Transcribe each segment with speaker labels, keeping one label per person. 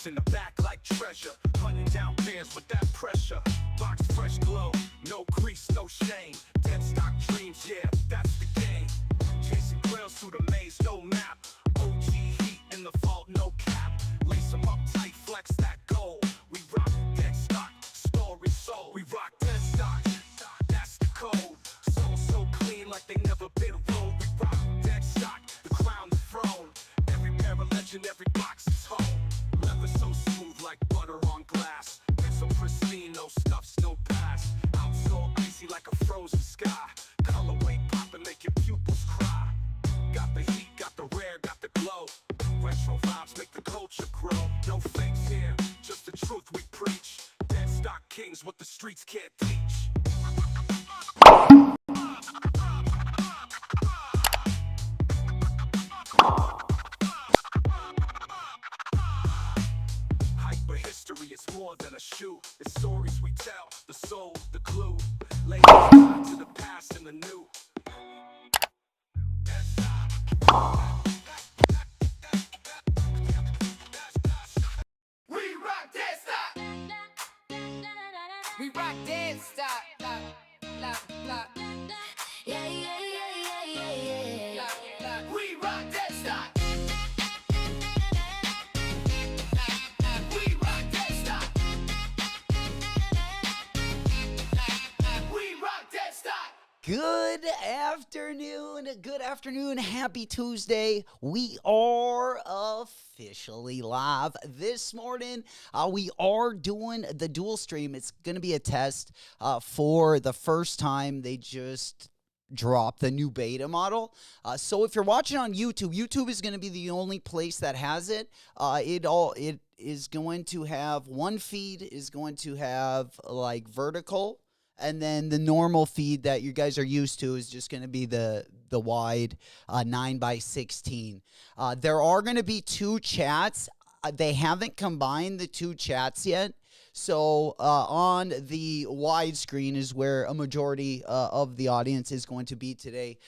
Speaker 1: Rocks in the back like treasure, hunting down bands with that pressure. Box fresh glow, no crease, no shame. Dead stock dreams, yeah, that's the game. Chasing grails through the maze, no map. OG heat in the vault, no cap. Lace them up tight, flex that gold. We rock dead stock, story sold. We rock dead stock, that's the code. Soul so clean like they never been rolled. We rock dead stock, the crown, the throne. Every pair of legend, every box is home. Leather so smooth like butter on glass. It's so pristine, no scuffs, no pass. Out so icy like a frozen sky. Colorway poppin', make your pupils cry. Got the heat, got the rare, got the glow. Retro vibes make the culture grow. No fakes here, just the truth we preach. Dead stock kings, what the streets can't teach. Hyper history is more than a shoe. It's stories we tell, the soul, the clue. Ladies tied to the past and the new. We rock dead stock.
Speaker 2: We rock dead stock.
Speaker 3: Yeah, yeah, yeah, yeah, yeah, yeah.
Speaker 1: We rock dead stock. We rock dead stock. We rock dead stock.
Speaker 4: Good afternoon, happy Tuesday. We are officially live this morning. We are doing the dual stream. It's going to be a test for the first time. They just dropped the new beta model. So if you're watching on YouTube, YouTube is going to be the only place that has it. It is going to have one feed is going to have like vertical. And then the normal feed that you guys are used to is just going to be the wide 9x16. There are going to be two chats. They haven't combined the two chats yet. So on the wide screen is where a majority of the audience is going to be today.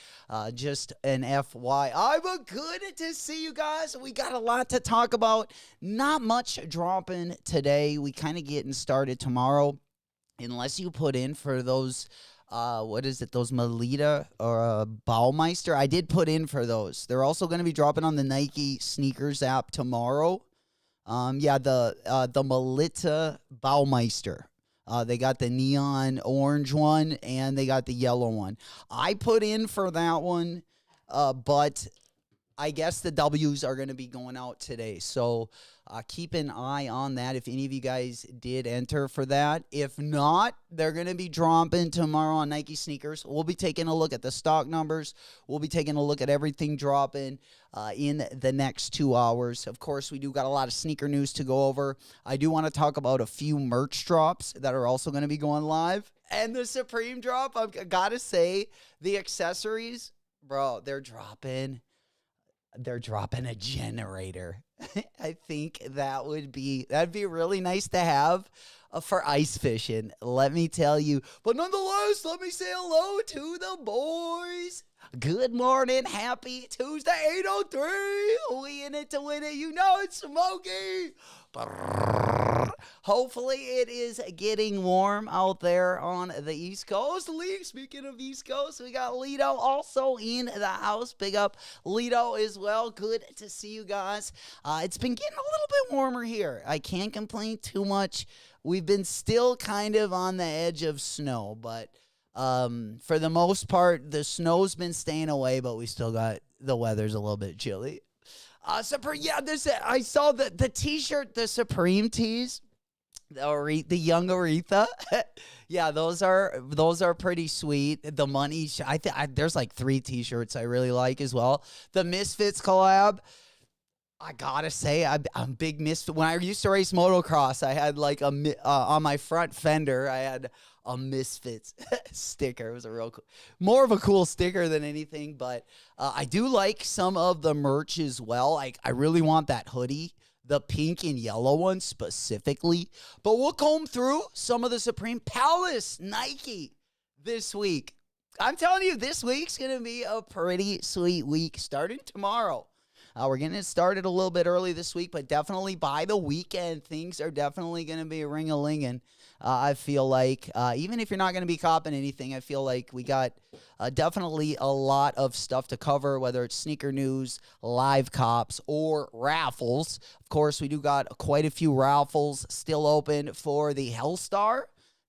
Speaker 4: Just an FYI. Good to see you guys. We got a lot to talk about. Not much dropping today. We kind of getting started tomorrow. Unless you put in for those, those Melita or Baumeister. I did put in for those. They're also going to be dropping on the Nike sneakers app tomorrow. The Melita Baumeister. They got the neon orange one, and they got the yellow one. I put in for that one, but I guess the W's are going to be going out today. So keep an eye on that if any of you guys did enter for that. If not, they're going to be dropping tomorrow on Nike sneakers. We'll be taking a look at the stock numbers. We'll be taking a look at everything dropping in the next 2 hours. Of course, we do got a lot of sneaker news to go over. I do want to talk about a few merch drops that are also going to be going live. And the Supreme drop, I've got to say, the accessories, bro, they're dropping a generator. I think that'd be really nice to have for ice fishing. Let me tell you. But nonetheless, let me say hello to the boys. Good morning. Happy Tuesday, 8:03. We in it to win it. You know it's Smokey. Hopefully it is getting warm out there on the East Coast. Speaking of East Coast, we got Lito also in the house. Big up Lito as well. Good to see you guys. It's been getting a little bit warmer here. I can't complain too much. We've been still kind of on the edge of snow, but for the most part, the snow's been staying away, but we still got the weather's a little bit chilly. I saw the T-shirt, the Supreme tees, the young Aretha. Yeah, those are pretty sweet. The money, there's like 3 T-shirts I really like as well. The Misfits collab. I gotta say, I'm a big Misfit. When I used to race motocross, I had like on my front fender, I had a Misfits sticker. It was more of a cool sticker than anything, but I do like some of the merch as well. I really want that hoodie, the pink and yellow one specifically, but we'll comb through some of the Supreme Palace Nike this week. I'm telling you, this week's going to be a pretty sweet week starting tomorrow. We're getting it started a little bit early this week, but definitely by the weekend, things are definitely going to be ring-a-linging. I feel like even if you're not going to be copping anything, I feel like we got definitely a lot of stuff to cover, whether it's sneaker news, live cops, or raffles. Of course, we do got quite a few raffles still open for the Hellstar.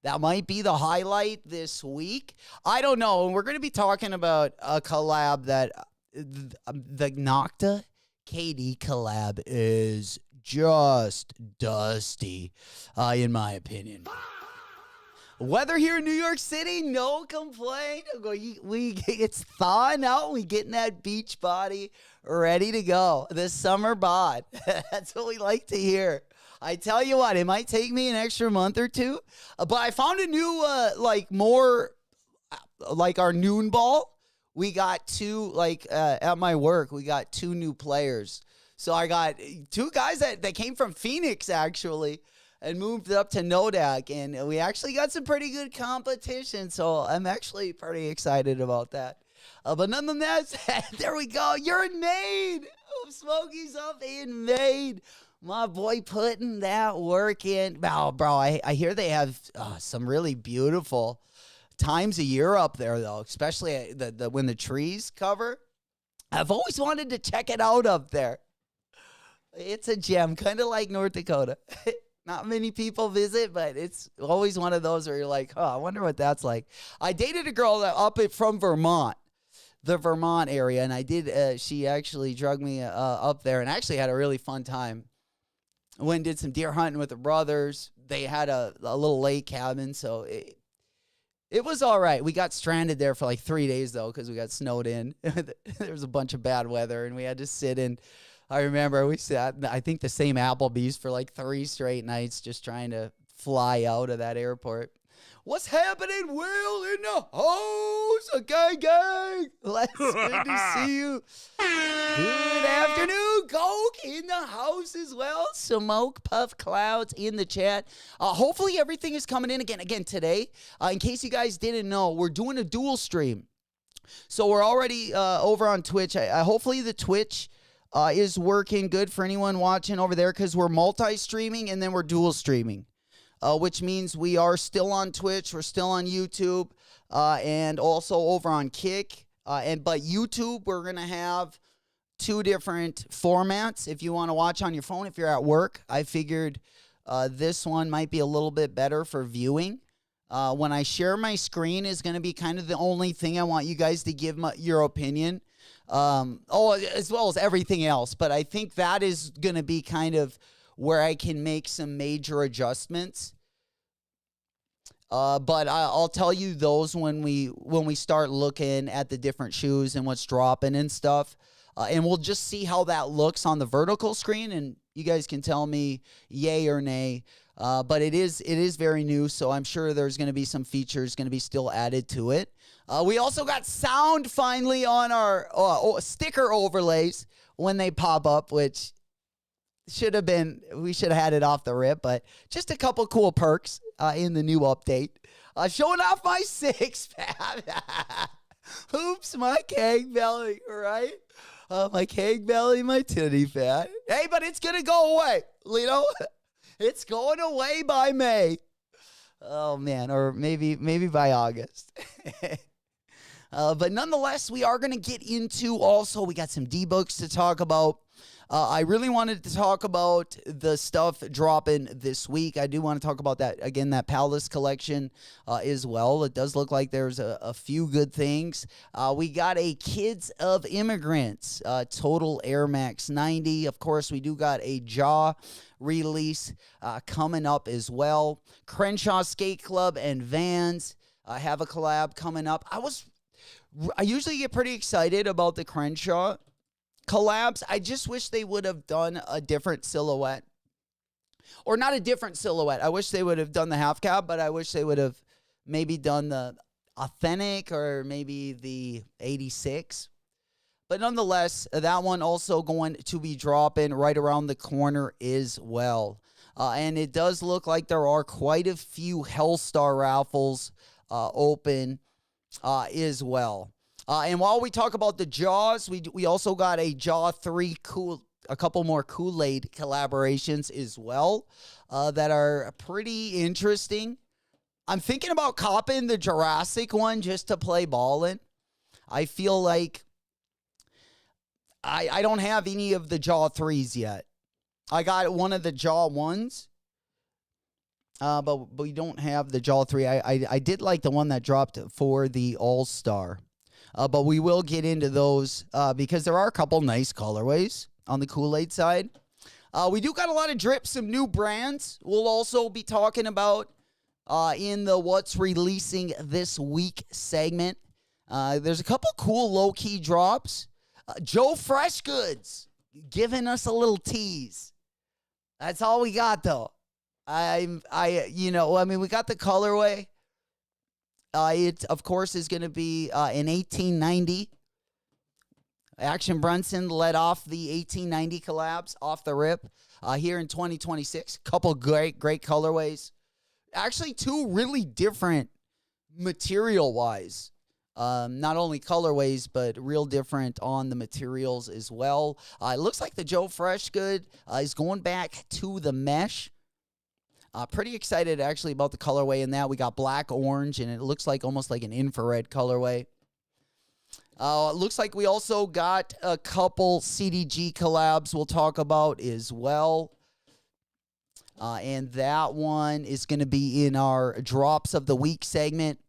Speaker 4: That might be the highlight this week. I don't know. We're going to be talking about a collab that the Nocta KD collab is just dusty, in my opinion. Weather here in New York City, no complaint. It's thawing out. We getting that beach body ready to go. The summer bod. That's what we like to hear. I tell you what, it might take me an extra month or two, but I found a new, our noon ball. We got two, at my work, we got two new players. So I got two guys that came from Phoenix, actually, and moved up to Nodak, and we actually got some pretty good competition, so I'm actually pretty excited about that. But nonetheless, there we go. You're in Maine. Smokey's up in Maine. My boy putting that work in. Oh, bro, I hear they have some really beautiful times of year up there, though, especially when the trees cover. I've always wanted to check it out up there. It's a gem, kind of like North Dakota. Not many people visit, but it's always one of those where you're like, I wonder what that's like. I dated a girl from Vermont, the Vermont area, and I did. She actually drugged me up there and actually had a really fun time. Went and did some deer hunting with the brothers. They had a little lake cabin, so it was all right. We got stranded there for like 3 days, though, because we got snowed in. There was a bunch of bad weather, and we had to sit in. I remember we sat, I think, the same Applebee's for like 3 straight nights just trying to fly out of that airport. What's happening, Will, in the house? Okay, gang. Let's good to see you. Good afternoon. Coke in the house as well. Smoke Puff Clouds in the chat. Hopefully everything is coming in again today. In case you guys didn't know, we're doing a dual stream. So we're already over on Twitch. Hopefully the Twitch is working good for anyone watching over there because we're multi-streaming and then we're dual streaming. Which means we are still on Twitch, we're still on YouTube, and also over on Kick. But YouTube, we're going to have 2 different formats. If you want to watch on your phone, if you're at work, I figured this one might be a little bit better for viewing. When I share my screen is going to be kind of the only thing I want you guys to give your opinion. As well as everything else. But I think that is going to be kind of where I can make some major adjustments. But I'll tell you those when we start looking at the different shoes and what's dropping and stuff. And we'll just see how that looks on the vertical screen, and you guys can tell me yay or nay. But it is very new, so I'm sure there's going to be some features going to be still added to it. We also got sound finally on our sticker overlays when they pop up, which we should have had it off the rip, but just a couple cool perks in the new update. Showing off my six-pack. Oops, my keg belly, right? My keg belly, my titty fat. Hey, but it's going to go away, Lito. It's going away by May. Oh, man, or maybe by August. But nonetheless, we are going to get into also, we got some D-books to talk about. I really wanted to talk about the stuff dropping this week. I do want to talk about that, again, that Palace collection as well. It does look like there's a few good things. We got a Kids of Immigrants Total Air Max 90. Of course, we do got a Jaw release coming up as well. Crenshaw Skate Club and Vans have a collab coming up. I usually get pretty excited about the Crenshaw collabs. I just wish they would have done a different silhouette. Or not a different silhouette. I wish they would have done the half cab, but I wish they would have maybe done the authentic or maybe the 86. But nonetheless, that one also going to be dropping right around the corner as well. And it does look like there are quite a few Hellstar raffles open as well. And while we talk about the Jaws, we also got a Jaw 3 a couple more Kool-Aid collaborations as well that are pretty interesting. I'm thinking about copping the Jurassic one just to play ball in. I feel like I don't have any of the Jaw 3s yet. I got one of the Jaw 1s, but we don't have the Jaw 3. I did like the one that dropped for the All-Star. But we will get into those because there are a couple nice colorways on the Kool-Aid side. We do got a lot of drips, some new brands. We'll also be talking about in the What's Releasing This Week segment. There's a couple cool low-key drops. Joe Fresh Goods giving us a little tease. That's all we got, though. We got the colorway. It, of course, is going to be an 1890. Action Brunson led off the 1890 collabs off the rip here in 2026. Couple great colorways. Actually, two really different material-wise. Not only colorways, but real different on the materials as well. It looks like the Joe Fresh Good is going back to the mesh. Pretty excited, actually, about the colorway in that. We got black, orange, and it looks like almost like an infrared colorway. It looks like we also got a couple CDG collabs we'll talk about as well. And that one is going to be in our Drops of the Week segment.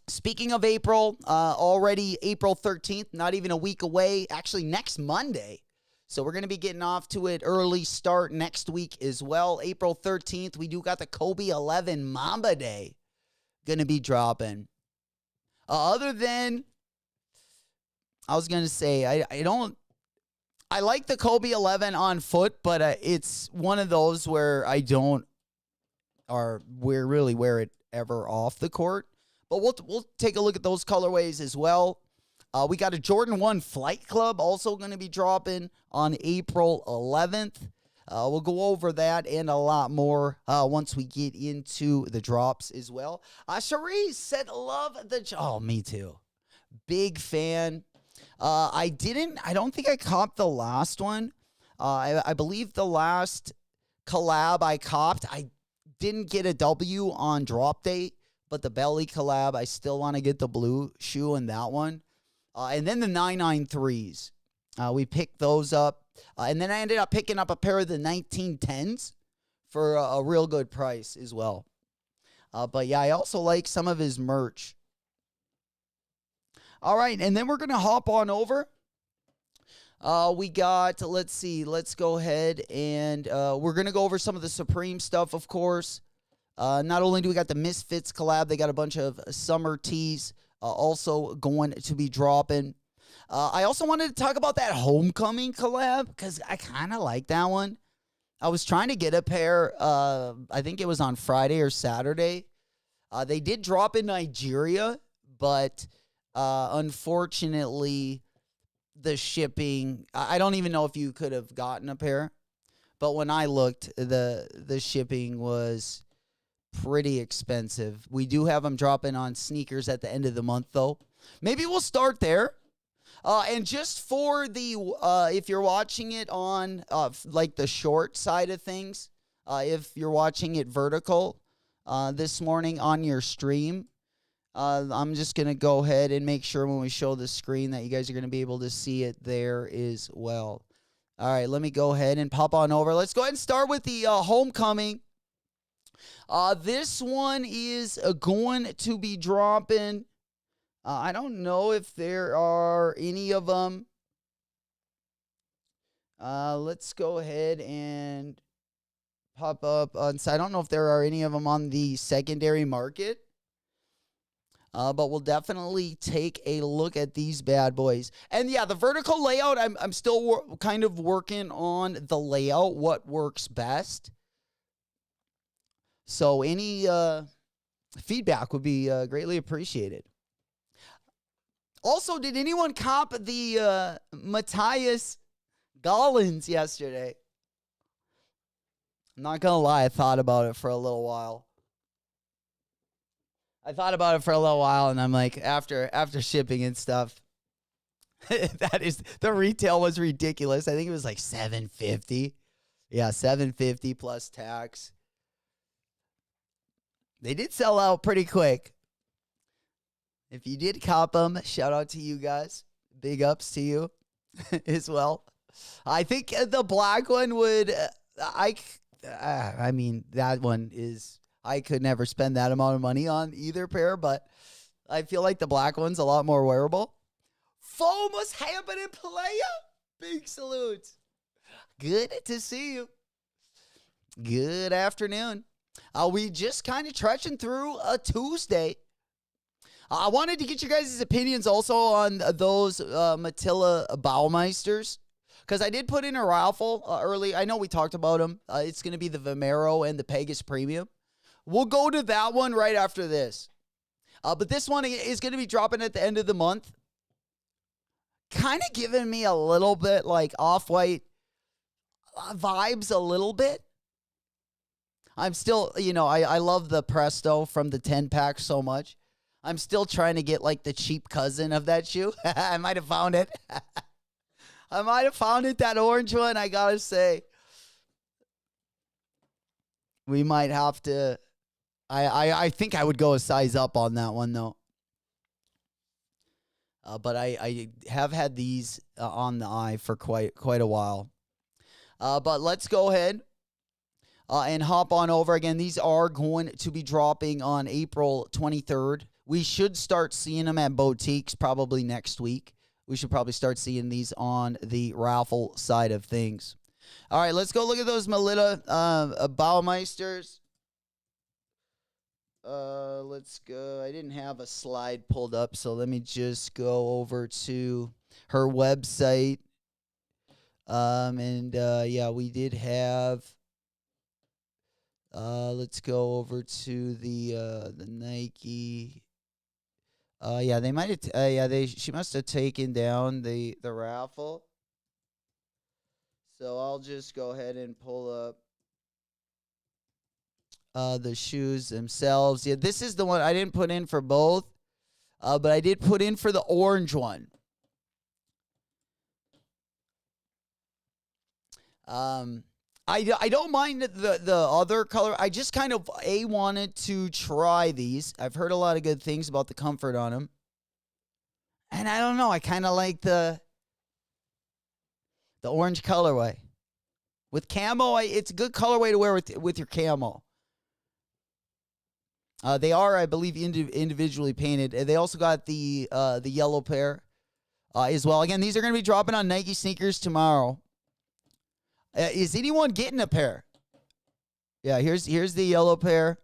Speaker 4: Speaking of April, already April 13th, not even a week away, actually next Monday. So we're going to be getting off to it early start next week as well. April 13th, we do got the Kobe 11 Mamba Day going to be dropping. Other than, I was going to say, I like the Kobe 11 on foot, but it's one of those where I don't really wear it ever off the court. But we'll take a look at those colorways as well. We got a Jordan 1 Flight Club also going to be dropping on April 11th. We'll go over that and a lot more once we get into the drops as well. Cherise said, love the... Oh, me too. Big fan. I don't think I copped the last one. I believe the last collab I copped, I didn't get a W on drop date, but the belly collab, I still want to get the blue shoe in that one. And then the 993s. We picked those up. And then I ended up picking up a pair of the 1910s for a real good price as well. But yeah, I also like some of his merch. All right, and then we're going to hop on over. We got, let's go ahead and we're going to go over some of the Supreme stuff, of course. Not only do we got the Misfits collab, they got a bunch of summer tees also going to be dropping. I also wanted to talk about that Homecoming collab because I kind of like that one. I was trying to get a pair, I think it was on Friday or Saturday. They did drop in Nigeria, but unfortunately, the shipping, I don't even know if you could have gotten a pair. But when I looked, the shipping was pretty expensive. We do have them dropping on sneakers at the end of the month, though. Maybe we'll start there. And just for the, if you're watching it on, like the short side of things, if you're watching it vertical this morning on your stream, I'm just going to go ahead and make sure when we show the screen that you guys are going to be able to see it there as well. All right, let me go ahead and pop on over. Let's go ahead and start with the Homecoming. This one is going to be dropping. I don't know if there are any of them. Let's go ahead and pop up. So I don't know if there are any of them on the secondary market. But we'll definitely take a look at these bad boys. And yeah, the vertical layout, I'm still kind of working on the layout, what works best. So any feedback would be greatly appreciated. Also, did anyone cop the Matthias Gollins yesterday? I'm not going to lie, I thought about it for a little while. I thought about it for a little while, and I'm like, after shipping and stuff, the retail was ridiculous. I think it was like $750. Yeah, $750 plus tax. They did sell out pretty quick. If you did cop them, shout out to you guys. Big ups to you as well. I think the black one would. I mean, that one is. I could never spend that amount of money on either pair, but I feel like the black one's a lot more wearable. Foam was happening, playa. Big salutes. Good to see you. Good afternoon. We just kind of trudging through a Tuesday. I wanted to get you guys' opinions also on those Matilla Baumeisters, because I did put in a raffle early. I know we talked about them. It's going to be the Vomero and the Pegasus Premium. We'll go to that one right after this. But this one is going to be dropping at the end of the month. Kind of giving me a little bit like Off-White vibes a little bit. I'm still, I love the Presto from the 10-pack so much. I'm still trying to get like the cheap cousin of that shoe. I might have found it. That orange one, I got to say. We might have to. I think I would go a size up on that one, though. But I have had these on the eye for quite a while. But let's go ahead and hop on over. Again, these are going to be dropping on April 23rd. We should start seeing them at boutiques probably next week. We should probably start seeing these on the raffle side of things. All right, let's go look at those Melita Baumeisters. Let's go. I didn't have a slide pulled up, so let me just go over to her website. Yeah, we did have. Let's go over to the Nike. Yeah, they might have. She must have taken down the raffle. So I'll just go ahead and pull up the shoes themselves. Yeah, this is the one I didn't put in for both, but I did put in for the orange one. I don't mind the other color. I just kind of wanted to try these. I've heard a lot of good things about the comfort on them, and I don't know. I kind of like the orange colorway with camo. It's a good colorway to wear with your camo. They are, I believe, individually painted. They also got the yellow pair as well. Again, these are going to be dropping on Nike sneakers tomorrow. Is anyone getting a pair? Yeah, here's the yellow pair.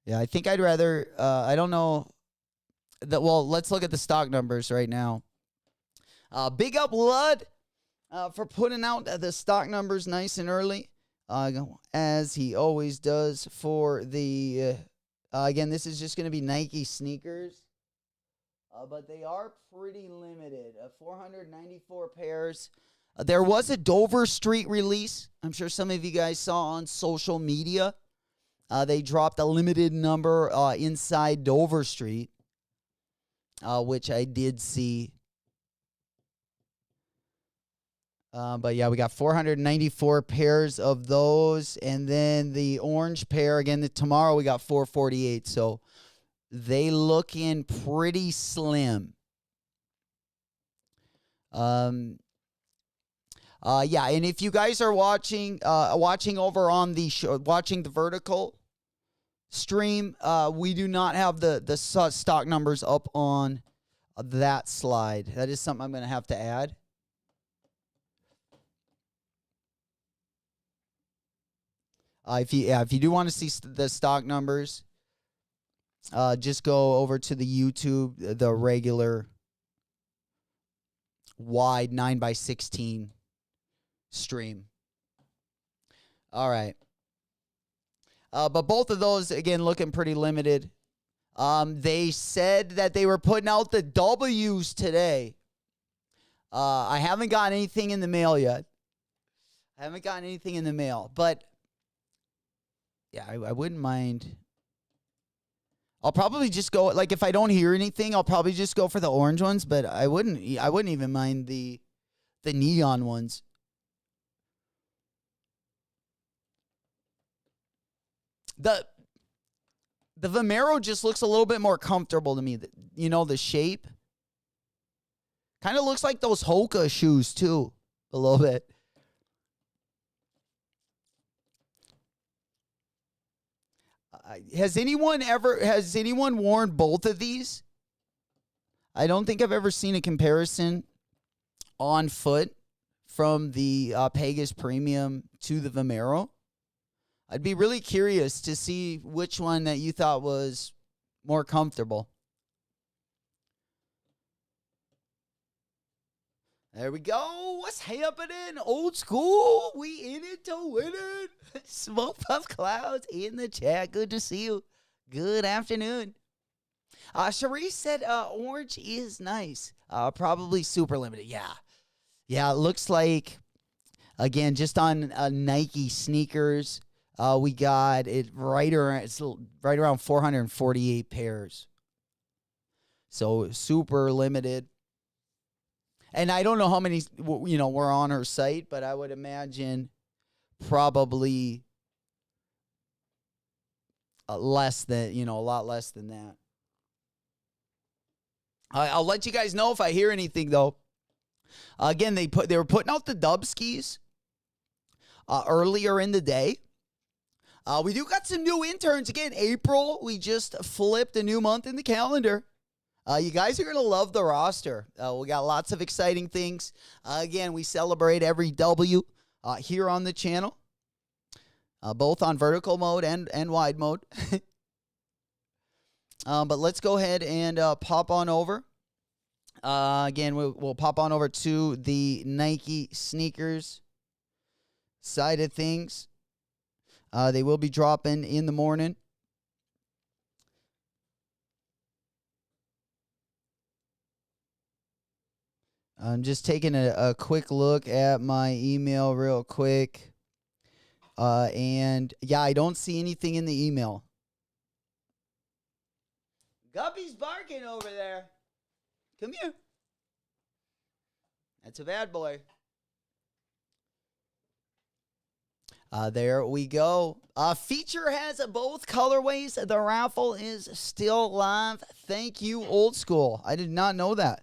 Speaker 4: Yeah, I think I'd rather. I don't know. Well, let's look at the stock numbers right now. Big up Lud for putting out the stock numbers nice and early, as he always does for the. Again, this is just going to be Nike sneakers. But they are pretty limited. 494 pairs. There was a Dover Street release. I'm sure some of you guys saw on social media. They dropped a limited number inside Dover Street, which I did see. But yeah, we got 494 pairs of those. And then the orange pair, again, tomorrow we got 448. So they look in pretty slim. Yeah, and if you guys are watching over on the show, watching the vertical stream, we do not have the stock numbers up on that slide. That is something I'm going to have to add. If you do want to see the stock numbers, just go over to the YouTube, the regular wide 9x16 stream. All right. But both of those, again, looking pretty limited. They said that they were putting out the W's today. I haven't gotten anything in the mail yet. But Yeah, I wouldn't mind. I'll probably just go, like, if I don't hear anything, I'll probably just go for the orange ones, but I wouldn't even mind the neon ones. The Vomero just looks a little bit more comfortable to me. You know, the shape kind of looks like those Hoka shoes too, a little bit. Has anyone worn both of these? I don't think I've ever seen a comparison on foot from the Pegasus Premium to the Vomero. I'd be really curious to see which one that you thought was more comfortable. There we go. What's happening? Old school. We in it to win it. Smoke Puff Clouds in the chat. Good to see you. Good afternoon. Cherise said orange is nice. Probably super limited. Yeah. Yeah, it looks like, again, just on Nike sneakers, we got it right around 448 pairs. So super limited. And I don't know how many, were on her site, but I would imagine probably a lot less than that. I'll let you guys know if I hear anything, though. Again, they were putting out the dub skis earlier in the day. We do got some new interns. Again, April, we just flipped a new month in the calendar. You guys are going to love the roster. We got lots of exciting things. Again, we celebrate every W here on the channel, both on vertical mode and wide mode. But let's go ahead and pop on over. Again, we'll pop on over to the Nike sneakers side of things. They will be dropping in the morning. I'm just taking a quick look at my email real quick. And, yeah, I don't see anything in the email. Guppy's barking over there. Come here. That's a bad boy. There we go. Feature has both colorways. The raffle is still live. Thank you, Old School. I did not know that.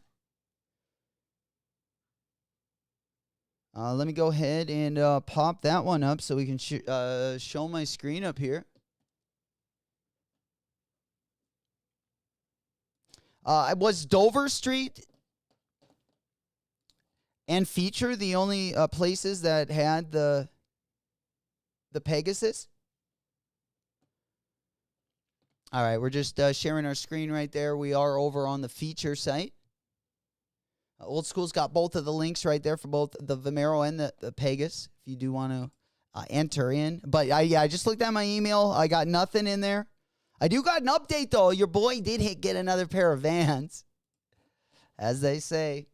Speaker 4: Let me go ahead and pop that one up so we can show my screen up here. Was Dover Street and Feature the only places that had the Pegasus? All right, we're just sharing our screen right there. We are over on the Feature site. Old School's got both of the links right there for both the Vomero and the Pegasus if you do want to enter in. But I just looked at my email. I got nothing in there. I do got an update, though. Your boy did get another pair of Vans. As they say,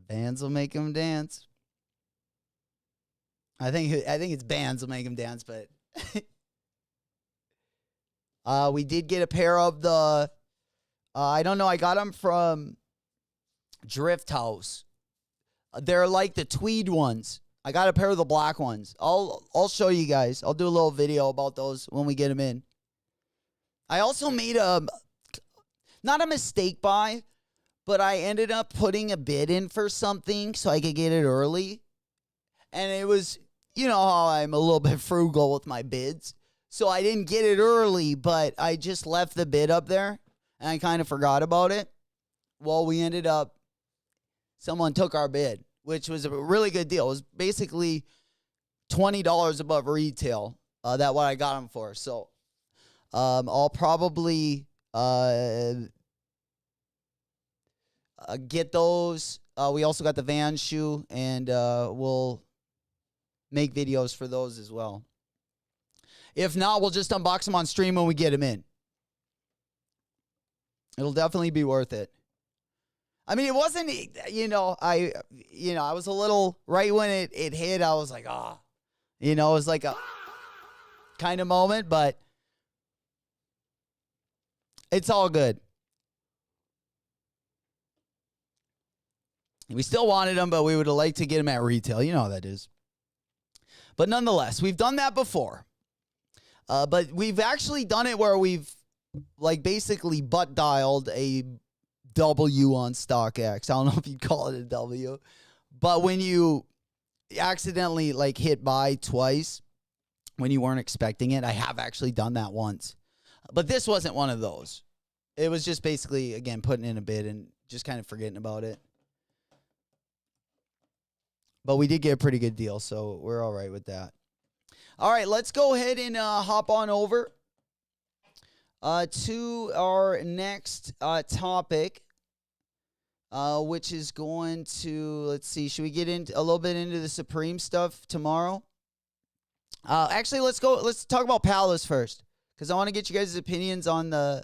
Speaker 4: Vans will make him dance. I think it's Bands will make him dance, but we did get a pair of the, I don't know, I got them from Drift House. They're like the tweed ones. I got a pair of the black ones. I'll show you guys. I'll do a little video about those when we get them in. I also made not a mistake buy, but I ended up putting a bid in for something so I could get it early. And it was, you know how I'm a little bit frugal with my bids. So I didn't get it early, but I just left the bid up there and I kind of forgot about it. Well, we ended up, someone took our bid, which was a really good deal. It was basically $20 above retail. That what I got them for. So I'll probably get those. We also got the Van shoe, and we'll make videos for those as well. If not, we'll just unbox them on stream when we get them in. It'll definitely be worth it. I mean, it wasn't, I was a little, right when it hit, I was like, it was like a, kind of moment, but it's all good. We still wanted them, but we would have liked to get them at retail. You know how that is. But nonetheless, we've done that before. But we've actually done it where we've like basically butt dialed a W on StockX. I don't know if you'd call it a W. But when you accidentally like hit buy twice when you weren't expecting it, I have actually done that once. But this wasn't one of those. It was just basically, again, putting in a bid and just kind of forgetting about it. But we did get a pretty good deal, so we're all right with that. All right, let's go ahead and hop on over to our next topic, which is going to, let's see, should we get into a little bit into the Supreme stuff tomorrow? Actually, let's talk about Palace first, because I want to get you guys' opinions on the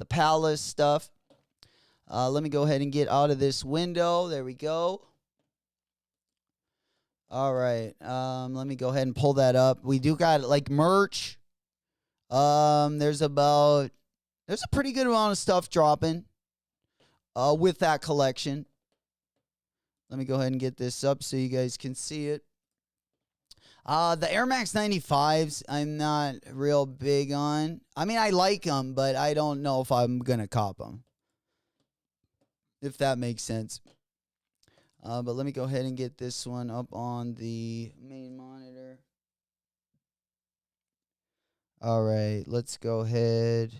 Speaker 4: Palace stuff. Let me go ahead and get out of this window. There we go. All right. Let me go ahead and pull that up. We do got like merch. There's a pretty good amount of stuff dropping with that collection. Let me go ahead and get this up so you guys can see it. The Air Max 95s, I'm not real big on. I mean, I like them, but I don't know if I'm going to cop them. If that makes sense. But let me go ahead and get this one up on the main monitor. All right, let's go ahead.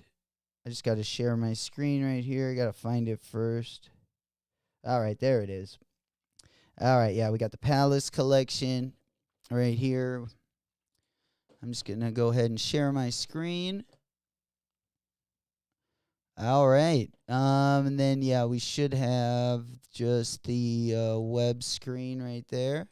Speaker 4: I just got to share my screen right here. I got to find it first. All right, there it is. All right, yeah, we got the Palace collection right here. I'm just going to go ahead and share my screen. All right. And then, yeah, we should have just the web screen right there.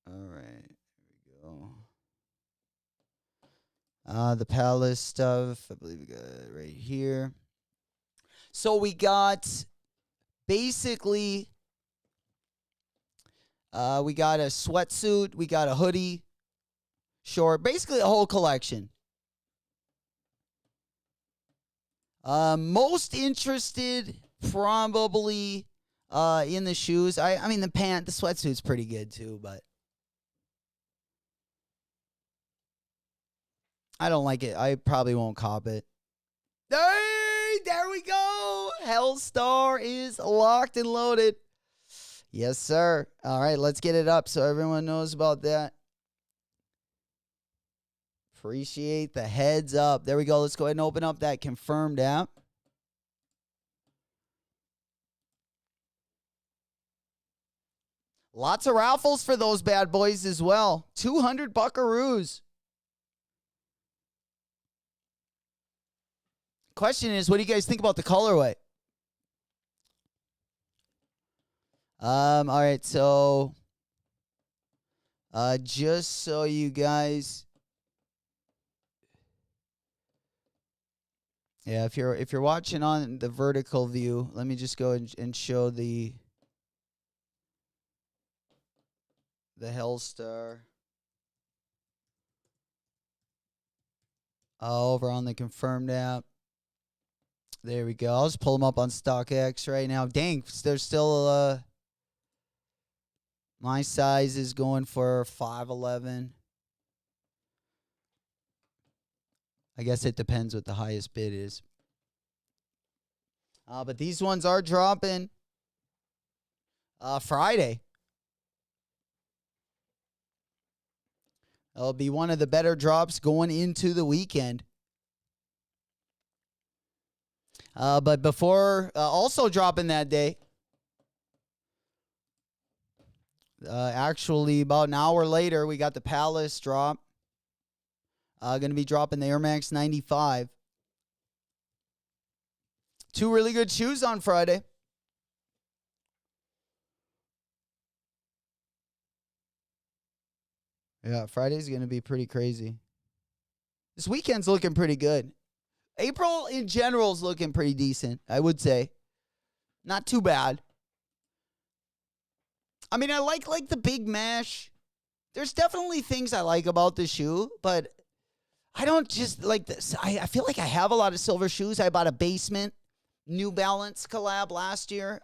Speaker 4: All right. Here we go. The Palace stuff, I believe we got it right here. So we got basically, we got a sweatsuit, we got a hoodie, short, basically a whole collection. Most interested probably in the shoes. I mean the sweatsuit's pretty good too, but I don't like it. I probably won't cop it. Hey, there we go. Hellstar is locked and loaded. Yes, sir. All right, let's get it up so everyone knows about that. Appreciate the heads up. There we go. Let's go ahead and open up that confirmed app. Lots of raffles for those bad boys as well. 200 buckaroos. Question is, what do you guys think about the colorway? All right, so just so you guys, yeah, if you're watching on the vertical view, let me just go and show the Hellstar over on the confirmed app. There we go. I'll just pull them up on StockX right now. Dang, there's still my size is going for 511. I guess it depends what the highest bid is. But these ones are dropping Friday. It'll be one of the better drops going into the weekend. But before also dropping that day, actually about an hour later, we got the Palace drop. Going to be dropping the Air Max 95. Two really good shoes on Friday. Yeah, Friday's going to be pretty crazy. This weekend's looking pretty good. April in general is looking pretty decent, I would say. Not too bad. I mean, I like the big mesh. There's definitely things I like about the shoe, but I don't just like this. I feel like I have a lot of silver shoes. I bought a Basement New Balance collab last year,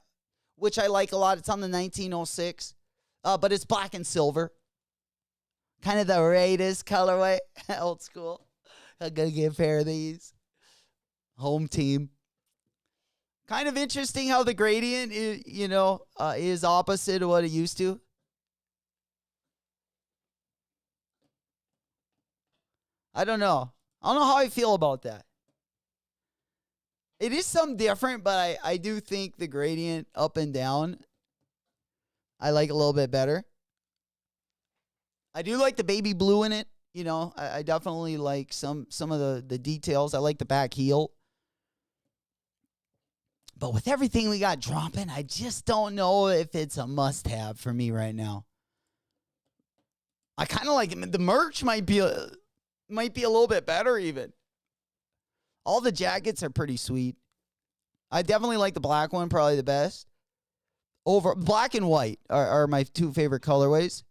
Speaker 4: which I like a lot. It's on the 1906, but it's black and silver. Kind of the Raiders colorway, old school. I'm going to get a pair of these. Home team. Kind of interesting how the gradient is, is opposite of what it used to. I don't know. I don't know how I feel about that. It is something different, but I do think the gradient up and down, I like a little bit better. I do like the baby blue in it. I definitely like some of the details. I like the back heel. But with everything we got dropping, I just don't know if it's a must-have for me right now. I kind of like it. The merch might be a little bit better even. All the jackets are pretty sweet. I definitely like the black one, probably the best. Over black and white are my two favorite colorways.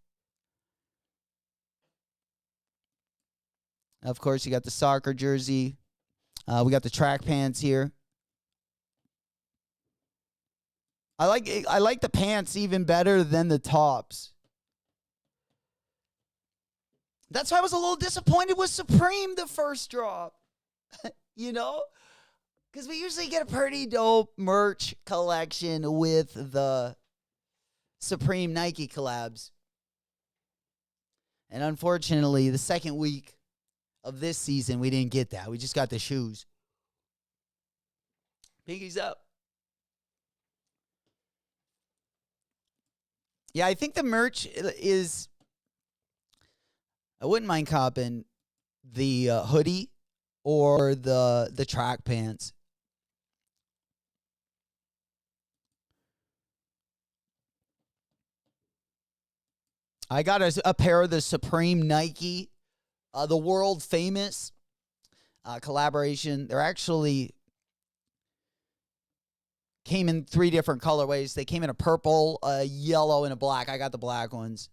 Speaker 4: Of course, you got the soccer jersey. We got the track pants here. I like the pants even better than the tops. That's why I was a little disappointed with Supreme the first drop. Because we usually get a pretty dope merch collection with the Supreme Nike collabs. And unfortunately, the second week of this season, we didn't get that. We just got the shoes. Pinkies up. Yeah, I think the merch is... I wouldn't mind copping the hoodie or the track pants. I got a pair of the Supreme Nike, the world famous collaboration. They're actually came in 3 different colorways. They came in a purple, a yellow, and a black. I got the black ones.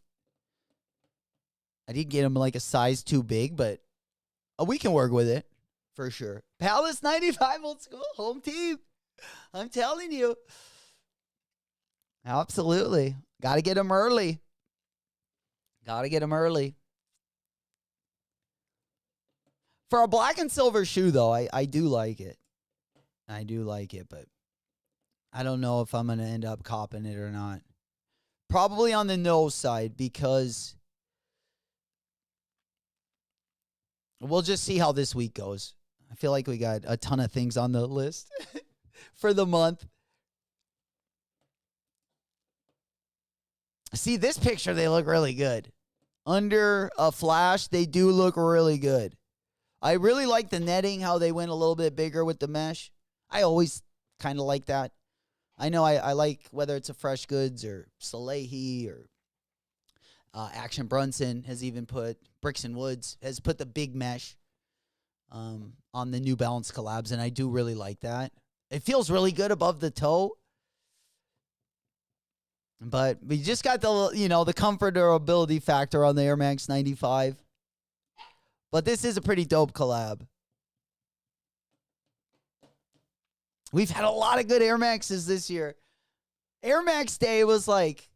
Speaker 4: I didn't get them like a size too big, but we can work with it for sure. Palace 95 old school home team. I'm telling you. Absolutely. Got to get them early. Got to get them early. For a black and silver shoe, though, I do like it. I do like it, but I don't know if I'm going to end up copping it or not. Probably on the no side because we'll just see how this week goes. I feel like we got a ton of things on the list for the month. See, this picture, they look really good. Under a flash, they do look really good. I really like the netting, how they went a little bit bigger with the mesh. I always kind of like that. I know I like whether it's a Fresh Goods or Salehi or Action Brunson has even put, Bricks and Woods has put the big mesh on the New Balance collabs, and I do really like that. It feels really good above the toe. But we just got the comfortability factor on the Air Max 95. But this is a pretty dope collab. We've had a lot of good Air Maxes this year. Air Max Day was like,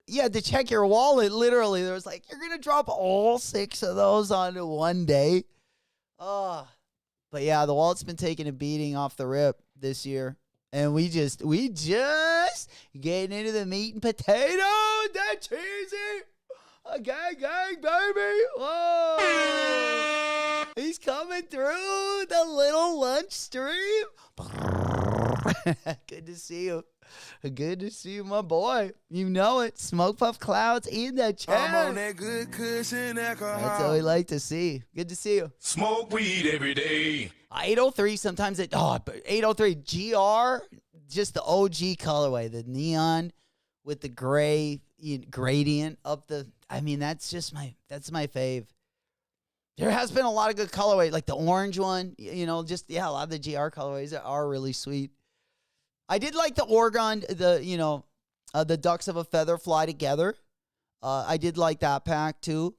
Speaker 4: you had to check your wallet, literally. There was like, you're going to drop all 6 of those onto one day. Oh. But yeah, the wallet's been taking a beating off the rip this year. And we just getting into the meat and potatoes, that cheesy. Gang, baby. Whoa. He's coming through the little lunch stream. Good to see you. Good to see you, my boy. You know it. Smoke Puff Clouds in the chat.
Speaker 1: I'm on that good cushion alcohol.
Speaker 4: That's what we like to see. Good to see you.
Speaker 1: Smoke weed every day.
Speaker 4: 803, sometimes 803 GR, just the OG colorway, the neon with the gray gradient up the, that's my fave. There has been a lot of good colorway, like the orange one, a lot of the GR colorways are really sweet. I did like the Oregon, The Ducks of a Feather Fly Together. I did like that pack too.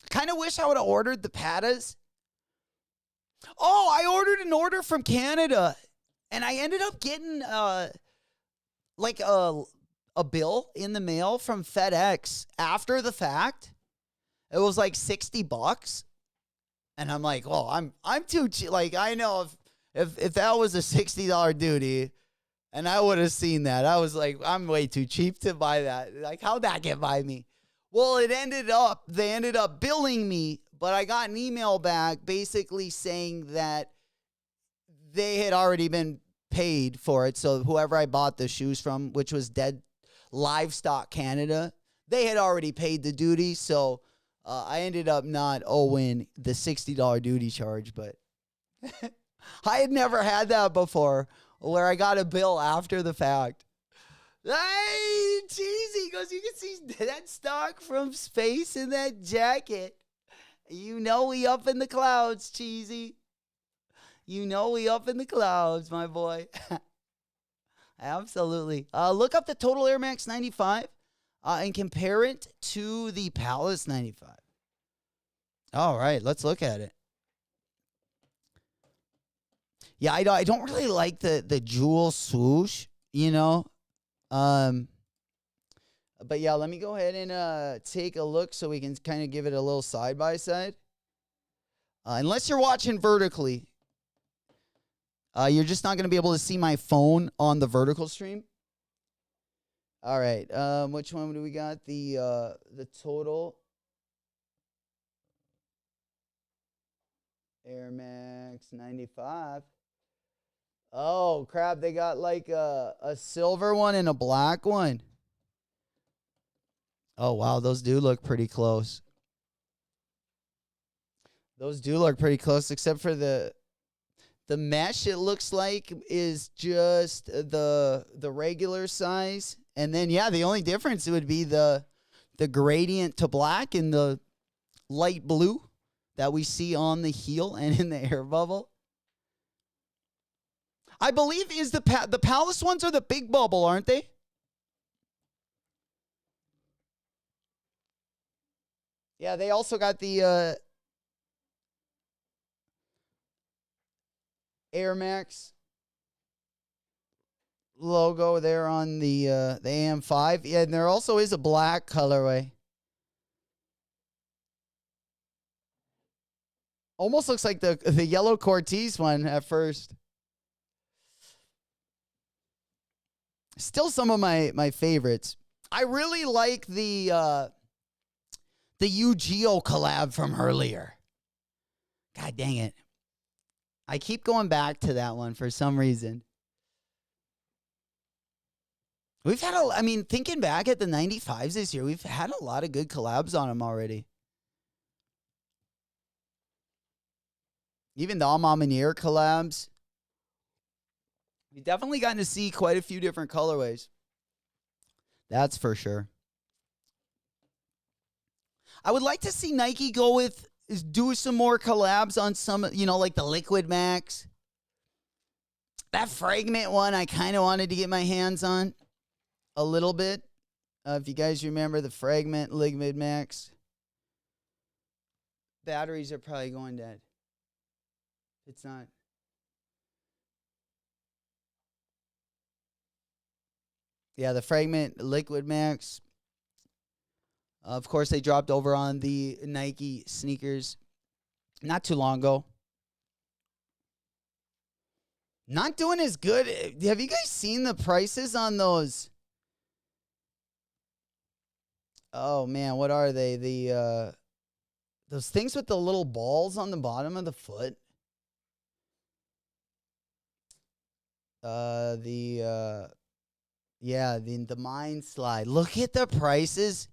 Speaker 4: Kind of wish I would have ordered the Pattas. Oh, I ordered an order from Canada, and I ended up getting like a bill in the mail from FedEx after the fact. It was like $60, and I'm like, well, I'm too cheap. Like, I know if that was a $60 duty, and I would have seen that, I was like, I'm way too cheap to buy that. Like, how'd that get by me? Well, they ended up billing me, but I got an email back basically saying that they had already been paid for it. So whoever I bought the shoes from, which was Dead Livestock Canada, they had already paid the duty. So I ended up not owing the $60 duty charge, but I had never had that before where I got a bill after the fact. Hey, cheesy, because you can see that stock from space in that jacket. You know we up in the clouds, cheesy. You know we up in the clouds, my boy. Absolutely. Look up the Total Air Max 95 and compare it to the Palace 95. All right, let's look at it. Yeah, I don't really like the jewel swoosh, you know. But yeah, let me go ahead and take a look so we can kind of give it a little side by side. Unless you're watching vertically, you're just not going to be able to see my phone on the vertical stream. All right, which one do we got? The Total Air Max 95. Oh, crap. They got like a silver one and a black one. Oh, wow. Those do look pretty close. Those do look pretty close, except for the mesh, it looks like, is just the regular size. And then, yeah, the only difference would be the gradient to black and the light blue that we see on the heel and in the air bubble. I believe the Palace ones are the big bubble, aren't they? Yeah, they also got the Air Max logo there on the AM5. Yeah, and there also is a black colorway. Almost looks like the yellow Cortez one at first. Still some of my favorites. I really like the UGO collab from earlier. God dang it. I keep going back to that one for some reason. We've had thinking back at the 95s this year, we've had a lot of good collabs on them already. Even the Amamanier collabs. We've definitely gotten to see quite a few different colorways. That's for sure. I would like to see Nike do some more collabs on some, like the Liquid Max. That Fragment one, I kind of wanted to get my hands on a little bit. If you guys remember the Fragment Liquid Max. Batteries are probably going dead. It's not. Yeah, the Fragment Liquid Max. Of course, they dropped over on the Nike sneakers not too long ago. Not doing as good. Have you guys seen the prices on those? Oh, man, what are they? Those things with the little balls on the bottom of the foot. The Mind Slide. Look at the prices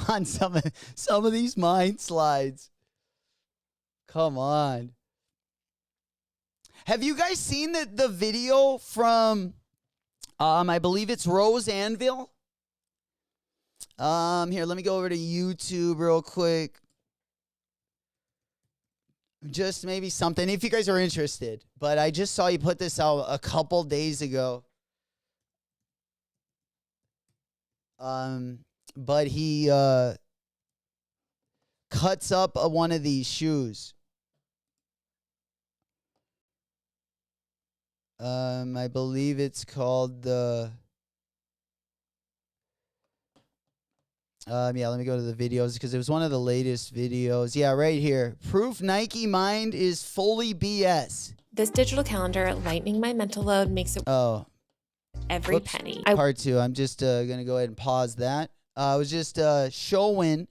Speaker 4: on some of these Mind Slides. Come on. Have you guys seen the video from I believe it's Rose Anvil? Here, let me go over to YouTube real quick. Just maybe something if you guys are interested. But I just saw you put this out a couple days ago. But he cuts up one of these shoes. I believe it's called the. Yeah, let me go to the videos because it was one of the latest videos. Yeah, right here. Proof Nike Mind is fully BS.
Speaker 5: This digital calendar, lightening my mental load, makes it
Speaker 4: Oh,
Speaker 5: every
Speaker 4: whoops.
Speaker 5: penny.
Speaker 4: Part 2. I'm just going to go ahead and pause that. I was just showing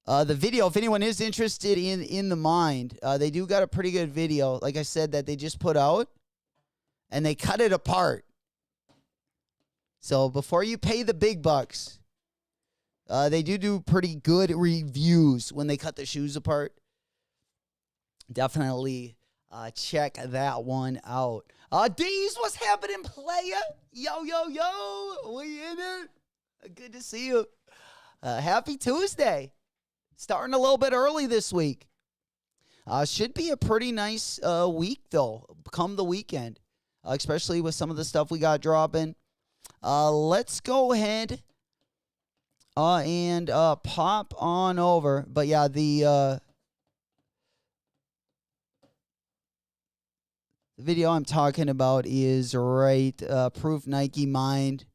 Speaker 4: the video. If anyone is interested in the Mind, they do got a pretty good video, like I said, that they just put out. And they cut it apart. So before you pay the big bucks, they do pretty good reviews when they cut the shoes apart. Definitely check that one out. D's, what's happening, player? Yo, yo, yo. We in it? Good to see you. Happy Tuesday. Starting a little bit early this week. Should be a pretty nice week, though, come the weekend. Especially with some of the stuff we got dropping. Let's go ahead and pop on over. But yeah, the video I'm talking about is right. Proof Nike Mind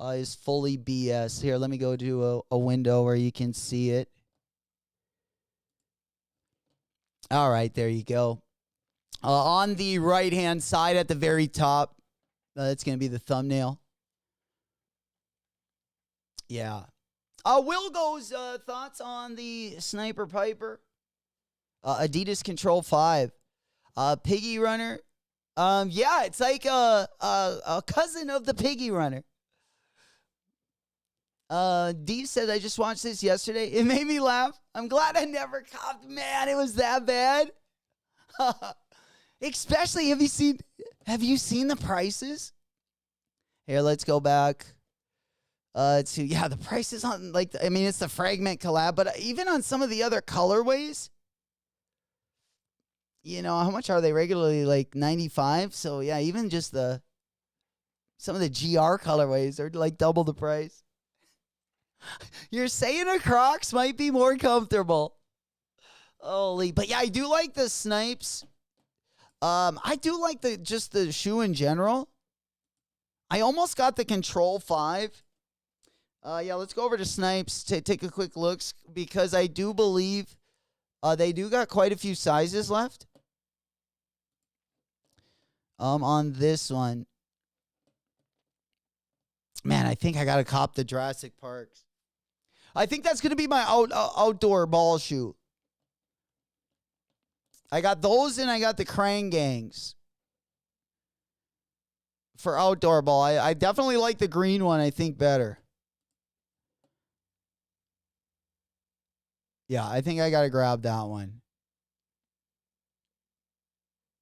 Speaker 4: is fully BS. Here, let me go to a window where you can see it. All right, there you go. On the right-hand side at the very top, that's going to be the thumbnail. Yeah. Will goes thoughts on the Sniper Piper. Adidas Control 5. Piggy Runner. Yeah, it's like a cousin of the Piggy Runner. Dee said, I just watched this yesterday. It made me laugh. I'm glad I never copped. Man, it was that bad. Especially, have you seen the prices? Here, let's go back to, yeah, the prices on, like, I mean, it's the Fragment collab, but even on some of the other colorways, you know, how much are they regularly? Like 95. So, yeah, even just some of the GR colorways are like double the price. You're saying a Crocs might be more comfortable. Holy, but yeah, I do like the Snipes. I do like just the shoe in general. I almost got the Control 5. Yeah, let's go over to Snipes to take a quick look because I do believe they do got quite a few sizes left. On this one. Man, I think I got to cop the Jurassic Parks. I think that's going to be my outdoor ball shoe. I got those and I got the Krang Gangs for outdoor ball. I definitely like the green one, I think, better. Yeah, I think I got to grab that one.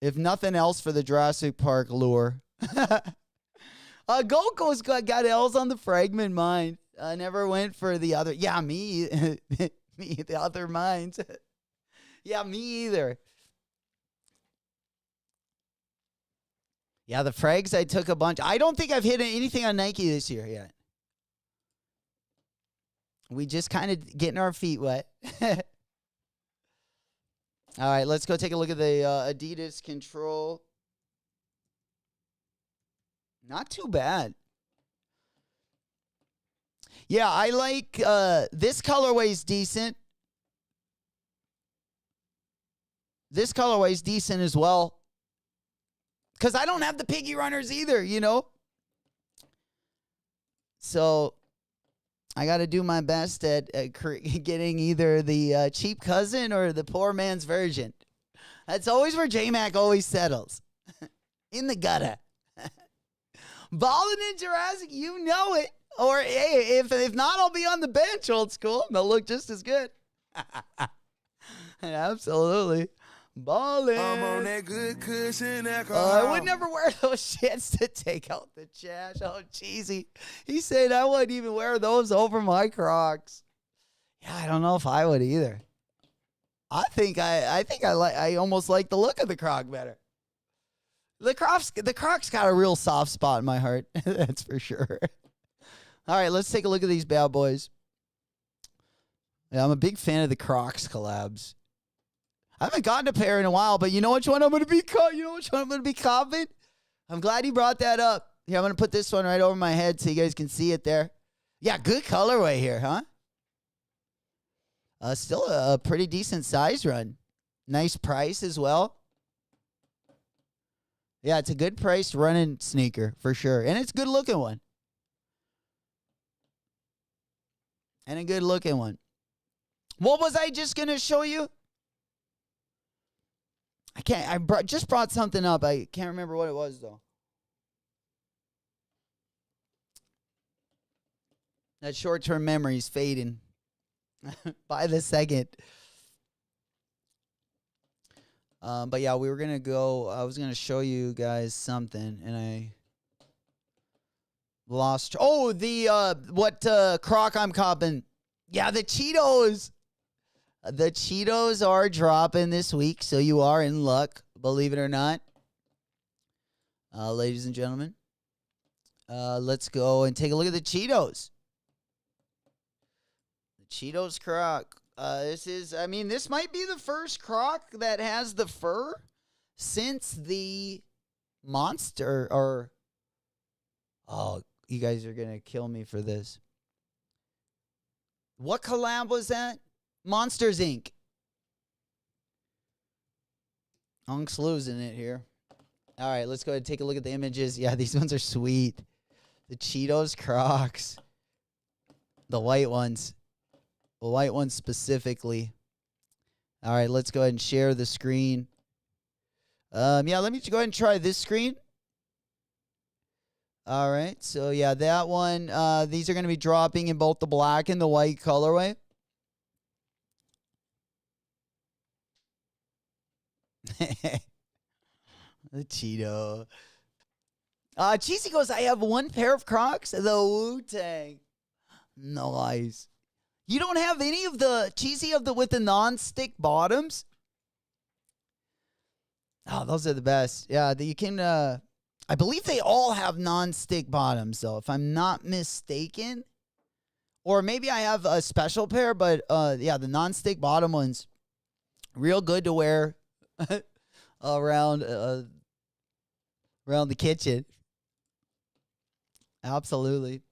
Speaker 4: If nothing else for the Jurassic Park lure. Goko's got L's on the Fragment Mind. I never went for the other. Yeah, me. Me, the other minds. Yeah, me either. Yeah, the frags, I took a bunch. I don't think I've hit anything on Nike this year yet. We just kind of getting our feet wet. All right, let's go take a look at the Adidas Control. Not too bad. Yeah, I like this colorway's decent. This colorway's decent as well. Because I don't have the Piggy Runners either, you know? So I got to do my best at getting either the cheap cousin or the poor man's version. That's always where J-Mac always settles. In the gutter. Balling in Jurassic, you know it. Or, hey, if not, I'll be on the bench, old school. They'll look just as good. Absolutely. Ballin'.
Speaker 6: I'm on that good cushion alcohol.
Speaker 4: I would never wear those shits to take out the trash. Oh, cheesy. He said I wouldn't even wear those over my Crocs. Yeah, I don't know if I would either. I almost like the look of the Croc better. The Crocs got a real soft spot in my heart. That's for sure. All right, let's take a look at these bad boys. Yeah, I'm a big fan of the Crocs collabs. I haven't gotten a pair in a while, but you know which one I'm going to be copping? I'm glad you brought that up. Here, I'm going to put this one right over my head so you guys can see it there. Yeah, good colorway here, huh? Still a pretty decent size run. Nice price as well. Yeah, it's a good price running sneaker for sure. And it's a good looking one. And a good looking one. What was I just going to show you? Just brought something up. I can't remember what it was, though. That short-term memory is fading by the second. But yeah, we were going to go. I was going to show you guys something, and I lost. Oh, what Croc I'm copping. Yeah, the Cheetos. The Cheetos are dropping this week, so you are in luck, believe it or not. Ladies and gentlemen, let's go and take a look at the Cheetos. The Cheetos Croc. This might be the first Croc that has the fur since the Monster, oh, you guys are going to kill me for this. What collab was that? Monsters, Inc. Unk's losing it here. All right, let's go ahead and take a look at the images. Yeah, these ones are sweet. The Cheetos Crocs. The white ones. The white ones specifically. All right, let's go ahead and share the screen. Yeah, let me go ahead and try this screen. All right, so yeah, that one. These are going to be dropping in both the black and the white colorway. The Cheeto. Cheesy goes, I have one pair of Crocs. The Wu-Tang. Nice. You don't have any of the Cheesy with the non-stick bottoms? Oh, those are the best. Yeah, you can, I believe they all have non-stick bottoms, though, if I'm not mistaken. Or maybe I have a special pair, but yeah, the non-stick bottom ones, real good to wear around the kitchen. Absolutely.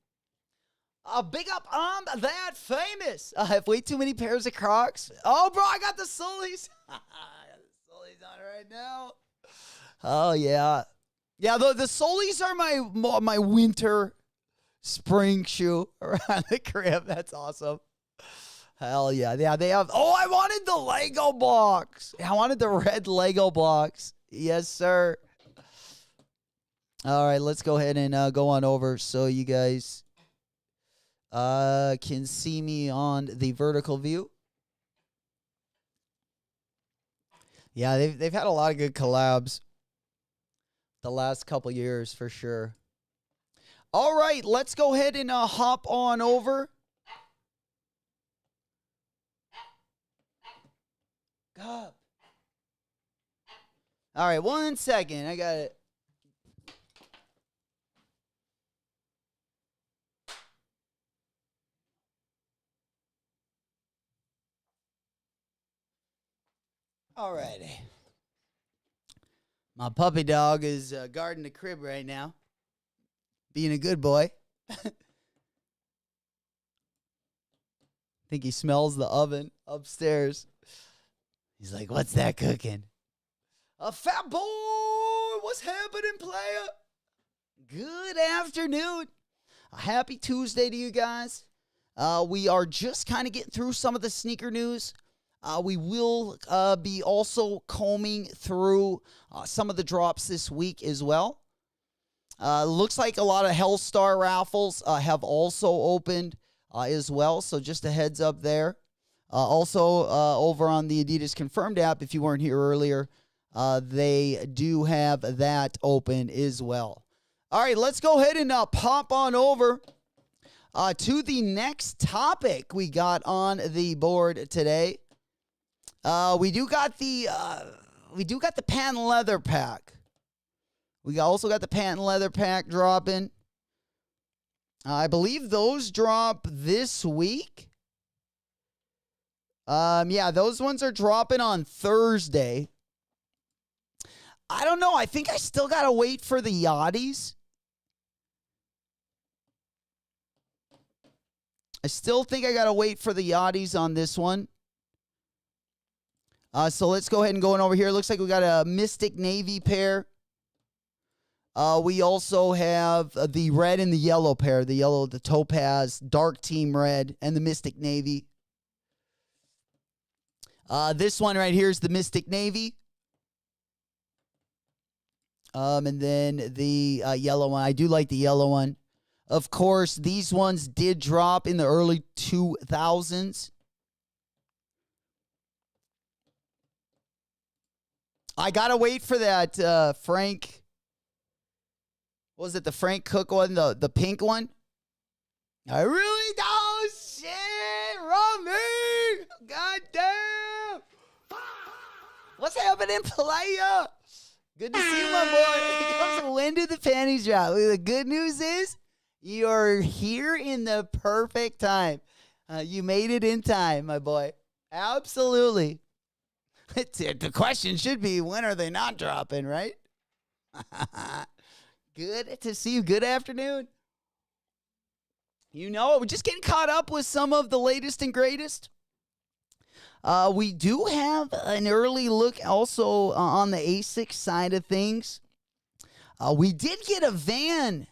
Speaker 4: Big up on that famous. I have way too many pairs of Crocs. Oh, bro, I got the Sullies. I got the Sullies on right now. Oh, yeah. Yeah, the Sullies are my winter spring shoe around the crib. That's awesome. Hell yeah. Yeah, they have. Oh, I wanted the Lego box. I wanted the red Lego box. Yes, sir. All right, let's go ahead and go on over so you guys can see me on the vertical view. Yeah, they've had a lot of good collabs the last couple years for sure. All right, let's go ahead and hop on over. God. All right, 1 second. I got it. All righty. My puppy dog is guarding the crib right now, being a good boy. I think he smells the oven upstairs. He's like, what's that cooking? A fat boy, what's happening, player? Good afternoon. A happy Tuesday to you guys. We are just kind of getting through some of the sneaker news. We will be also combing through some of the drops this week as well. Looks like a lot of Hellstar raffles have also opened as well, so just a heads up there. Also, over on the Adidas Confirmed app, if you weren't here earlier, they do have that open as well. All right, let's go ahead and pop on over to the next topic we got on the board today. We do got the patent leather pack. We also got the patent leather pack dropping. I believe those drop this week. Yeah, those ones are dropping on Thursday. I don't know. I think I still got to wait for the Yachties. I still think I got to wait for the Yachties on this one. So let's go ahead and go on over here. Looks like we got a Mystic Navy pair. We also have the red and the yellow pair. The yellow, the Topaz, Dark Team Red, and the Mystic Navy. This one right here is the Mystic Navy. And then the yellow one. I do like the yellow one. Of course, these ones did drop in the early 2000s. I got to wait for that Frank. What was it, the Frank Cook one, the pink one? I really don't shit, Romy. God damn. What's happening, player? Good to see you, my boy. Here comes when did the panties drop? The good news is you're here in the perfect time. You made it in time, my boy. Absolutely. The question should be, when are they not dropping, right? Good to see you. Good afternoon. You know, we're just getting caught up with some of the latest and greatest. We do have an early look also on the ASIC side of things. We did get a van.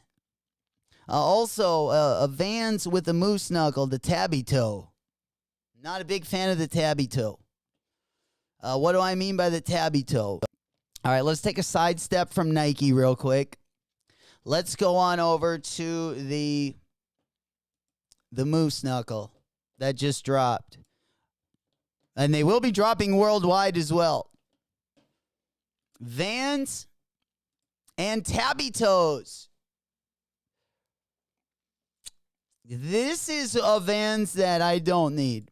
Speaker 4: Also, a Vans with a moose knuckle, the tabby toe. Not a big fan of the tabby toe. What do I mean by the tabby toe? All right, let's take a sidestep from Nike real quick. Let's go on over to the moose knuckle that just dropped. And they will be dropping worldwide as well. Vans and tabby toes. This is a Vans that I don't need.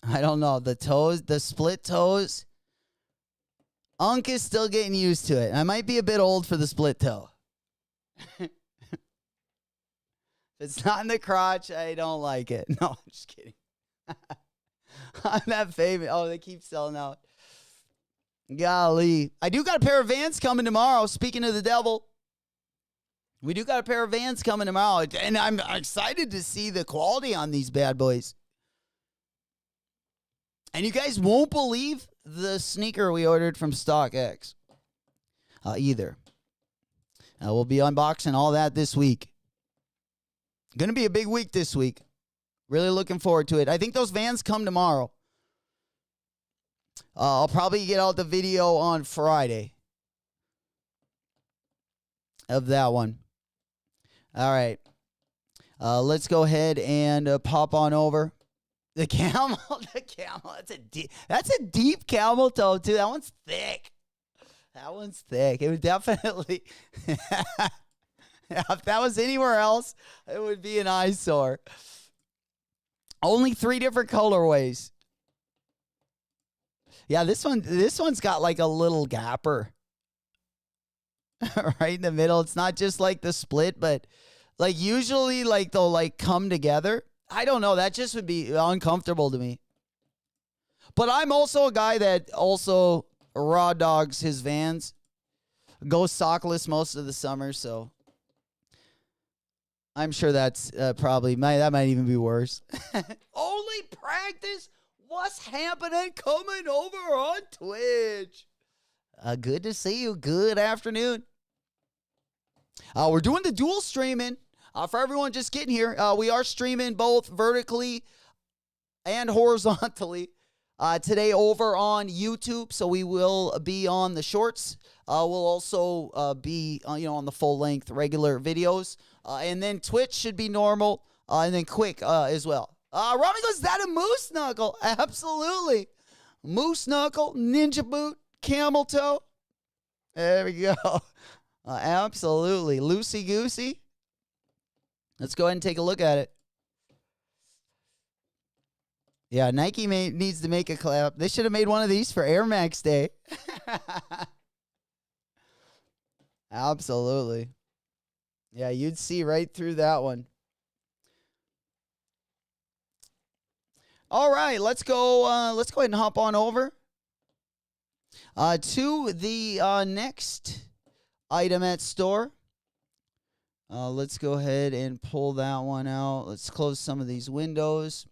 Speaker 4: I don't know. The toes, the split toes. Unk is still getting used to it. I might be a bit old for the split toe. If it's not in the crotch, I don't like it. No, I'm just kidding. I'm that famous. Oh, they keep selling out. Golly. I do got a pair of Vans coming tomorrow. Speaking of the devil, we do got a pair of Vans coming tomorrow. And I'm excited to see the quality on these bad boys. And you guys won't believe the sneaker we ordered from StockX either. We'll be unboxing all that this week. Going to be a big week this week. Really looking forward to it. I think those Vans come tomorrow. I'll probably get out the video on Friday of that one. All right. Let's go ahead and pop on over. The camel, that's a deep camel toe too. That one's thick. That one's thick. It would definitely, if that was anywhere else, it would be an eyesore. Only 3 different colorways. Yeah, this one's got like a little gapper right in the middle. It's not just like the split, but like usually like they'll like come together. I don't know. That just would be uncomfortable to me. But I'm also a guy that also raw dogs his Vans. Goes sockless most of the summer, so I'm sure that's that might even be worse. Only practice? What's happening? Coming over on Twitch. Good to see you. Good afternoon. We're doing the dual streaming. For everyone just getting here, we are streaming both vertically and horizontally today over on YouTube. So we will be on the shorts. We'll also be on the full length regular videos, and then Twitch should be normal, and then quick as well. Robbie goes, is that a moose knuckle? Absolutely, moose knuckle, ninja boot, camel toe. There we go. Absolutely, loosey goosey. Let's go ahead and take a look at it. Yeah, Nike needs to make a collab. They should have made one of these for Air Max Day. Absolutely. Yeah, you'd see right through that one. All right, let's go. Let's go ahead and hop on over to the next item at store. Let's go ahead and pull that one out. Let's close some of these windows.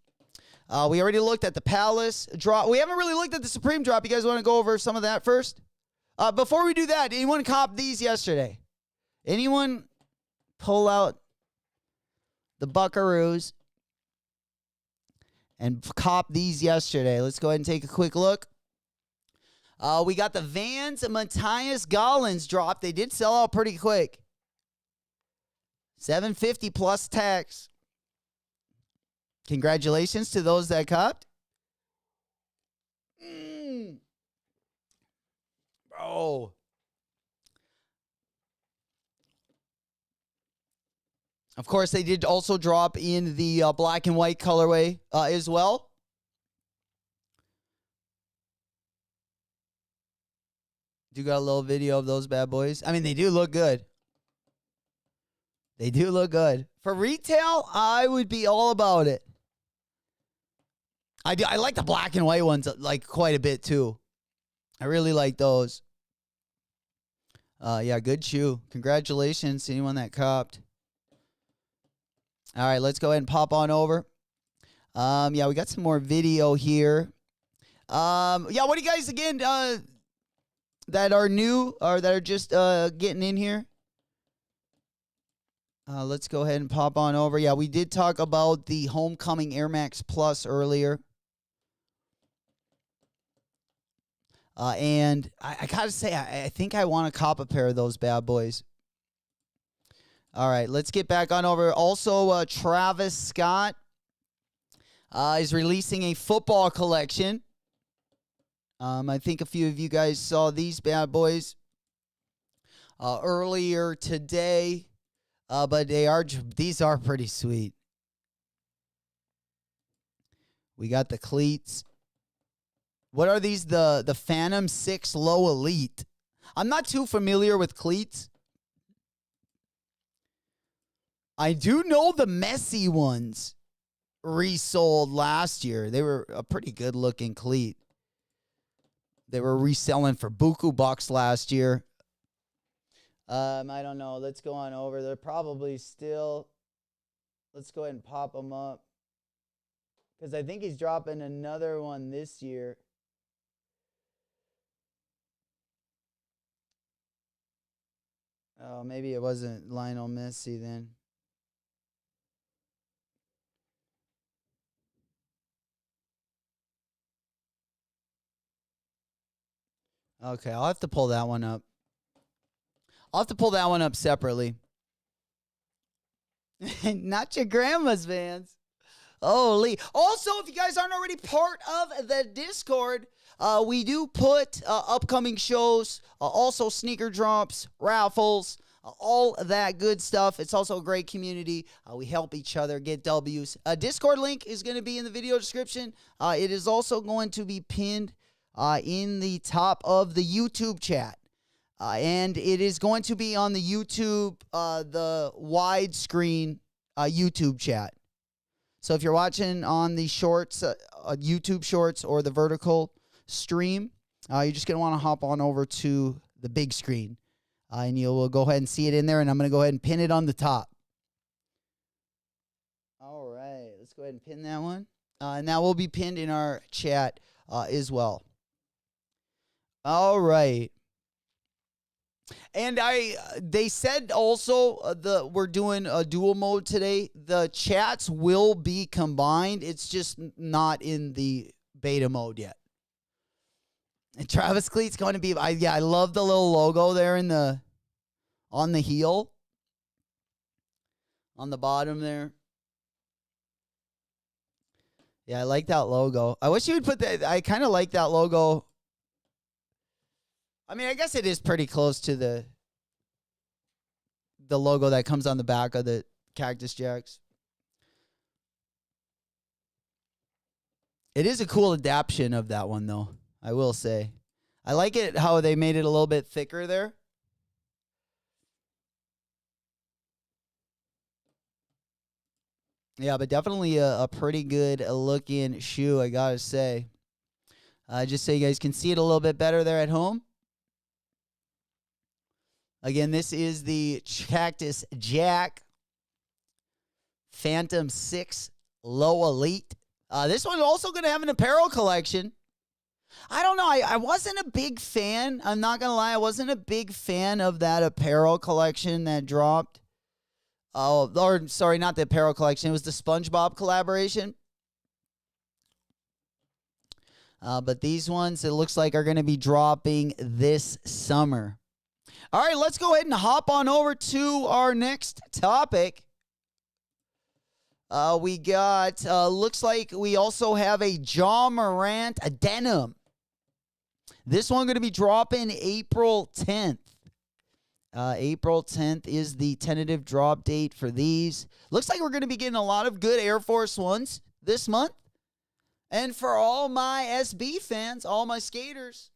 Speaker 4: We already looked at the Palace drop. We haven't really looked at the Supreme drop. You guys want to go over some of that first? Before we do that, anyone cop these yesterday? Anyone pull out the Buckaroos and cop these yesterday? Let's go ahead and take a quick look. We got the Vans and Matthias Gollins drop. They did sell out pretty quick. $750 plus tax. Congratulations to those that copped. Bro. Of course, they did also drop in the black and white colorway as well. Do got a little video of those bad boys. I mean, they do look good. They do look good. For retail, I would be all about it. I like the black and white ones like quite a bit too. I really like those. Yeah, good shoe. Congratulations to anyone that copped. All right, let's go ahead and pop on over. Yeah, we got some more video here. Yeah, what do you guys again that are new or that are just getting in here? Let's go ahead and pop on over. Yeah, we did talk about the Homecoming Air Max Plus earlier. And I got to say, I think I want to cop a pair of those bad boys. All right, let's get back on over. Also, Travis Scott is releasing a football collection. I think a few of you guys saw these bad boys earlier today. But these are pretty sweet. We got the cleats. What are these? The Phantom 6 Low Elite. I'm not too familiar with cleats. I do know the messy ones resold last year. They were a pretty good looking cleat. They were reselling for buku bucks last year. I don't know. Let's go on over. They're probably still. Let's go ahead and pop them up. Because I think he's dropping another one this year. Oh, maybe it wasn't Lionel Messi then. Okay, I'll have to pull that one up. I'll have to pull that one up separately. Not your grandma's Vans. Holy. Also, if you guys aren't already part of the Discord, we do put upcoming shows, also sneaker drops, raffles, all that good stuff. It's also a great community. We help each other get W's. Discord link is going to be in the video description. It is also going to be pinned in the top of the YouTube chat. And it is going to be on the YouTube, the widescreen YouTube chat. So if you're watching on the shorts, YouTube shorts or the vertical stream, you're just going to want to hop on over to the big screen. And you'll go ahead and see it in there. And I'm going to go ahead and pin it on the top. All right. Let's go ahead and pin that one. And that will be pinned in our chat as well. All right. And they said also we're doing a dual mode today. The chats will be combined. It's just not in the beta mode yet. And Travis Cleat's going to be. I love the little logo there on the heel, on the bottom there. Yeah, I like that logo. I wish you would put that. I kind of like that logo. I mean, I guess it is pretty close to the logo that comes on the back of the Cactus Jacks. It is a cool adaptation of that one, though, I will say. I like it how they made it a little bit thicker there. Yeah, but definitely a pretty good looking shoe, I gotta say. Just so you guys can see it a little bit better there at home. Again, this is the Cactus Jack Phantom 6 Low Elite. This one's also going to have an apparel collection. I don't know. I wasn't a big fan. I'm not going to lie. I wasn't a big fan of that apparel collection that dropped. Oh, or sorry, not the apparel collection. It was the SpongeBob collaboration. But these ones, it looks like, are going to be dropping this summer. All right, let's go ahead and hop on over to our next topic. We got, looks like we also have a Ja Morant denim. This one going to be dropping April 10th. April 10th is the tentative drop date for these. Looks like we're going to be getting a lot of good Air Force Ones this month. And for all my SB fans, all my skaters,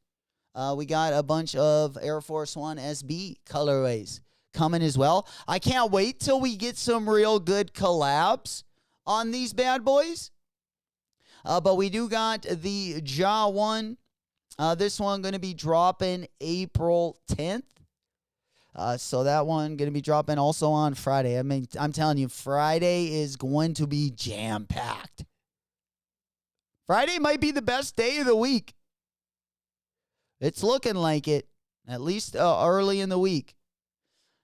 Speaker 4: we got a bunch of Air Force One SB colorways coming as well. I can't wait till we get some real good collabs on these bad boys. But we do got the Ja one. This one going to be dropping April 10th. So that one going to be dropping also on Friday. I mean, I'm telling you, Friday is going to be jam-packed. Friday might be the best day of the week. It's looking like it, at least early in the week.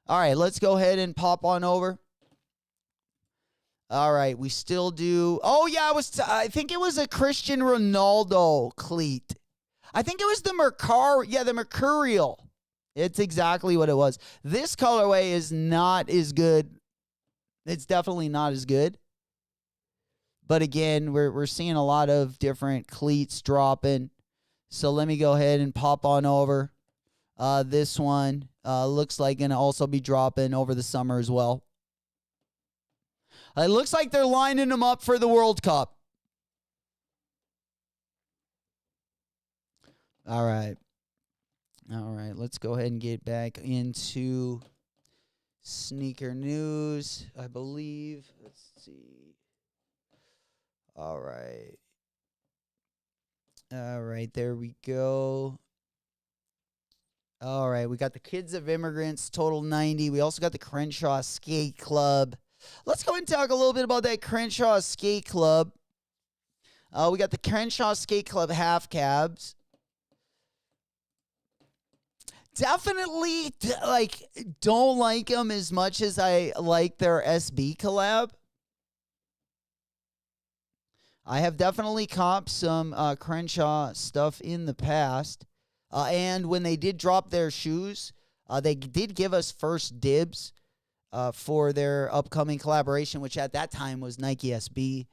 Speaker 4: All right, let's go ahead and pop on over. All right, we still do. Oh, yeah, I think it was a Cristiano Ronaldo cleat. I think it was the the Mercurial. It's exactly what it was. This colorway is not as good. It's definitely not as good. But again, we're seeing a lot of different cleats dropping. So let me go ahead and pop on over. This one looks like going to also be dropping over the summer as well. It looks like they're lining them up for the World Cup. All right. Let's go ahead and get back into sneaker news, I believe. Let's see. All right, there we go. All right, we got the Kids of Immigrants, Total 90. We also got the Crenshaw Skate Club. Let's go and talk a little bit about that Crenshaw Skate Club. We got the Crenshaw Skate Club half cabs. Definitely, don't like them as much as I like their SB collab. I have definitely copped some Crenshaw stuff in the past. And when they did drop their shoes, they did give us first dibs for their upcoming collaboration, which at that time was Nike SB.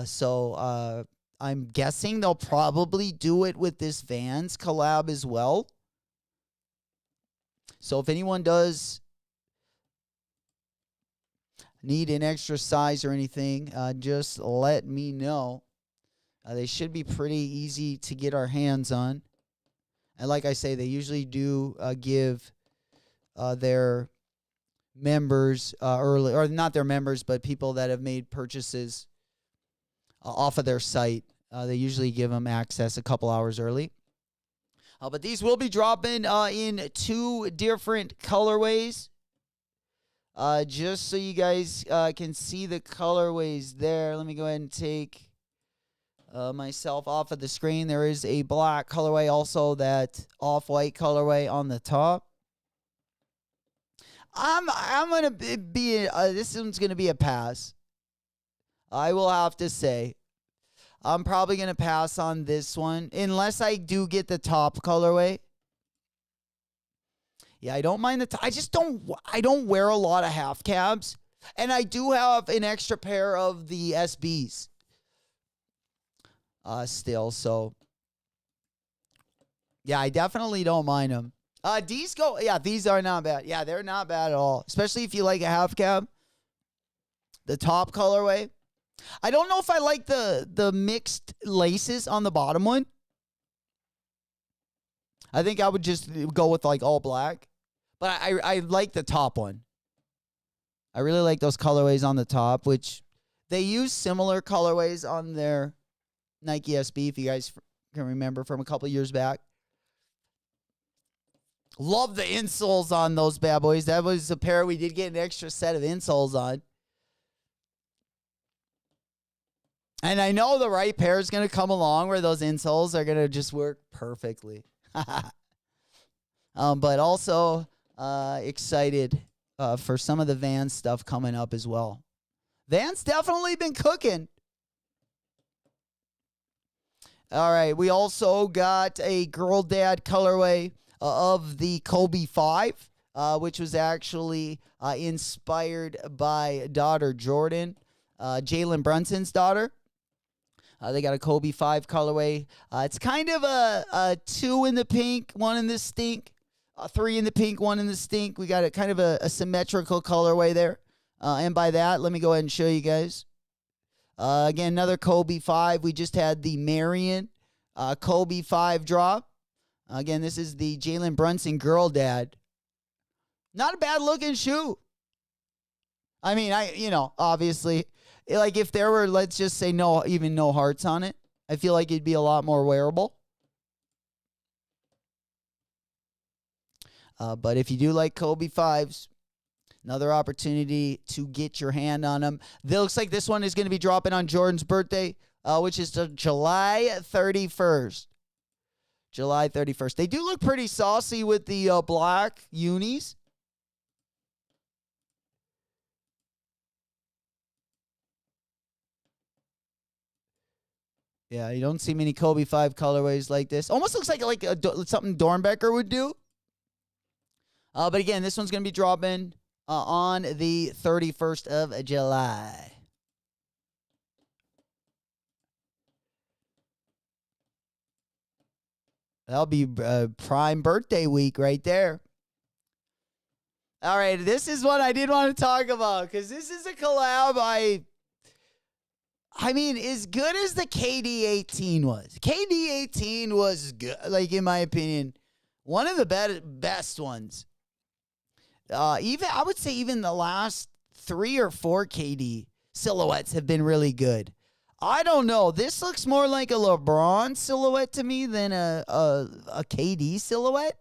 Speaker 4: So I'm guessing they'll probably do it with this Vans collab as well. So if anyone does need an extra size or anything, just let me know. They should be pretty easy to get our hands on. And like I say, they usually do give their members early, or not their members, but people that have made purchases off of their site. They usually give them access a couple hours early. But these will be dropping in 2 different colorways. Just so you guys can see the colorways there. Let me go ahead and take myself off of the screen. There is a black colorway, also that off-white colorway on the top. I'm gonna be this one's gonna be a pass. I will have to say, I'm probably gonna pass on this one unless I do get the top colorway. Yeah, I don't mind I don't wear a lot of half cabs, and I do have an extra pair of the SBs still, so yeah, I definitely don't mind them. These are not bad. Yeah, they're not bad at all, especially if you like a half cab. The top colorway. I don't know if I like the mixed laces on the bottom one. I think I would just go with all black. But I like the top one. I really like those colorways on the top, which They use similar colorways on their Nike SB, if you guys can remember from a couple years back. Love the insoles on those bad boys. That was a pair we did get an extra set of insoles on. And I know the right pair is going to come along where those insoles are going to just work perfectly. But also excited for some of the Vans stuff coming up as well. Vans definitely been cooking. All right, we also got a Girl Dad colorway of the Kobe 5, which was actually inspired by daughter Jordan, Jalen Brunson's daughter. They got a Kobe 5 colorway. It's kind of a 2 in the pink, 1 in the stink, 3 in the pink, 1 in the stink. We got a kind of a symmetrical colorway there. And by that, let me go ahead and show you guys. Again, another Kobe 5. We just had the Marion Kobe 5 drop. Again, this is the Jalen Brunson Girl Dad. Not a bad looking shoe. I mean, obviously, like if there were, let's just say no hearts on it, I feel like it'd be a lot more wearable. But if you do like Kobe 5s, another opportunity to get your hand on them. It looks like this one is going to be dropping on Jordan's birthday, which is July 31st. July 31st. They do look pretty saucy with the black unis. Yeah, you don't see many Kobe 5 colorways like this. Almost looks like something Dornbecker would do. But again, this one's going to be dropping on the 31st of July. That'll be prime birthday week right there. All right, this is what I did want to talk about because this is a collab I mean, as good as the KD18 was. KD18 was good, like in my opinion, one of the best ones. I would say even the last 3 or 4 KD silhouettes have been really good. I don't know. This looks more like a LeBron silhouette to me than a KD silhouette.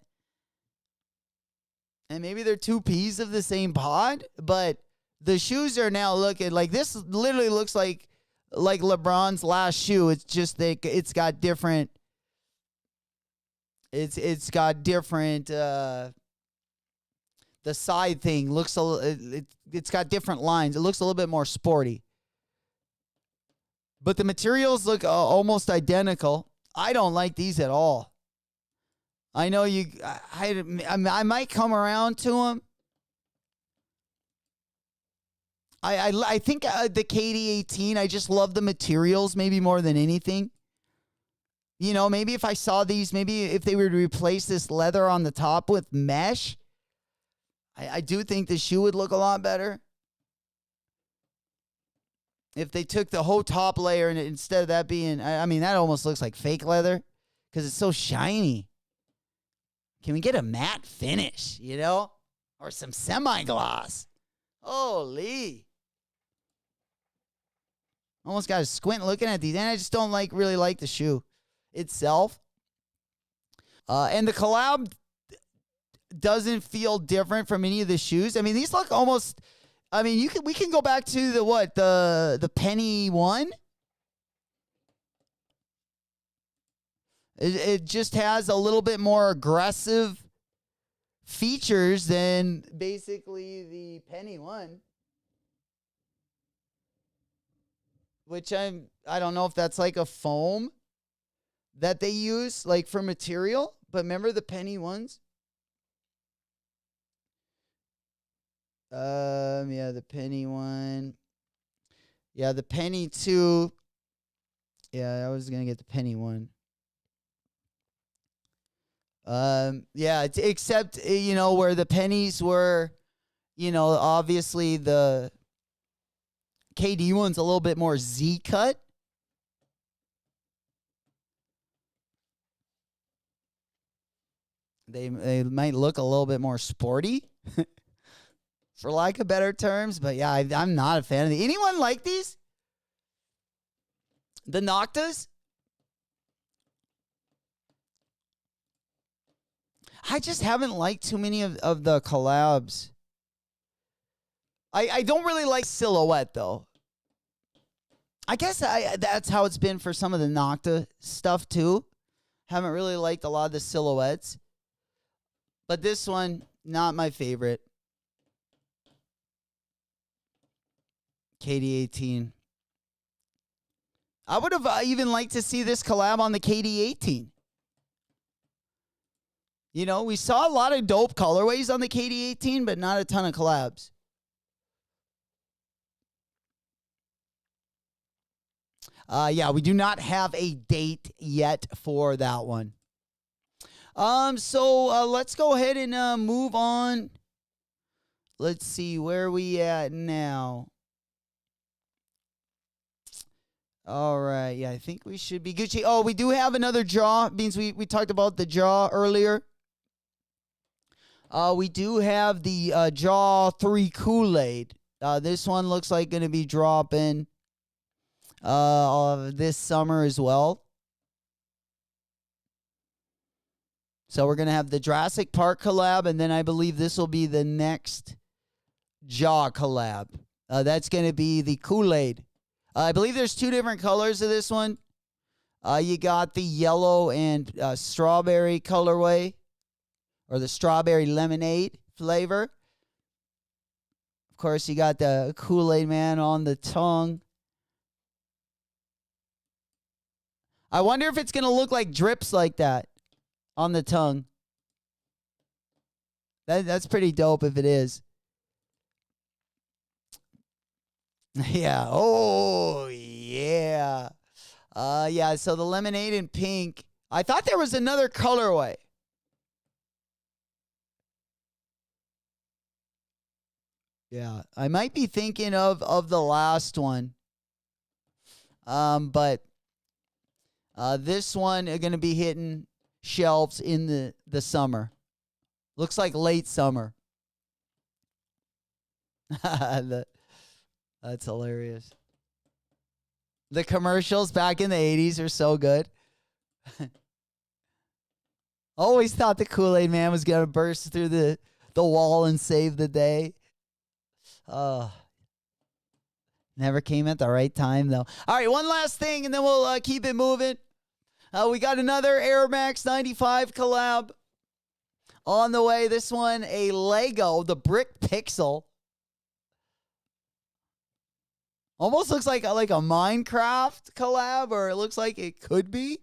Speaker 4: And maybe they're 2 peas of the same pod, but the shoes are now looking like this. Literally looks like LeBron's last shoe. It's just that it's got different. It's got different. The side thing looks it's got different lines. It looks a little bit more sporty. But the materials look almost identical. I don't like these at all. I know I might come around to them. I think the KD18, I just love the materials maybe more than anything. You know, maybe if I saw these, maybe if they were to replace this leather on the top with mesh, I do think the shoe would look a lot better. If they took the whole top layer and instead of that being, I mean, that almost looks like fake leather because it's so shiny. Can we get a matte finish, or some semi-gloss? Holy. Almost got a squint looking at these, and I just don't really like the shoe itself. And the collab doesn't feel different from any of the shoes. I mean, these look almost. I mean, we can go back to the penny one. It just has a little bit more aggressive features than basically the penny one. Which I don't know if that's like a foam that they use like for material, but remember the penny ones? Yeah, the penny one. Yeah, the penny 2. Yeah, I was gonna get the penny one. Yeah, except where the pennies were, obviously the KD one's a little bit more Z cut. They might look a little bit more sporty. For lack of better terms, but yeah, I'm not a fan of these. Anyone like these? The Noctas? I just haven't liked too many of the collabs. I don't really like silhouette, though. I guess that's how it's been for some of the Nocta stuff, too. Haven't really liked a lot of the silhouettes. But this one, not my favorite. KD18. I would have even liked to see this collab on the KD18. You know, we saw a lot of dope colorways on the KD18, but not a ton of collabs. Yeah, we do not have a date yet for that one. So let's go ahead and move on. Let's see, where are we at now? All right, yeah, I think we should be Gucci. Oh, we do have another jaw. Means we talked about the jaw earlier. We do have the jaw 3 Kool-Aid. This one looks like going to be dropping this summer as well. So we're going to have the Jurassic Park collab, and then I believe this will be the next jaw collab. That's going to be the Kool-Aid. I believe there's 2 different colors of this one. You got the yellow and strawberry colorway, or the strawberry lemonade flavor. Of course, you got the Kool-Aid man on the tongue. I wonder if it's going to look like drips like that on the tongue. That's pretty dope if it is. Yeah. Oh, yeah. Yeah, so the lemonade in pink. I thought there was another colorway. Yeah, I might be thinking of the last one. But this one is going to be hitting shelves in the summer. Looks like late summer. That's hilarious. The commercials back in the 80s are so good. Always thought the Kool-Aid man was going to burst through the wall and save the day. Never came at the right time, though. All right, one last thing, and then we'll keep it moving. We got another Air Max 95 collab on the way. This one, a Lego, the Brick Pixel. Almost looks like a Minecraft collab, or it looks like it could be.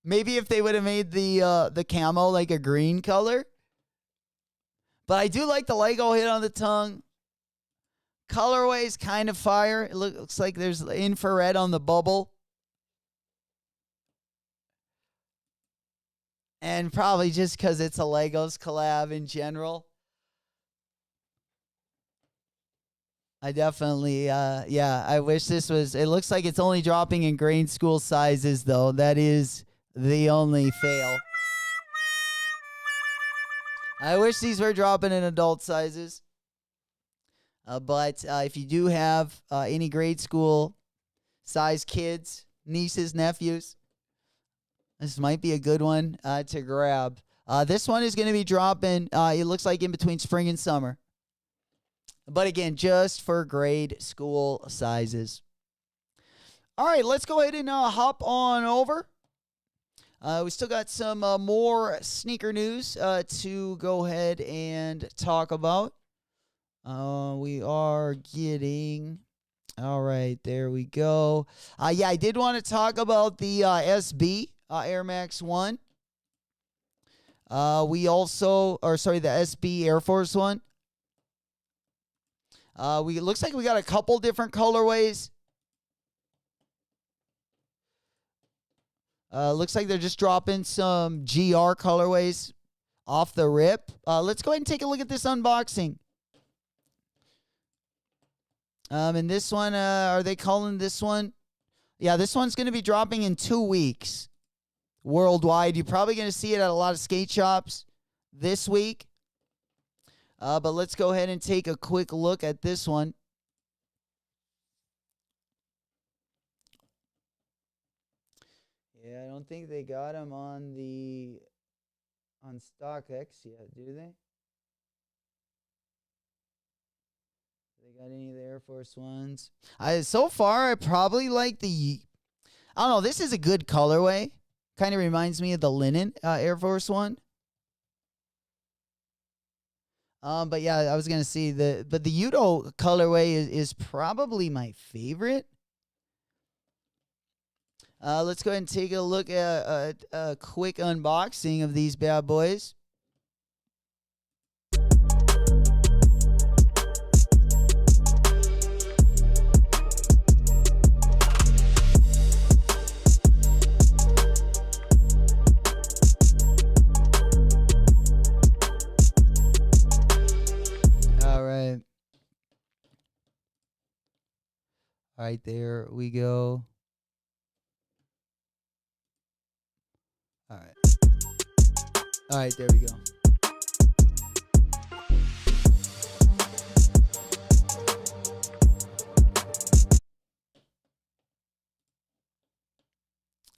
Speaker 4: Maybe if they would have made the camo like a green color. But I do like the Lego hit on the tongue. Colorway is kind of fire. It looks like there's infrared on the bubble. And probably just because it's a Legos collab in general. I definitely, I wish this was, it looks like it's only dropping in grade school sizes, though. That is the only fail. I wish these were dropping in adult sizes. But if you do have any grade school size kids, nieces, nephews, this might be a good one to grab. This one is going to be dropping, it looks like in between spring and summer. But again, just for grade school sizes. All right, let's go ahead and hop on over. We still got some more sneaker news to go ahead and talk about. We are getting... All right, there we go. Yeah, I did want to talk about the SB Air Max 1. The SB Air Force 1. It looks like we got a couple different colorways. Looks like they're just dropping some GR colorways off the rip. Let's go ahead and take a look at this unboxing. And this one, are they calling this one? Yeah, this one's going to be dropping in 2 weeks worldwide. You're probably going to see it at a lot of skate shops this week. But let's go ahead and take a quick look at this one. Yeah, I don't think they got them on StockX yet, do they? They got any of the Air Force Ones? So far, I probably like the. I don't know. This is a good colorway. Kind of reminds me of the linen Air Force One. But yeah, I was gonna see the Udo colorway is probably my favorite. Let's go ahead and take a look at a quick unboxing of these bad boys. All right, there we go. All right, there we go.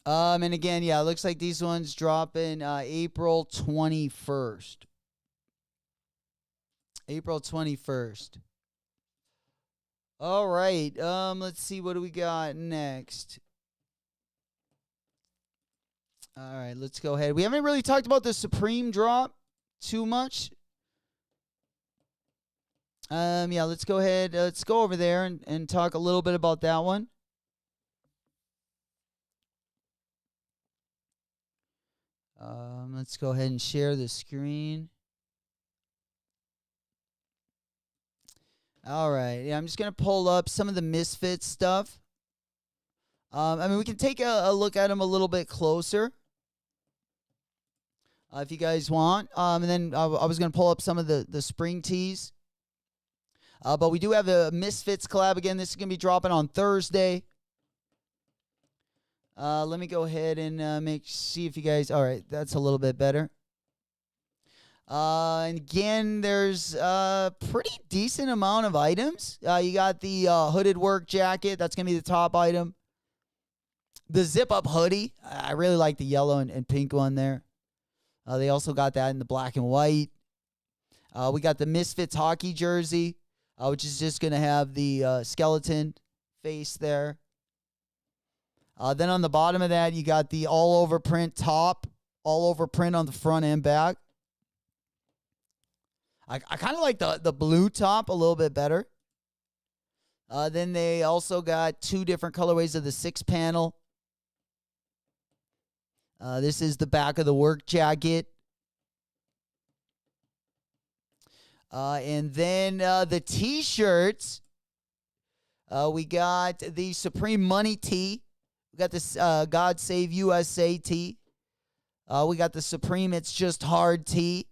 Speaker 4: And again, yeah, it looks like these ones drop in April 21st. April 21st. All right. Let's see, what do we got next? All right, let's go ahead. We haven't really talked about the Supreme drop too much. Yeah, let's go ahead. Let's go over there and talk a little bit about that one. Let's go ahead and share the screen. All right. Yeah, I'm just going to pull up some of the Misfits stuff. I mean, we can take a look at them a little bit closer if you guys want. And then I was going to pull up some of the spring tees. But we do have a Misfits collab again. This is going to be dropping on Thursday. Let me go ahead and see if you guys. All right, that's a little bit better. And again, there's a pretty decent amount of items. You got the hooded work jacket. That's going to be the top item. The zip-up hoodie. I really like the yellow and pink one there. They also got that in the black and white. We got the Misfits hockey jersey, which is just going to have the skeleton face there. Then on the bottom of that, you got the all-over print top, all-over print on the front and back. I kind of like the blue top a little bit better. Then they also got two different colorways of the 6-panel. This is the back of the work jacket. And then the T-shirts. We got the Supreme Money tee. We got this God Save USA tee. We got the Supreme It's Just Hard tee.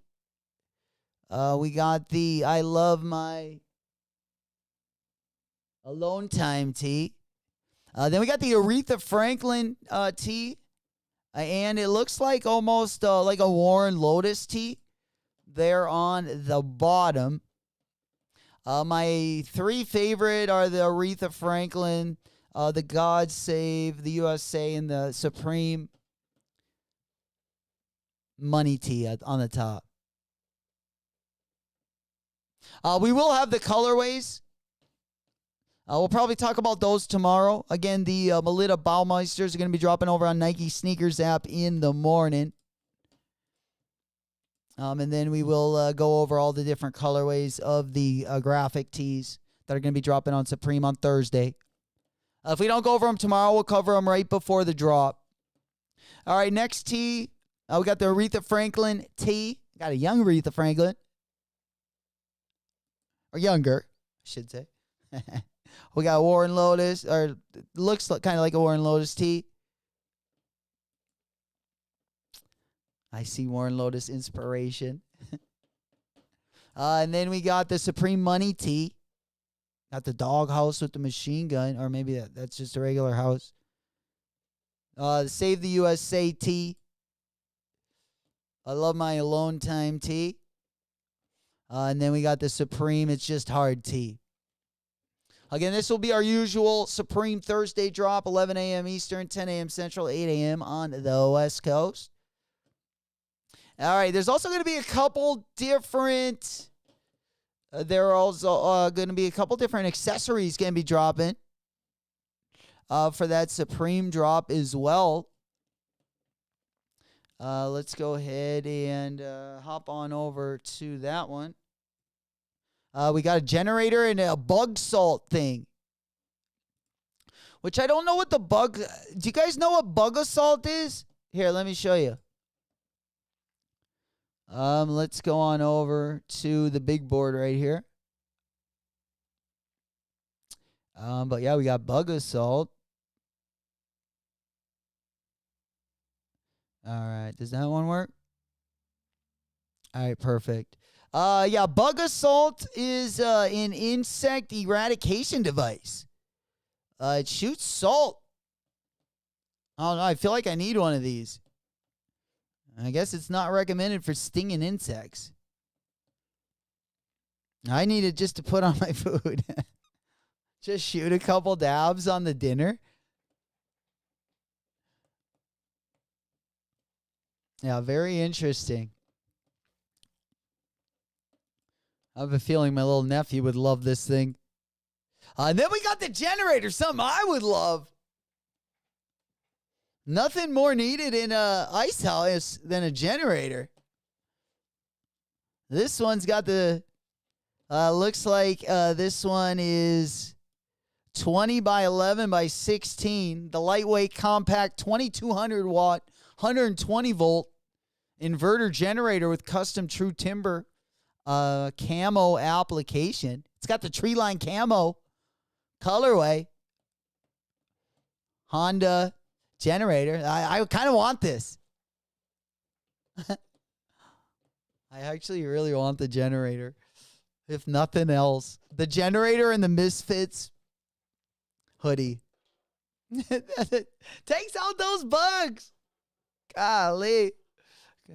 Speaker 4: We got the I Love My Alone Time tee. Then we got the Aretha Franklin tee. And it looks like almost like a Warren Lotus tee there on the bottom. My three favorite are the Aretha Franklin, the God Save the USA, and the Supreme Money tee on the top. We will have the colorways. We'll probably talk about those tomorrow. Again, the Melita Baumeisters are going to be dropping over on Nike Sneakers app in the morning. And then we will go over all the different colorways of the graphic tees that are going to be dropping on Supreme on Thursday. If we don't go over them tomorrow, we'll cover them right before the drop. All right, next tee. We got the Aretha Franklin tee. Got a young Aretha Franklin. Or younger, I should say. We got Warren Lotus, or looks kind of like a Warren Lotus tee. I see Warren Lotus inspiration. And then we got the Supreme Money tee. Got the dog house with the machine gun, or maybe that's just a regular house. Save the USA tee. I Love My Alone Time tee. And then we got the Supreme It's Just Hard tee. Again, this will be our usual Supreme Thursday drop, 11 a.m. Eastern, 10 a.m. Central, 8 a.m. on the West Coast. All right, there's also going to be a couple different... there are also going to be a couple different accessories going to be dropping for that Supreme drop as well. Let's go ahead and hop on over to that one. We got a generator and a bug salt thing. Which I don't know what the bug... Do you guys know what bug assault is? Here, let me show you. Let's go on over to the big board right here. But yeah, we got bug assault. All right, does that one work? All right, perfect. Yeah, bug assault is an insect eradication device. It shoots salt. I don't know. I feel like I need one of these. I guess it's not recommended for stinging insects. I need it just to put on my food. Just shoot a couple dabs on the dinner. Yeah, very interesting. I have a feeling my little nephew would love this thing. And then we got the generator, something I would love. Nothing more needed in a ice house than a generator. This one's got the, looks like this one is 20 by 11 by 16. The lightweight compact 2200 watt, 120 volt inverter generator with custom true timber camo application. It's got the tree line camo colorway. Honda generator. I kind of want this. I actually really want the generator. If nothing else. The generator and the Misfits hoodie. Takes out those bugs. Golly.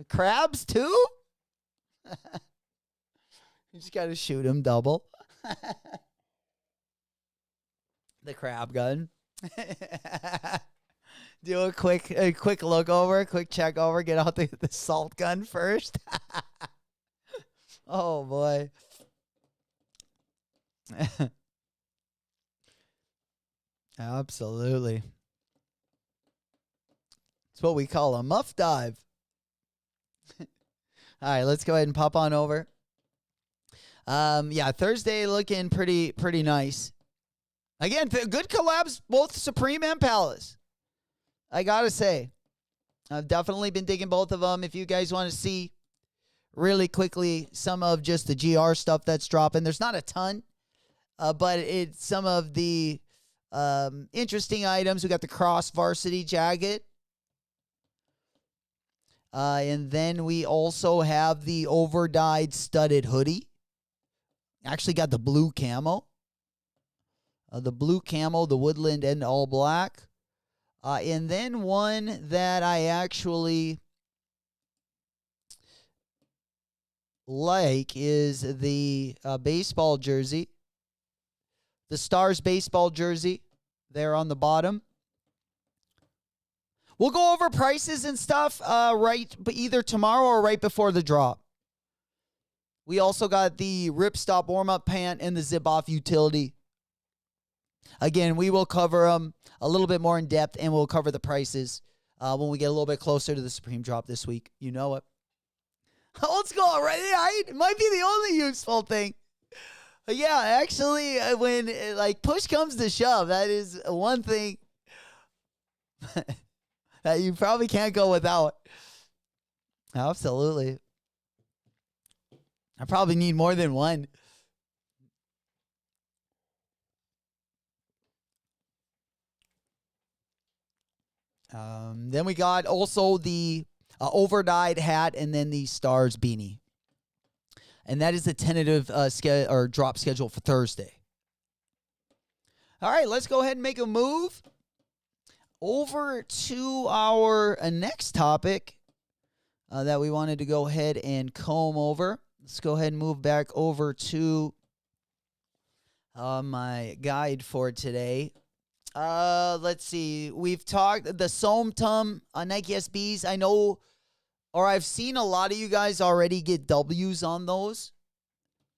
Speaker 4: Crabs too? You just got to shoot him double. The crab gun. Do a quick look over, a quick check over, get out the salt gun first. Oh, boy. Absolutely. It's what we call a muff dive. All right, let's go ahead and pop on over. Yeah, Thursday looking pretty nice. Again, good collabs, both Supreme and Palace. I gotta say, I've definitely been digging both of them. If you guys want to see really quickly some of just the GR stuff that's dropping, there's not a ton, but it's some of the interesting items. We got the Cross Varsity jacket. And then we also have the overdyed studded hoodie. Actually got the blue camo. The blue camo, the woodland, and all black. And then one that I actually like is the baseball jersey. The Stars baseball jersey there on the bottom. We'll go over prices and stuff either tomorrow or right before the drop. We also got the Ripstop warm-up pant and the zip-off utility. Again, we will cover them a little bit more in depth, and we'll cover the prices when we get a little bit closer to the Supreme drop this week. You know it. Old school, right? It might be the only useful thing. Yeah, actually, when push comes to shove, that is one thing that you probably can't go without. Absolutely. I probably need more than one. Then we got also the overdyed hat and then the Stars beanie. And that is the tentative drop schedule for Thursday. All right, let's go ahead and make a move over to our next topic that we wanted to go ahead and comb over. Let's go ahead and move back over to my guide for today. Let's see. We've talked the Somtum Nike SBs. I know, or I've seen a lot of you guys already get W's on those.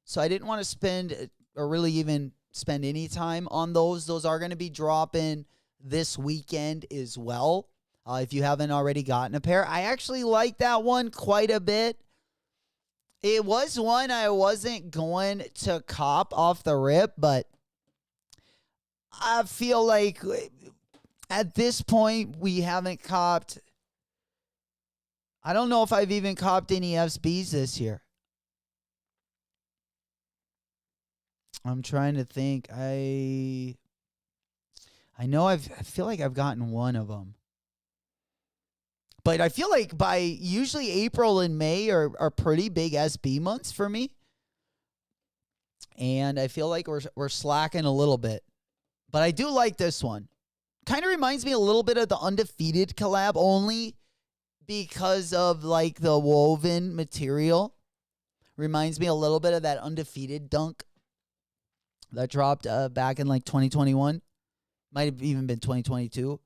Speaker 4: So I didn't want to spend or really even spend any time on those. Those are going to be dropping this weekend as well. If you haven't already gotten a pair. I actually like that one quite a bit. It was one I wasn't going to cop off the rip, but I feel like at this point we haven't copped. I don't know if I've even copped any FSBs this year. I'm trying to think. I know I feel like I've gotten one of them. But I feel like by usually April and May are pretty big SB months for me. And I feel like we're slacking a little bit. But I do like this one. Kind of reminds me a little bit of the Undefeated collab, only because of like the woven material. Reminds me a little bit of that Undefeated dunk that dropped back in like 2021. Might have even been 2022.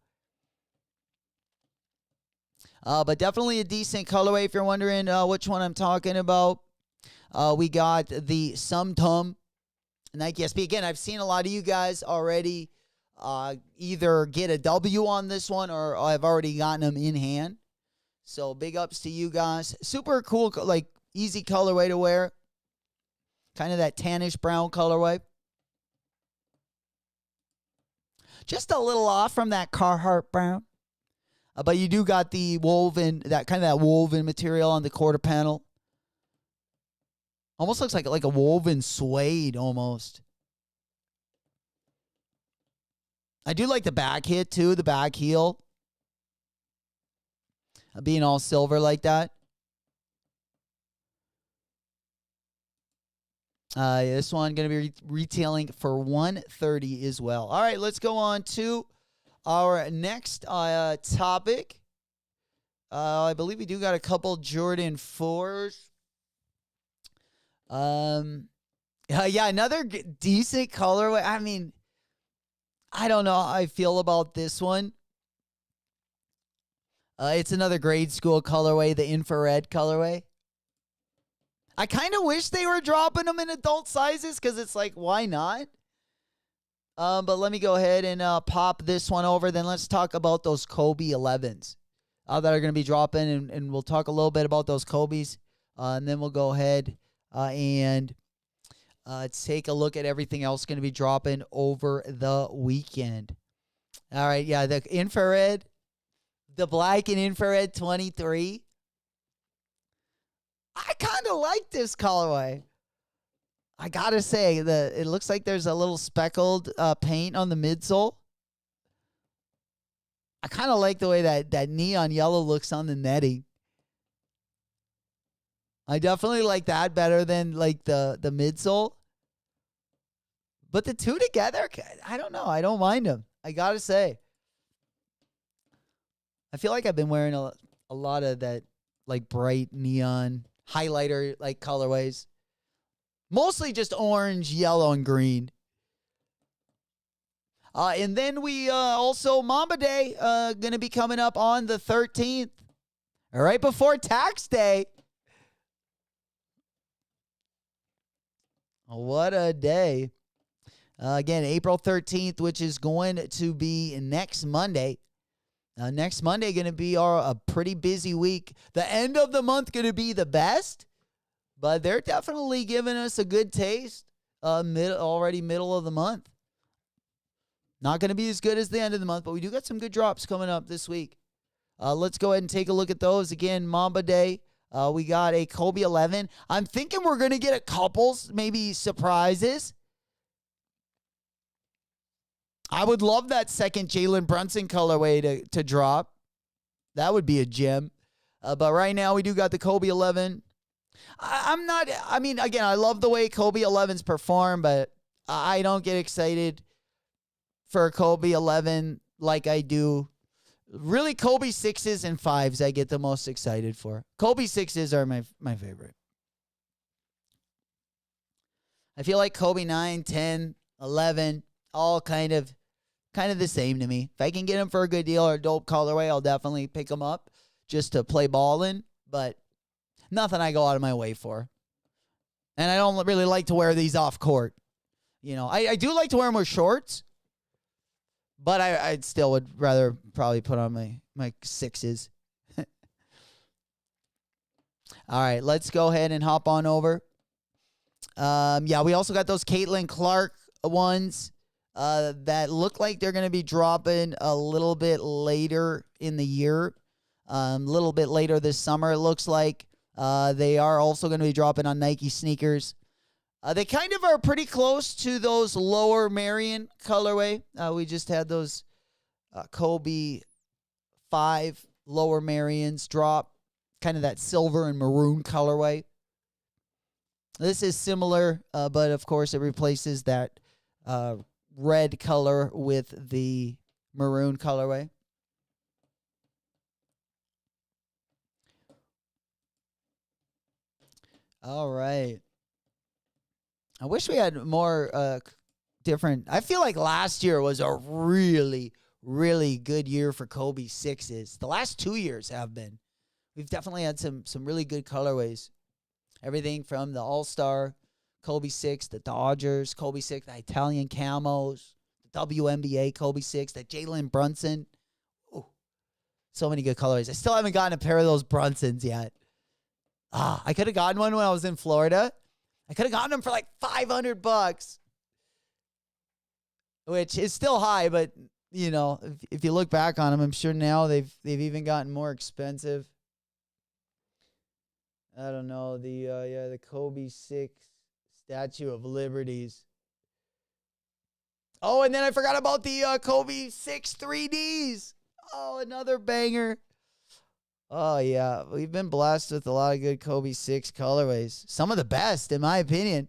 Speaker 4: But definitely a decent colorway if you're wondering which one I'm talking about. We got the Somtum Nike SB. Again, I've seen a lot of you guys already either get a W on this one or I've already gotten them in hand. So big ups to you guys. Super cool, like easy colorway to wear. Kind of that tannish brown colorway. Just a little off from that Carhartt brown. But you do got the woven, that kind of that woven material on the quarter panel. Almost looks like a woven suede almost. I do like the back hit too, the back heel. Being all silver like that. This one going to be retailing for $130 as well. All right, let's go on to our next topic. I believe we do got a couple Jordan 4s. Yeah, another decent colorway. I mean, I don't know how I feel about this one. It's another grade school colorway, the infrared colorway. I kind of wish they were dropping them in adult sizes because it's like, why not? But let me go ahead and pop this one over. Then let's talk about those Kobe 11s that are going to be dropping. And we'll talk a little bit about those Kobe's. And then we'll go ahead and take a look at everything else going to be dropping over the weekend. All right, yeah, the infrared, the black and infrared 23. I kind of like this colorway. I gotta say, it looks like there's a little speckled paint on the midsole. I kind of like the way that neon yellow looks on the netting. I definitely like that better than like the midsole. But the two together, I don't know. I don't mind them. I gotta say. I feel like I've been wearing a lot of that like bright neon highlighter like colorways. Mostly just orange, yellow, and green. And then we also, Mamba Day, going to be coming up on the 13th. Right before tax day. What a day. Again, April 13th, which is going to be next Monday. Next Monday going to be a pretty busy week. The end of the month going to be the best. But they're definitely giving us a good taste already middle of the month. Not going to be as good as the end of the month, but we do got some good drops coming up this week. Let's go ahead and take a look at those. Again, Mamba Day, we got a Kobe 11. I'm thinking we're going to get a couple, maybe surprises. I would love that second Jalen Brunson colorway to drop. That would be a gem. But right now, we do got the Kobe 11. Again, I love the way Kobe 11s perform, but I don't get excited for Kobe 11 like I do. Really, Kobe 6s and 5s I get the most excited for. Kobe 6s are my favorite. I feel like Kobe 9, 10, 11, all kind of the same to me. If I can get them for a good deal or a dope colorway, I'll definitely pick them up just to play ball in, but nothing I go out of my way for. And I don't really like to wear these off court. I do like to wear them with shorts, but I still would rather probably put on my 6s. All right, let's go ahead and hop on over. We also got those Caitlin Clark ones that look like they're going to be dropping a little bit later in the year, a little bit later this summer, it looks like. They are also going to be dropping on Nike sneakers. They kind of are pretty close to those Lower Marion colorway. We just had those Kobe 5 Lower Marions drop, kind of that silver and maroon colorway. This is similar, but of course it replaces that red color with the maroon colorway. All right. I wish we had more different. I feel like last year was a really, really good year for Kobe 6s. The last 2 years have been. We've definitely had some really good colorways. Everything from the All-Star, Kobe 6, the Dodgers, Kobe 6, the Italian camos, the WNBA Kobe 6, the Jalen Brunson. Ooh, so many good colorways. I still haven't gotten a pair of those Brunsons yet. I could have gotten one when I was in Florida. I could have gotten them for like $500, which is still high, but if you look back on them, I'm sure now they've even gotten more expensive. I don't know, the Kobe 6 Statue of Liberties. Oh, and then I forgot about the Kobe 6 3Ds. Oh, another banger. Oh, yeah. We've been blessed with a lot of good Kobe 6 colorways. Some of the best, in my opinion.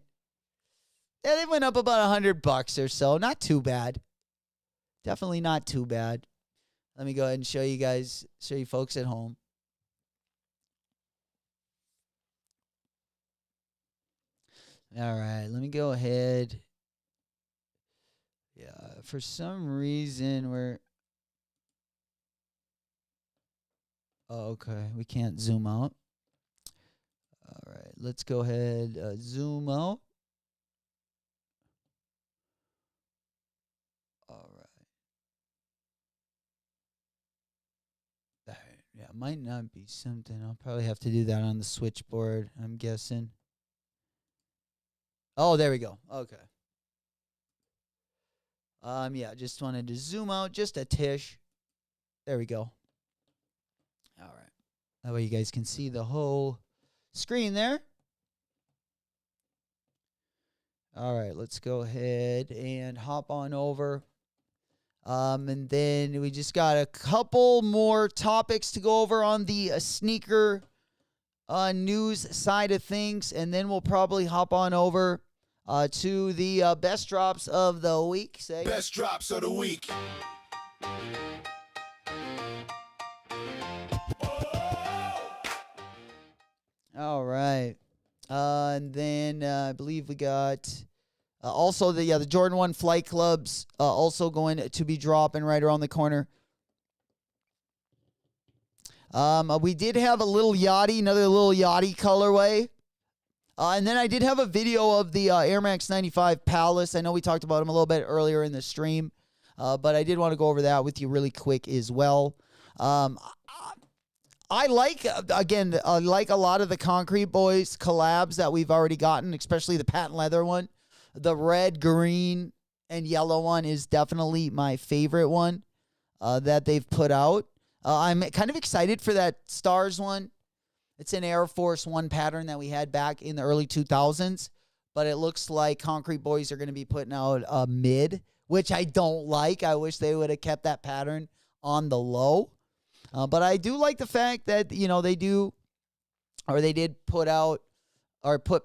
Speaker 4: Yeah, they went up about $100 or so. Not too bad. Definitely not too bad. Let me go ahead and show you folks at home. All right, let me go ahead. Yeah, for some reason we're... Oh, okay. We can't zoom out. All right. Let's go ahead. Zoom out. All right. Yeah, might not be something. I'll probably have to do that on the switchboard, I'm guessing. Oh, there we go. Okay. Just wanted to zoom out just a tish. There we go. All right. That way you guys can see the whole screen there. All right, let's go ahead and hop on over. And then we just got a couple more topics to go over on the sneaker news side of things. And then we'll probably hop on over to the best drops of the week.
Speaker 1: Best drops of the week.
Speaker 4: All right. And then I believe we got also the Jordan 1 Flight Clubs also going to be dropping right around the corner. We did have another little Yachty colorway. And then I did have a video of the Air Max 95 Palace. I know we talked about them a little bit earlier in the stream, but I did want to go over that with you really quick as well. I like a lot of the Concrete Boys collabs that we've already gotten, especially the patent leather one. The red, green, and yellow one is definitely my favorite one that they've put out. I'm kind of excited for that Stars one. It's an Air Force One pattern that we had back in the early 2000s, but it looks like Concrete Boys are going to be putting out a mid, which I don't like. I wish they would have kept that pattern on the low. But I do like the fact that, they did put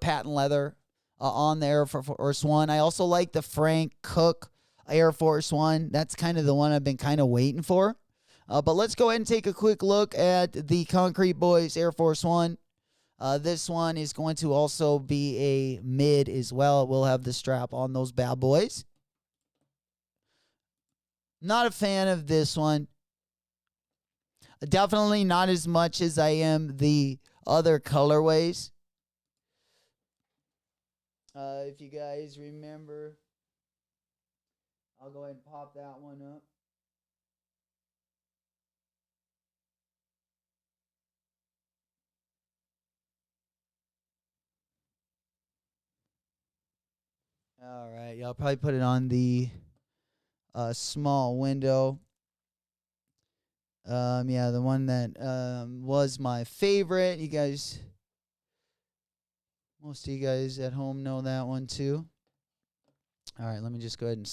Speaker 4: patent leather on the Air Force One. I also like the Frank Cook Air Force One. That's kind of the one I've been kind of waiting for. But let's go ahead and take a quick look at the Concrete Boys Air Force One. This one is going to also be a mid as well. It will have the strap on those bad boys. Not a fan of this one. Definitely not as much as I am the other colorways. If you guys remember, I'll go ahead and pop that one up. All right, yeah, I'll probably put it on the small window. Yeah, the one that was my favorite. You guys, most of you guys at home know that one too. All right, let me just go ahead and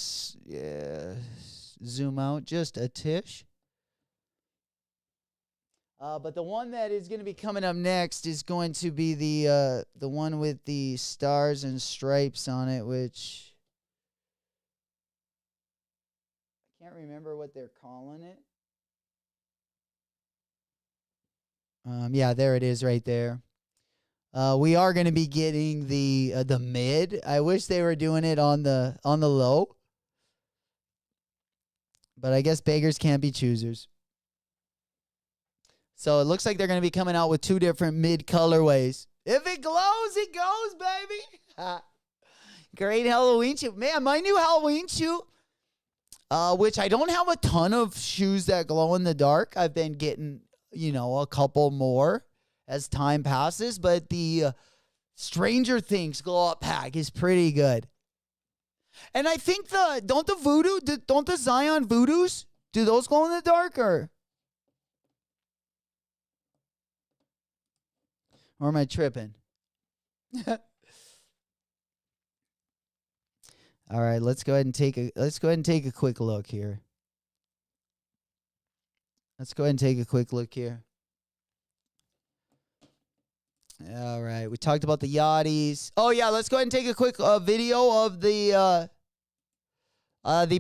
Speaker 4: zoom out just a tish. But the one that is going to be coming up next is going to be the one with the stars and stripes on it, which I can't remember what they're calling it. Yeah, there it is right there. We are going to be getting the mid. I wish they were doing it on the low, but I guess beggars can't be choosers. So it looks like they're going to be coming out with 2 different mid colorways. If it glows, it goes, baby. Great Halloween shoe. Man, my new Halloween shoe, which I don't have a ton of shoes that glow in the dark. I've been getting, a couple more as time passes. But the Stranger Things glow up pack is pretty good. And I think don't the Zion Voodoos, do those glow in the dark or am I tripping? All right, let's go ahead and take a quick look here. All right, we talked about the yachties. Oh yeah, let's go ahead and take a quick video of the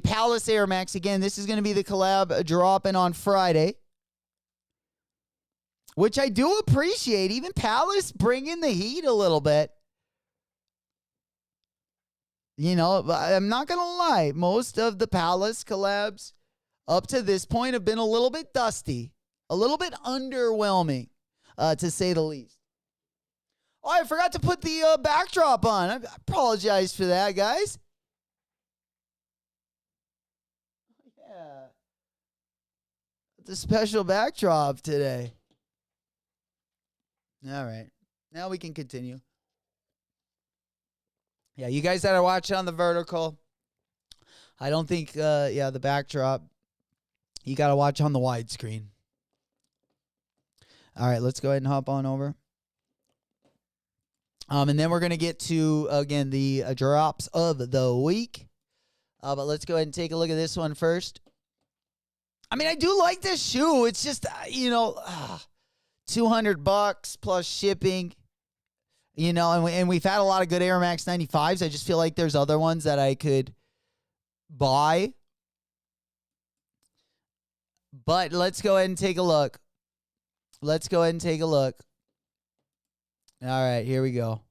Speaker 4: Palace Air Max. Again, this is going to be the collab dropping on Friday, which I do appreciate. Even Palace bringing the heat a little bit. I'm not going to lie. Most of the Palace collabs up to this point have been a little bit dusty, a little bit underwhelming, to say the least. Oh, I forgot to put the backdrop on. I apologize for that, guys. Yeah. It's a special backdrop today. All right. Now we can continue. Yeah, you guys that are watching on the vertical, I don't think, the backdrop, you got to watch on the widescreen. All right, let's go ahead and hop on over. And then we're going to get to, again, the drops of the week. But let's go ahead and take a look at this one first. I mean, I do like this shoe. It's just, $200 plus shipping. And we've had a lot of good Air Max 95s. I just feel like there's other ones that I could buy. But let's go ahead and take a look. All right, here we go.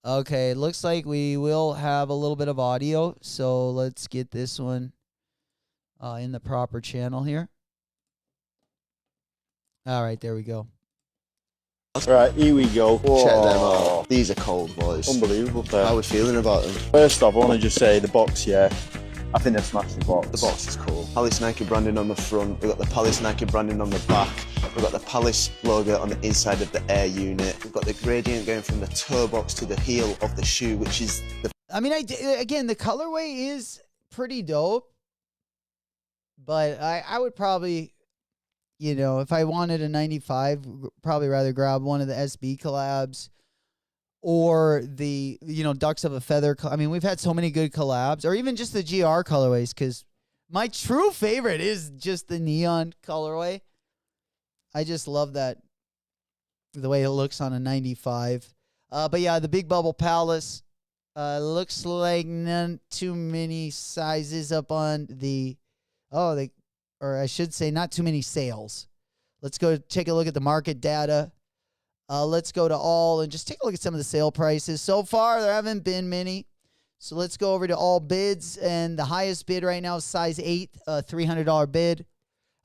Speaker 4: Okay, it looks like we will have a little bit of audio. So let's get this one in the proper channel here. All right, there we go.
Speaker 7: Right, here we go.
Speaker 8: Whoa. Check them out. These are cold, boys.
Speaker 7: Unbelievable.
Speaker 8: How are we feeling about them?
Speaker 7: First off, I want to just say the box, I think they're smashing the box.
Speaker 8: The box is cool. Palace Nike branding on the front. We've got the Palace Nike branding on the back. We've got the Palace logo on the inside of the air unit. We've got the gradient going from the toe box to the heel of the shoe, which is the...
Speaker 4: again, the colorway is pretty dope. But I would probably... if I wanted a 95, probably rather grab one of the SB collabs or the, Ducks of a Feather. I mean, we've had so many good collabs, or even just the GR colorways, because my true favorite is just the neon colorway. I just love that, the way it looks on a 95. But yeah, the Big Bubble Palace looks like not too many sizes up on the, or I should say not too many sales. Let's go take a look at the market data. Let's go to all and just take a look at some of the sale prices. So far, there haven't been many. So let's go over to all bids. And the highest bid right now is size 8, $300 bid.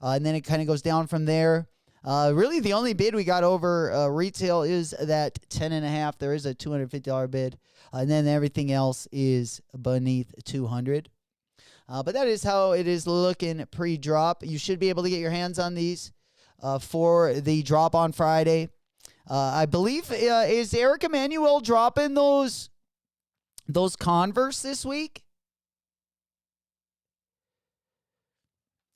Speaker 4: And then it kind of goes down from there. Really, the only bid we got over retail is that 10.5. There is a $250 bid. And then everything else is beneath 200. But that is how it is looking pre-drop. You should be able to get your hands on these for the drop on Friday. I believe, is Eric Emanuel dropping those Converse this week?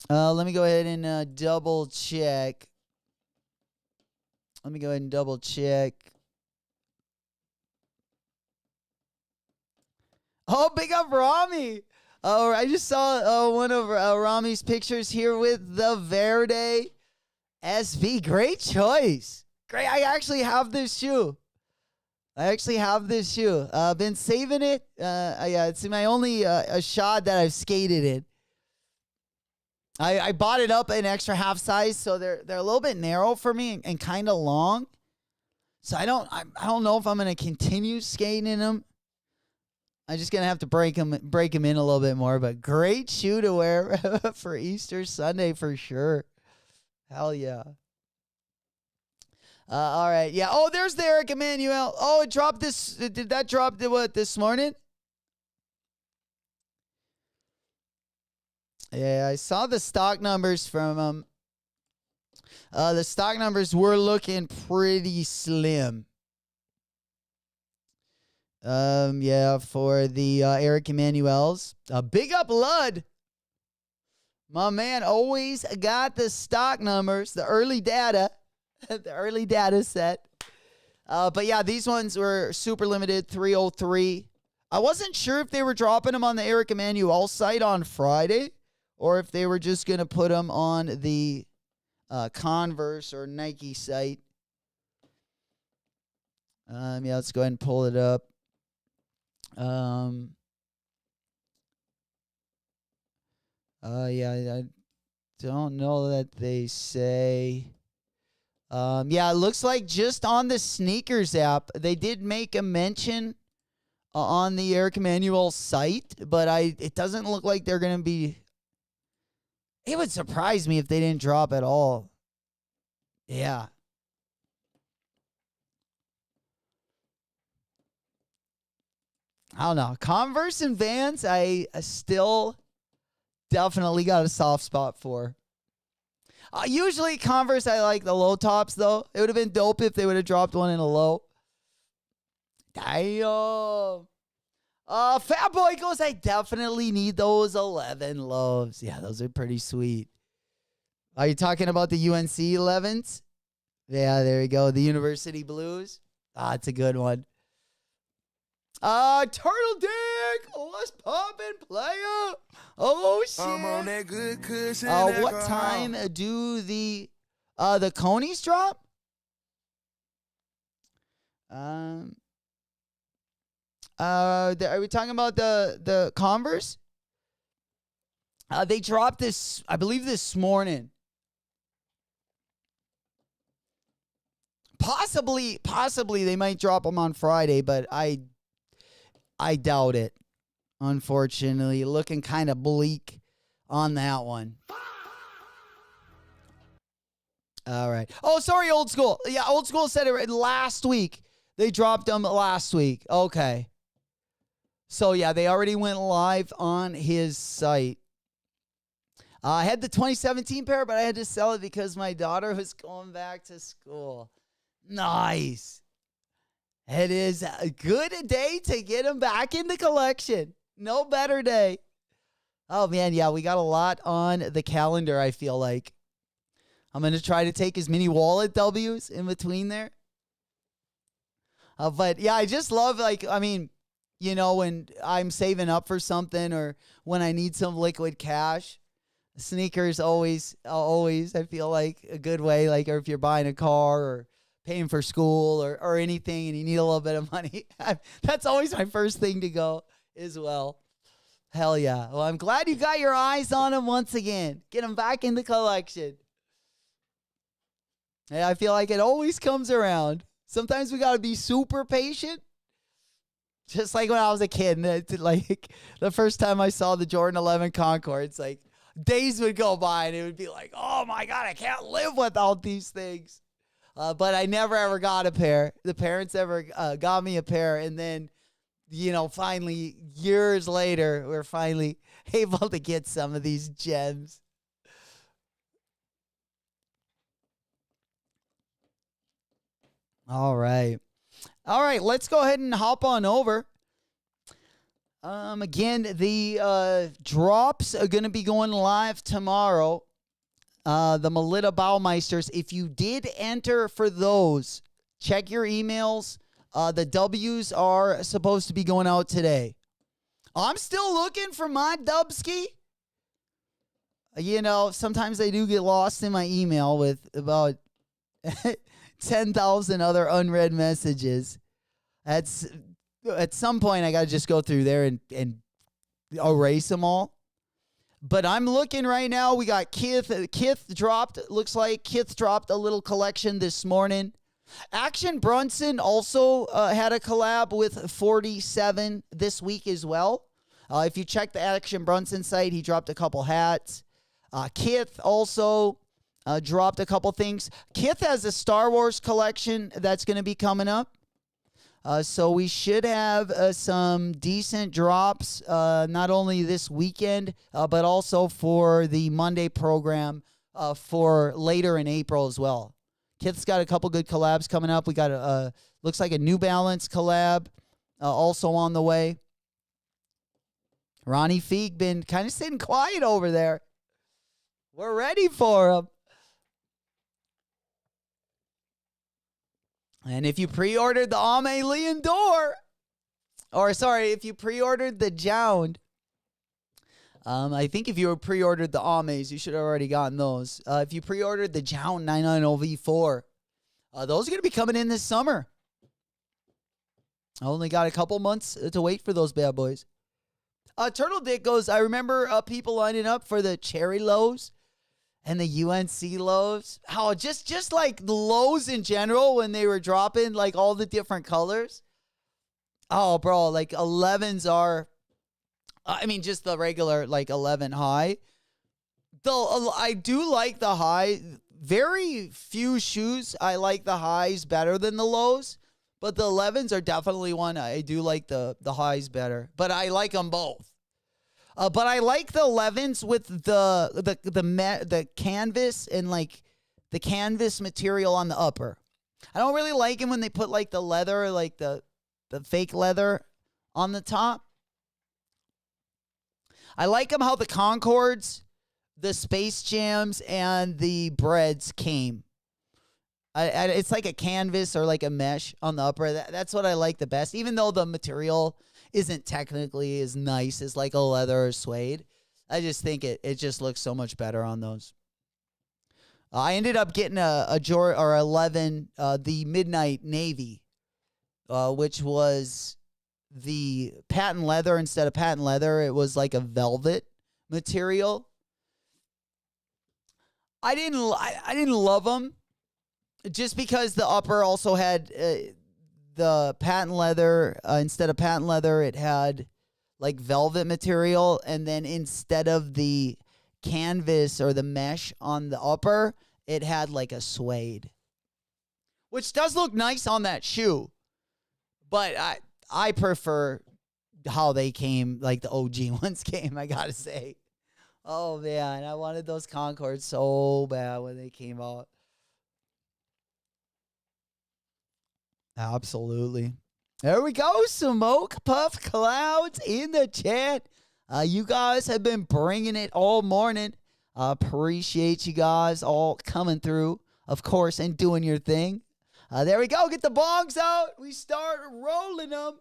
Speaker 4: Let me go ahead and double check. Let me go ahead and double check. Oh, big up Rami. Oh, I just saw one of Rami's pictures here with the Verde SV. Great choice. Great. I actually have this shoe. Been saving it. Yeah, it's my only a shot that I've skated in. I bought it up an extra half size, so they're a little bit narrow for me and kind of long. So I don't know if I'm gonna continue skating in them. I'm just gonna have to break them in a little bit more. But great shoe to wear for Easter Sunday for sure. Hell yeah. All right, yeah. Oh, there's the Eric Emanuel. Oh, it dropped this. Did that drop this morning? Yeah, I saw the stock numbers from them. The stock numbers were looking pretty slim. Yeah, for the Eric Emanuels. Big up Lud. My man always got the stock numbers, the early data, the early data set. But yeah, these ones were super limited, 303. I wasn't sure if they were dropping them on the Eric Emanuel site on Friday, or if they were just going to put them on the Converse or Nike site. Yeah, let's go ahead and pull it up. Yeah, I don't know that they say. Yeah, it looks like just on the sneakers app, they did make a mention on the Eric Emanuel site, but it doesn't look like they're going to be. It would surprise me if they didn't drop at all. Yeah. I don't know. Converse and Vans, I still definitely got a soft spot for. Usually Converse, I like the low tops, though. It would have been dope if they would have dropped one in a low. Damn. Fat Boy goes, I definitely need those 11 lows. Yeah, those are pretty sweet. Are you talking about the UNC 11s? Yeah, there you go. The University Blues. It's a good one. Turtle Dick, what's poppin', player? Oh shit!
Speaker 6: I'm on that good cushion.
Speaker 4: What time do the Conies drop? Are we talking about the Converse? They dropped this, I believe, this morning. Possibly they might drop them on Friday, but I doubt it. Unfortunately, looking kind of bleak on that one. All right. Oh, sorry, Old School. Yeah, Old School said it last week. They dropped them last week. Okay. So, yeah, they already went live on his site. I had the 2017 pair, but I had to sell it because my daughter was going back to school. Nice. It is a good day to get them back in the collection. No better day. Oh, man, yeah, we got a lot on the calendar, I feel like. I'm going to try to take as many wallet W's in between there. But, yeah, I just love, when I'm saving up for something or when I need some liquid cash, sneakers always, I feel like, a good way, or if you're buying a car or paying for school or anything and you need a little bit of money. That's always my first thing to go as well. Hell yeah. Well, I'm glad you got your eyes on them once again. Get them back in the collection. Yeah, I feel like it always comes around. Sometimes we got to be super patient. Just like when I was a kid, and like the first time I saw the Jordan 11 Concords, like days would go by and it would be like, oh my God, I can't live without these things. But I never ever got a pair. The parents ever got me a pair, and then, finally years later, we're finally able to get some of these gems. All right. Let's go ahead and hop on over. Again, the drops are going to be going live tomorrow. The Melita Baumeisters. If you did enter for those, check your emails. The W's are supposed to be going out today. I'm still looking for my Dubski. Sometimes I do get lost in my email with about 10,000 other unread messages. At some point, I got to just go through there and erase them all. But I'm looking right now. We got Kith dropped. Looks like Kith dropped a little collection this morning. Action Brunson also had a collab with 47 this week as well. If you check the Action Brunson site, he dropped a couple hats. Kith also dropped a couple things. Kith has a Star Wars collection that's going to be coming up. So we should have some decent drops, not only this weekend, but also for the Monday program for later in April as well. Kith's got a couple good collabs coming up. We got looks like a New Balance collab also on the way. Ronnie Feig been kind of sitting quiet over there. We're ready for him. And if you pre-ordered the Ame Leondor, if you pre-ordered the Jound, I think if you pre-ordered the Ames, you should have already gotten those. If you pre-ordered the Jound 990 V4, those are going to be coming in this summer. I only got a couple months to wait for those bad boys. Turtle Dick goes, I remember people lining up for the Cherry Lows and the UNC lows. How just like the lows in general when they were dropping like all the different colors. Oh, bro, like 11s are, just the regular like 11 high. I do like the high. Very few shoes I like the highs better than the lows. But the 11s are definitely one. I do like the highs better. But I like them both. But I like the 11s with the canvas and like the canvas material on the upper. I don't really like them when they put like the leather, like the fake leather on the top. I like them how the Concords, the Space Jams, and the Breads came. It's like a canvas or like a mesh on the upper. That's what I like the best, even though the material isn't technically as nice as like a leather or suede. I just think it just looks so much better on those. I ended up getting a 11, the Midnight Navy, which was the patent leather. Instead of patent leather, it was like a velvet material. I didn't love them. Just because the upper also had the patent leather, instead of patent leather, it had like velvet material. And then instead of the canvas or the mesh on the upper, it had like a suede. Which does look nice on that shoe. But I prefer how they came, like the OG ones came, I gotta say. Oh, man, I wanted those Concords so bad when they came out. Absolutely. There we go. Smoke Puff Clouds in the chat. You guys have been bringing it all morning. Appreciate you guys all coming through, of course, and doing your thing. There we go. Get the bongs out. We start rolling them.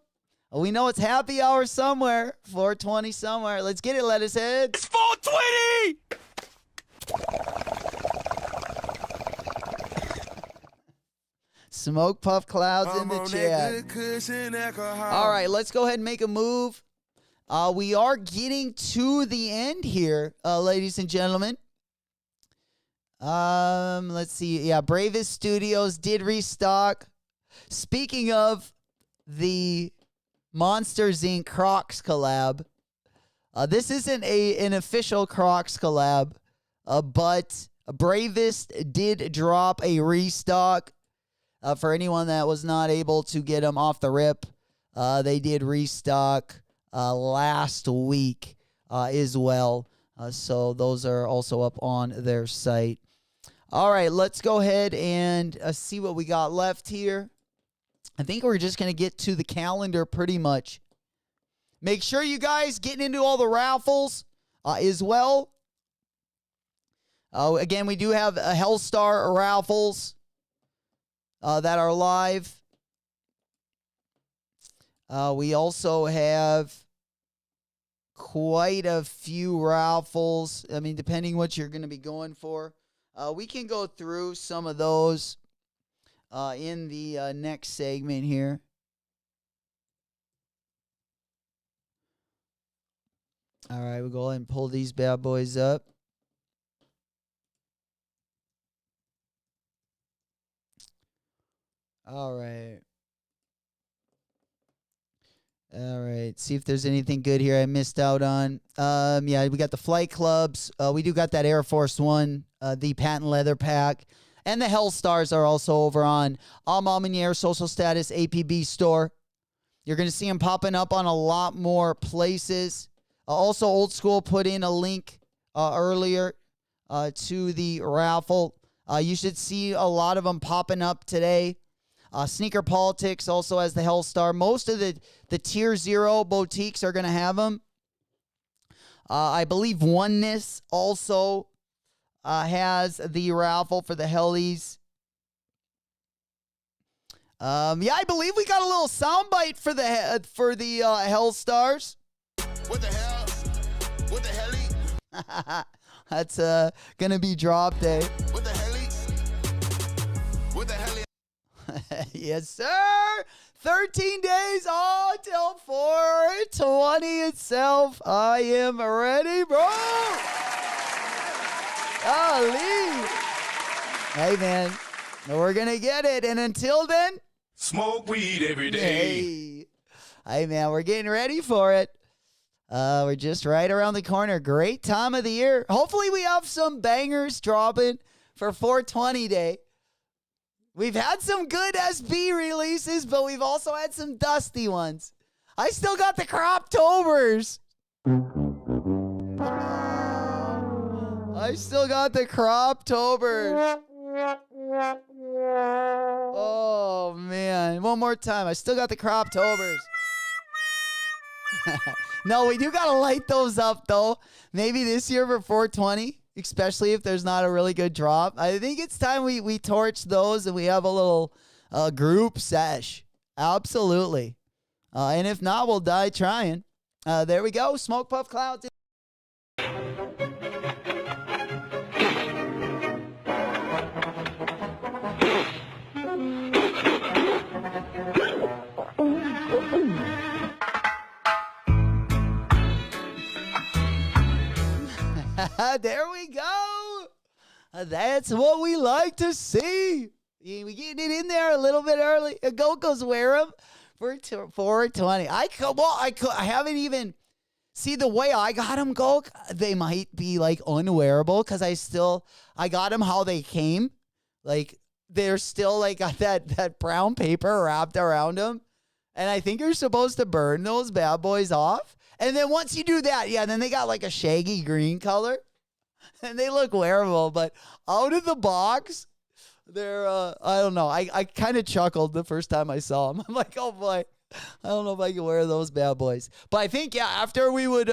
Speaker 4: We know it's happy hour somewhere. 420 somewhere. Let's get it, lettuce heads.
Speaker 1: It's 420!
Speaker 4: Smoke Puff Clouds in the chat. All right, let's go ahead and make a move. We are getting to the end here, ladies and gentlemen. Let's see. Yeah, Bravest Studios did restock. Speaking of the Monsters Inc. Crocs collab. This isn't an official Crocs collab, but Bravest did drop a restock. For anyone that was not able to get them off the rip, they did restock last week as well. So those are also up on their site. All right, let's go ahead and see what we got left here. I think we're just going to get to the calendar pretty much. Make sure you guys getting into all the raffles as well. Again, we do have Hellstar raffles that are live. We also have quite a few raffles. I mean, depending what you're going to be going for. We can go through some of those in the next segment here. All right, we'll go ahead and pull these bad boys up. All right. All right. See if there's anything good here I missed out on. Yeah, we got the flight clubs. We do got that Air Force One, the patent leather pack. And the Hellstars are also over on Almaminier Social Status APB store. You're going to see them popping up on a lot more places. Also, Old School put in a link earlier to the raffle. You should see a lot of them popping up today. Sneaker Politics also has the Hellstar. Most of the Tier 0 boutiques are going to have them. I believe Oneness also has the raffle for the Hellies. Yeah, I believe we got a little soundbite for the Hellstars.
Speaker 6: What the hell? What the helly?
Speaker 4: That's going to be drop day.
Speaker 6: What the helly? What the helly?
Speaker 4: Yes, sir. 13 days till 420 itself. I am ready, bro. Golly. Hey, man. We're going to get it. And until then,
Speaker 1: Smoke weed every day.
Speaker 4: hey, man, we're getting ready for it. We're just right around the corner. Great time of the year. Hopefully we have some bangers dropping for 420 day. We've had some good SB releases, but we've also had some dusty ones. I still got the Croptobers. I still got the Croptobers. Oh, man. One more time. I still got the Croptobers. No, we do got to light those up, though. Maybe this year for 420, especially if there's not a really good drop. I think it's time we torch those and we have a little group sesh. Absolutely. And if not, we'll die trying. There we go. Smoke Puff Cloud. There we go. That's what we like to see. We getting it in there a little bit early. Goko's wear them for 420. I haven't even see the way I got them, Gok. They might be like unwearable because I got them how they came. Like they're still like got that brown paper wrapped around them, and I think you're supposed to burn those bad boys off. And then once you do that, yeah, then they got like a shaggy green color. And they look wearable, but out of the box, they're, I don't know. I kind of chuckled the first time I saw them. I'm like, oh boy, I don't know if I can wear those bad boys. But I think, yeah, after we would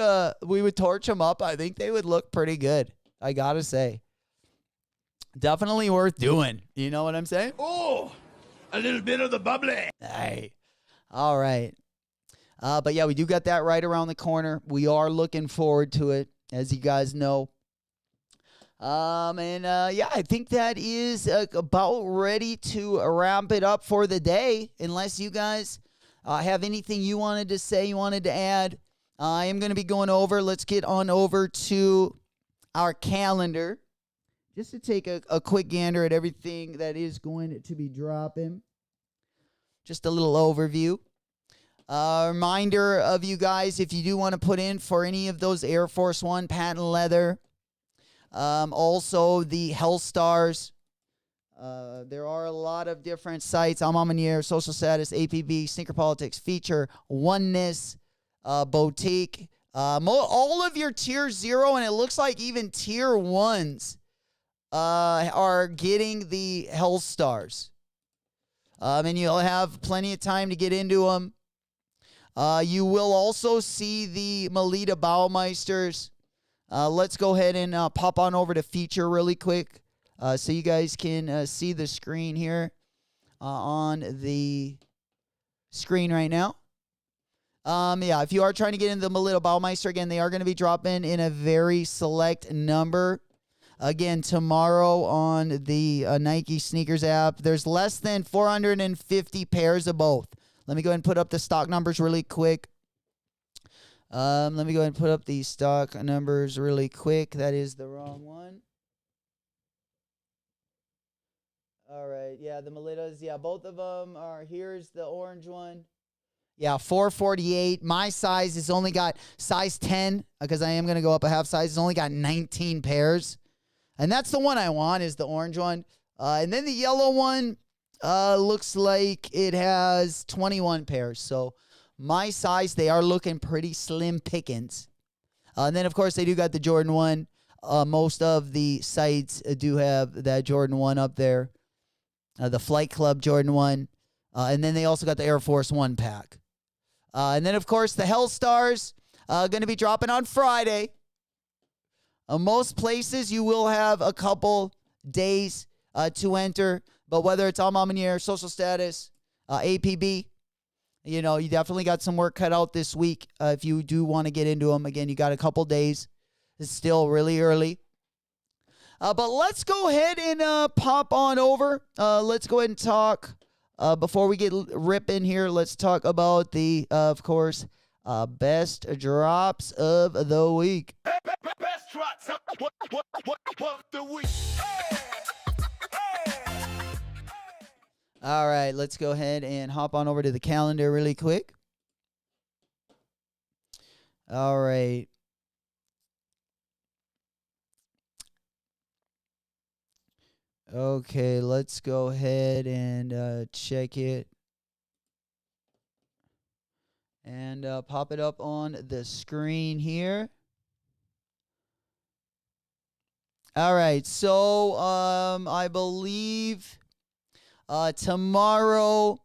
Speaker 4: torch them up, I think they would look pretty good. I gotta say. Definitely worth doing. You know what I'm saying?
Speaker 1: Oh, a little bit of the bubbly.
Speaker 4: Hey. All right. But yeah, we do got that right around the corner. We are looking forward to it, as you guys know. Yeah, I think that is about ready to wrap it up for the day. Unless you guys have anything you wanted to say, you wanted to add, I am going to be going over. Let's get on over to our calendar just to take a quick gander at everything that is going to be dropping. Just a little overview. Reminder of you guys, if you do want to put in for any of those Air Force One patent leather, also the Hellstars. There are a lot of different sites. Almamanier, Social Status, APB, Sneaker Politics, Feature, Oneness, Boutique. All of your tier 0, and it looks like even tier 1s are getting the Hellstars. And you'll have plenty of time to get into them. You will also see the Melita Baumeisters. Let's go ahead and pop on over to Feature really quick so you guys can see the screen here on the screen right now. Yeah, if you are trying to get into the Melita Baumeister, again, they are going to be dropping in a very select number. Again, tomorrow on the Nike Sneakers app, there's less than 450 pairs of both. Let me go ahead and put up the stock numbers really quick. Let me go ahead and put up the stock numbers really quick. That is the wrong one. All right, yeah, the Melitas, yeah, both of them are, here's the orange one. Yeah, 448. My size has only got size 10 because I am going to go up a half size. It's only got 19 pairs. And that's the one I want is the orange one. And then the yellow one looks like it has 21 pairs. So my size, they are looking pretty slim pickings. And then, of course, they do got the Jordan 1. Most of the sites do have that Jordan 1 up there. The Flight Club Jordan 1. And then they also got the Air Force 1 pack. And then, of course, the Hellstars going to be dropping on Friday. Most places you will have a couple days to enter. But whether it's Almamanier, Social Status, APB, you know, you definitely got some work cut out this week. If you do want to get into them, again, you got a couple days. It's still really early. But let's go ahead and pop on over. Let's go ahead and talk. Before we get ripping here, let's talk about the, of course, best drops of the week.
Speaker 1: Best drops of the week.
Speaker 4: All right, let's go ahead and hop on over to the calendar really quick. All right. Okay, let's go ahead and check it. And pop it up on the screen here. All right, so I believe tomorrow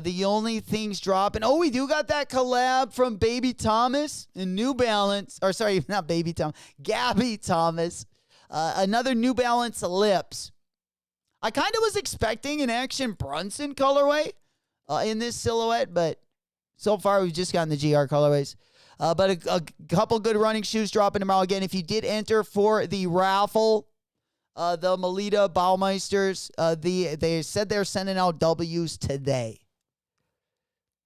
Speaker 4: the only things dropping. Oh, we do got that collab from Baby Thomas and New Balance. Or sorry, not Baby Thomas, Gabby Thomas. Another New Balance Lips. I kind of was expecting an Action Brunson colorway in this silhouette, but so far we've just gotten the GR colorways. But a couple good running shoes dropping tomorrow. Again, if you did enter for the raffle, the Melita Baumeisters, they said they're sending out W's today.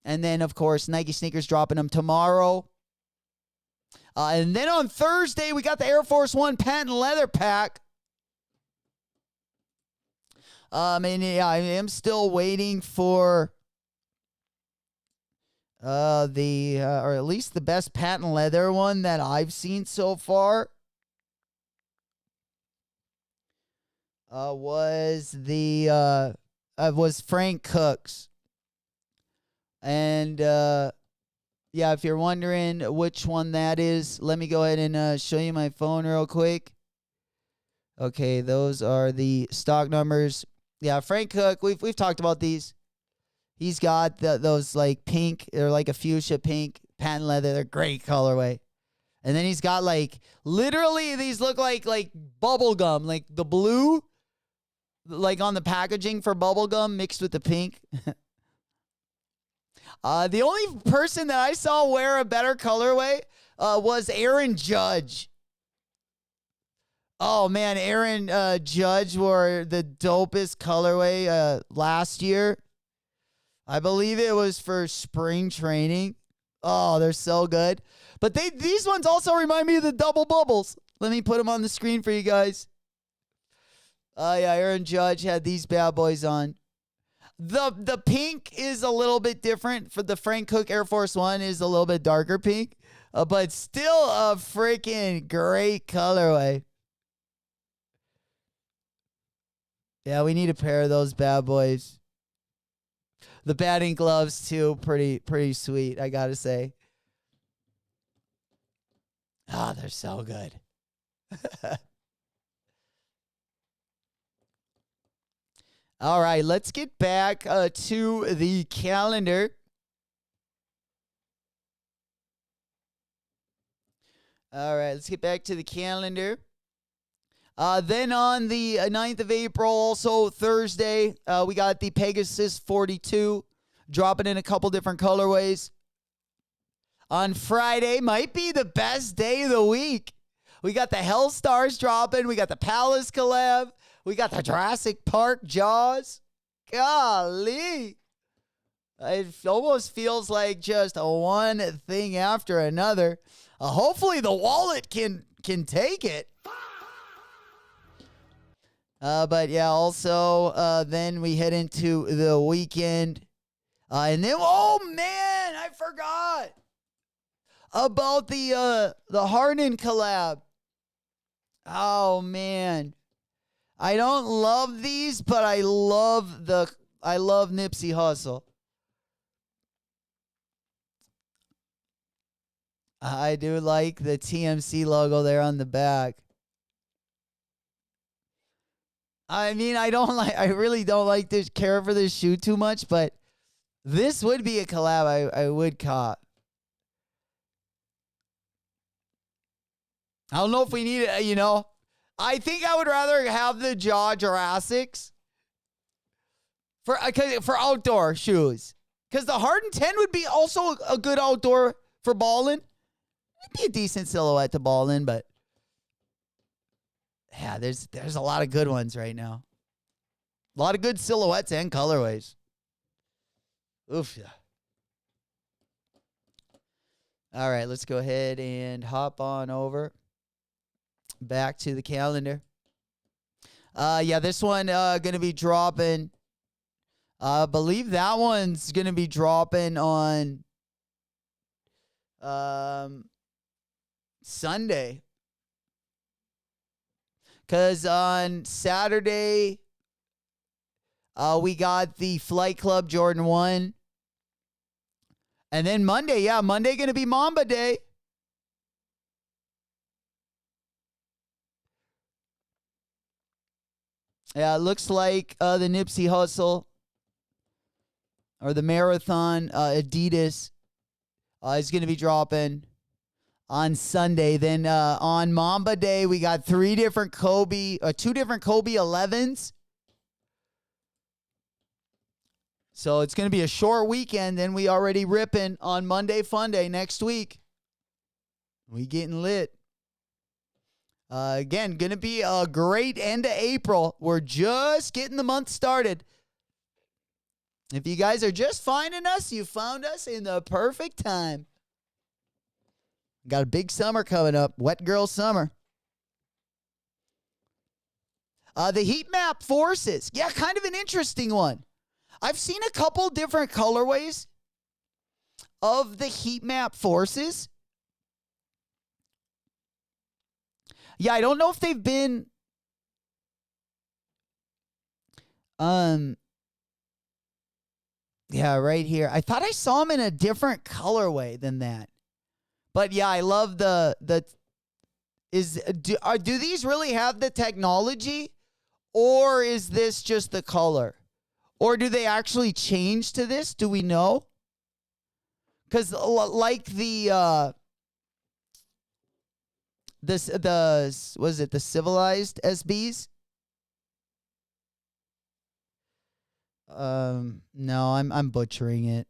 Speaker 4: And then, of course, Nike sneakers dropping them tomorrow. And then on Thursday, we got the Air Force One patent leather pack. And yeah, I am still waiting for or at least the best patent leather one that I've seen so far. Was Frank Cook's. And yeah, if you're wondering which one that is, let me go ahead and show you my phone real quick. Okay, those are the stock numbers. Yeah, Frank Cook, we've talked about these. He's got those like pink, or like a fuchsia pink patent leather. They're great colorway. And then he's got like, literally these look like bubble gum, like the blue, like on the packaging for bubble gum mixed with the pink. The only person that I saw wear a better colorway was Aaron Judge. Oh, man, Aaron Judge wore the dopest colorway last year. I believe it was for spring training. Oh, they're so good. But these ones also remind me of the double bubbles. Let me put them on the screen for you guys. Yeah, Aaron Judge had these bad boys on. The pink is a little bit different. For the Frank Cook Air Force One is a little bit darker pink, but still a freaking great colorway. Yeah, we need a pair of those bad boys. The batting gloves too, pretty sweet, I gotta say. Oh, they're so good. All right, let's get back to the calendar. All right, let's get back to the calendar. Then on the 9th of April, also Thursday, we got the Pegasus 42, dropping in a couple different colorways. On Friday, might be the best day of the week. We got the Hellstars dropping. We got the Palace collab. We got the Jurassic Park Jaws. Golly. It almost feels like just one thing after another. Hopefully the wallet can take it. But yeah, also then we head into the weekend. And then, oh man, I forgot about the Harden collab. Oh man. I don't love these, but I love Nipsey Hussle. I do like the TMC logo there on the back. I mean, I really don't like this, care for this shoe too much, but this would be a collab I would cop. I don't know if we need it, you know. I think I would rather have the Jaw Jurassics for outdoor shoes. Because the Harden 10 would be also a good outdoor for balling. It'd be a decent silhouette to ball in, but yeah, there's a lot of good ones right now. A lot of good silhouettes and colorways. Oof, yeah. All right, let's go ahead and hop on over back to the calendar. Yeah, this one gonna be dropping. I believe that one's gonna be dropping on Sunday. Cause on Saturday, we got the Flight Club Jordan 1. And then Monday gonna be Mamba Day. Yeah, it looks like the Nipsey Hussle or the Marathon Adidas is going to be dropping on Sunday. Then on Mamba Day, we got two different Kobe 11s. So it's going to be a short weekend. Then we already ripping on Monday Fun Day next week. We getting lit. Again, going to be a great end of April. We're just getting the month started. If you guys are just finding us, you found us in the perfect time. Got a big summer coming up. Wet girl summer. The heat map forces. Yeah, kind of an interesting one. I've seen a couple different colorways of the heat map forces. Yeah, I don't know if they've been yeah, right here. I thought I saw them in a different colorway than that. But yeah, I love do these really have the technology, or is this just the color? Or do they actually change to this? Do we know? Cuz like the was it the civilized SBs? No, I'm butchering it.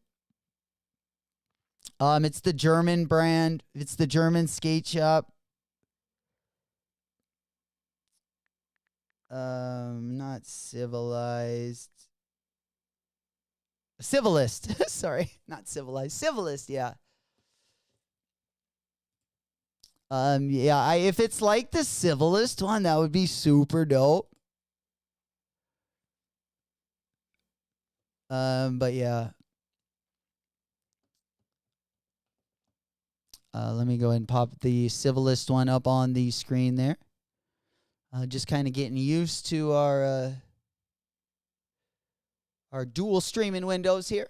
Speaker 4: It's the German brand. It's the German skate shop. Not civilized. Civilist. Sorry, not civilized. Civilist, yeah. Yeah, if it's like the Civilist one, that would be super dope. But yeah. Let me go ahead and pop the Civilist one up on the screen there. Just kind of getting used to our dual streaming windows here.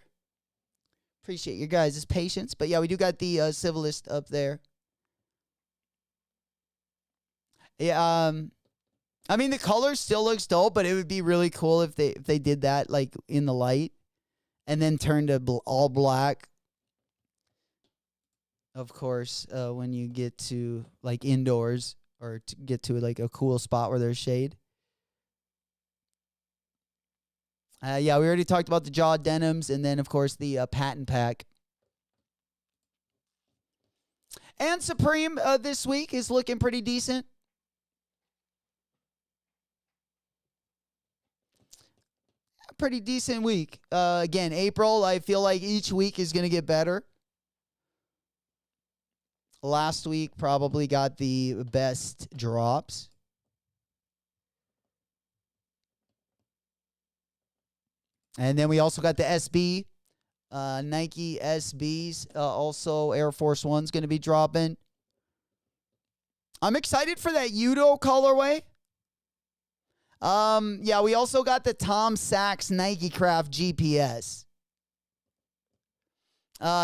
Speaker 4: Appreciate your guys' patience. But yeah, we do got the Civilist up there. Yeah, I mean, the color still looks dope, but it would be really cool if they did that like in the light and then turned to all black. Of course, when you get to like indoors or to get to like a cool spot where there's shade. Yeah, we already talked about the Jaw denims and then, of course, the patent pack. And Supreme this week is looking pretty decent. Pretty decent week. Again, April, I feel like each week is going to get better. Last week probably got the best drops. And then we also got the SB, Nike SBs. Also, Air Force One's going to be dropping. I'm excited for that Udo colorway. Yeah, we also got the Tom Sachs Nike Craft GPS.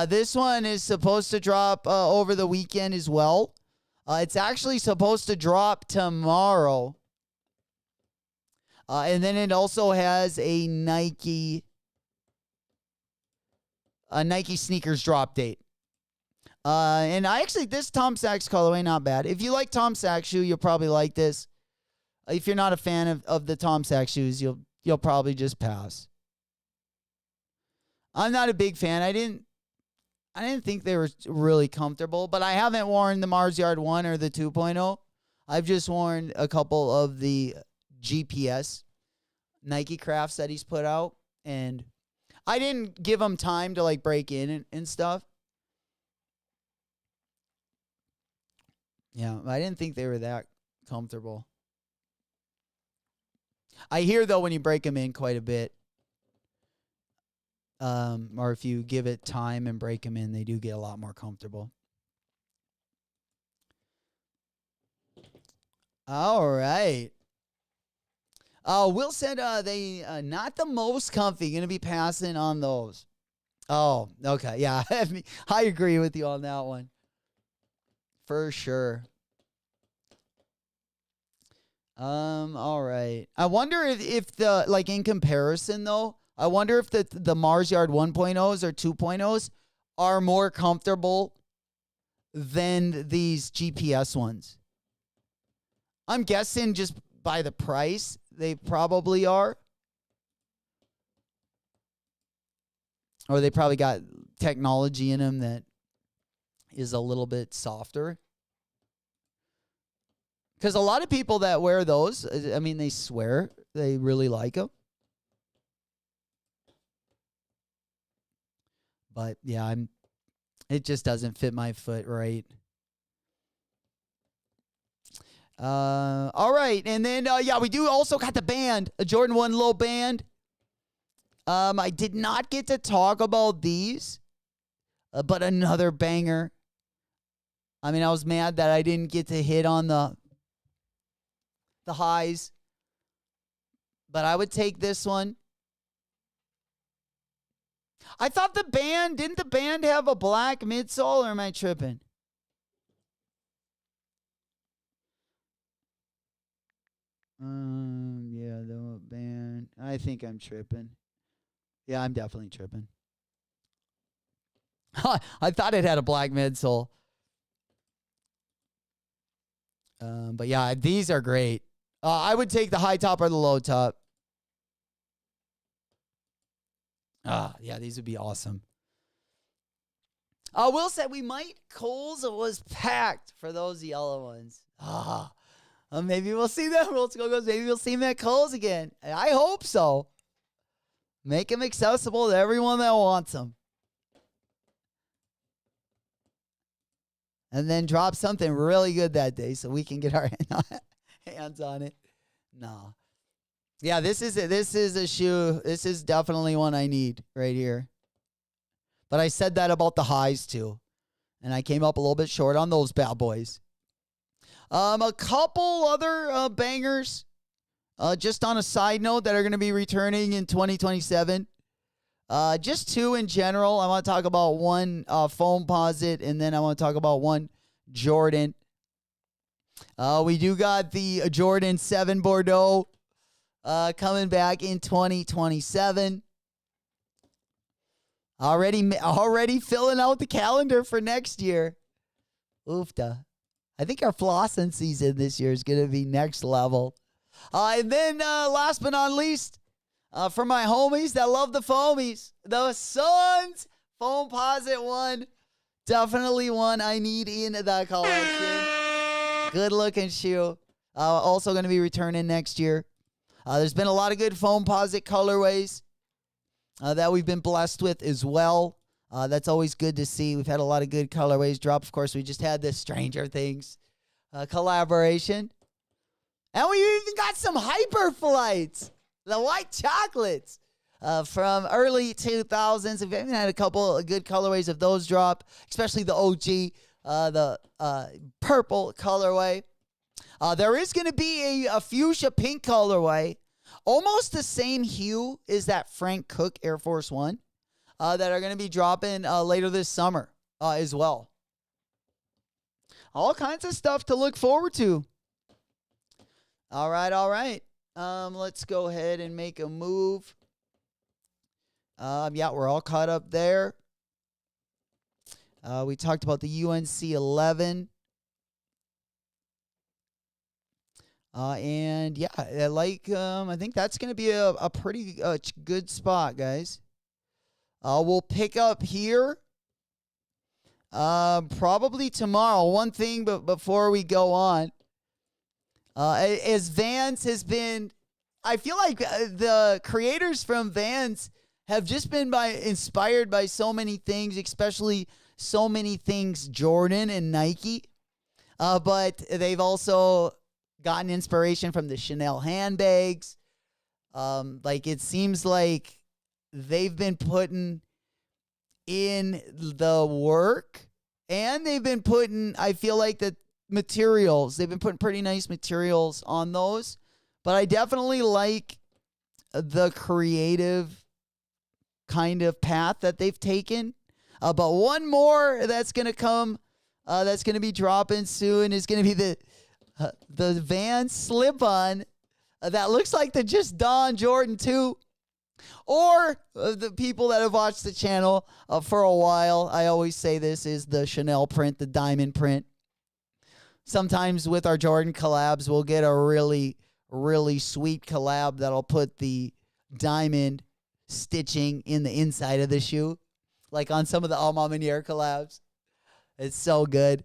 Speaker 4: This one is supposed to drop over the weekend as well. It's actually supposed to drop tomorrow. And then it also has a Nike sneakers drop date. And this Tom Sachs colorway, not bad. If you like Tom Sachs shoe, you'll probably like this. If you're not a fan of the Tom Sachs shoes, you'll probably just pass. I'm not a big fan. I didn't think they were really comfortable, but I haven't worn the Mars Yard 1 or the 2.0. I've just worn a couple of the GPS Nike crafts that he's put out, and I didn't give him time to like break in and stuff. Yeah, I didn't think they were that comfortable. I hear, though, when you break them in quite a bit, or if you give it time and break them in, they do get a lot more comfortable. All right. Will said they not the most comfy. Going to be passing on those. Oh, okay. Yeah, I agree with you on that one. For sure. All right. I wonder if the, like, in comparison, though, I wonder if the Mars Yard 1.0s or 2.0s are more comfortable than these GPS ones. I'm guessing just by the price, they probably are. Or they probably got technology in them that is a little bit softer. Because a lot of people that wear those, I mean, they swear they really like them. But yeah, it just doesn't fit my foot right. All right, and then yeah, we do also got the band, a Jordan 1 low band. I did not get to talk about these, but another banger. I mean, I was mad that I didn't get to hit on the highs, but I would take this one. I thought didn't the band have a black midsole, or am I tripping? Yeah, the band. I think I'm tripping. Yeah, I'm definitely tripping. I thought it had a black midsole. But yeah, these are great. I would take the high top or the low top. Yeah, these would be awesome. Will said we might. Kohl's was packed for those yellow ones. Maybe we'll see them. Maybe we'll see them at Kohl's again. I hope so. Make them accessible to everyone that wants them. And then drop something really good that day so we can get our hands on it. No. Yeah, this is a shoe. This is definitely one I need right here. But I said that about the highs too. And I came up a little bit short on those bad boys. A couple other bangers. Just on a side note that are going to be returning in 2027. Just two in general. I want to talk about one Foamposite, and then I want to talk about one Jordan. We do got the Jordan 7 Bordeaux coming back in 2027. Already filling out the calendar for next year. Oofta. I think our flossing season this year is going to be next level. And then last but not least, for my homies that love the foamies, the Suns Foamposite 1. Definitely one I need in the collection. Good looking shoe. Also going to be returning next year. There's been a lot of good Foamposite colorways that we've been blessed with as well. That's always good to see. We've had a lot of good colorways drop. Of course, we just had this Stranger Things collaboration. And we even got some Hyper Flights, the white chocolates from early 2000s. We've even had a couple of good colorways of those drop, especially the OG, the purple colorway. There is going to be a fuchsia pink colorway, almost the same hue as that Frank Cook Air Force One, that are going to be dropping later this summer as well. All kinds of stuff to look forward to. All right. Let's go ahead and make a move. Yeah, we're all caught up there. We talked about the UNC 11. And yeah, I think that's going to be a pretty good spot, guys. We'll pick up here probably tomorrow. One thing, but before we go on, as Vans has been, I feel like the creators from Vans have just been inspired by so many things, especially so many things Jordan and Nike. But they've also gotten inspiration from the Chanel handbags. It seems like they've been putting in the work, and they've been putting, I feel like, the materials. They've been putting pretty nice materials on those. But I definitely like the creative kind of path that they've taken. But one more that's going to come, that's going to be dropping soon, is going to be the Vans slip-on that looks like the Just Don Jordan 2. Or the people that have watched the channel for a while, I always say this is the Chanel print, the diamond print. Sometimes with our Jordan collabs, we'll get a really, really sweet collab that'll put the diamond stitching in the inside of the shoe, like on some of the Alma Manier collabs. It's so good.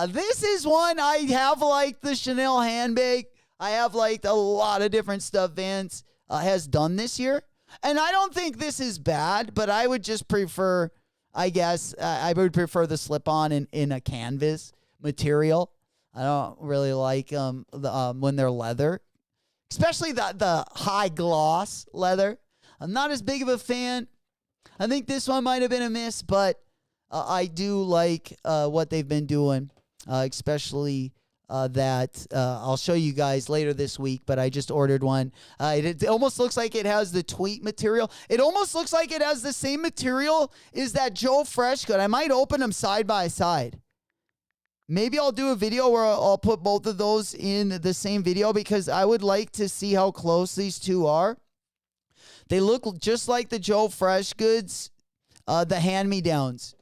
Speaker 4: This is one I have liked, the Chanel handbag. I have liked a lot of different stuff Vans has done this year. And I don't think this is bad, but I would just prefer, I guess, I would prefer the slip-on in a canvas material. I don't really like when they're leather, especially the high gloss leather. I'm not as big of a fan. I think this one might have been a miss, but I do like what they've been doing, especially that I'll show you guys later this week, but I just ordered one. It almost looks like it has the tweet material. It almost looks like it has the same material as that Joe Freshgood. I might open them side by side. Maybe I'll do a video where I'll put both of those in the same video, because I would like to see how close these two are. They look just like the Joe Freshgoods, the hand-me-downs,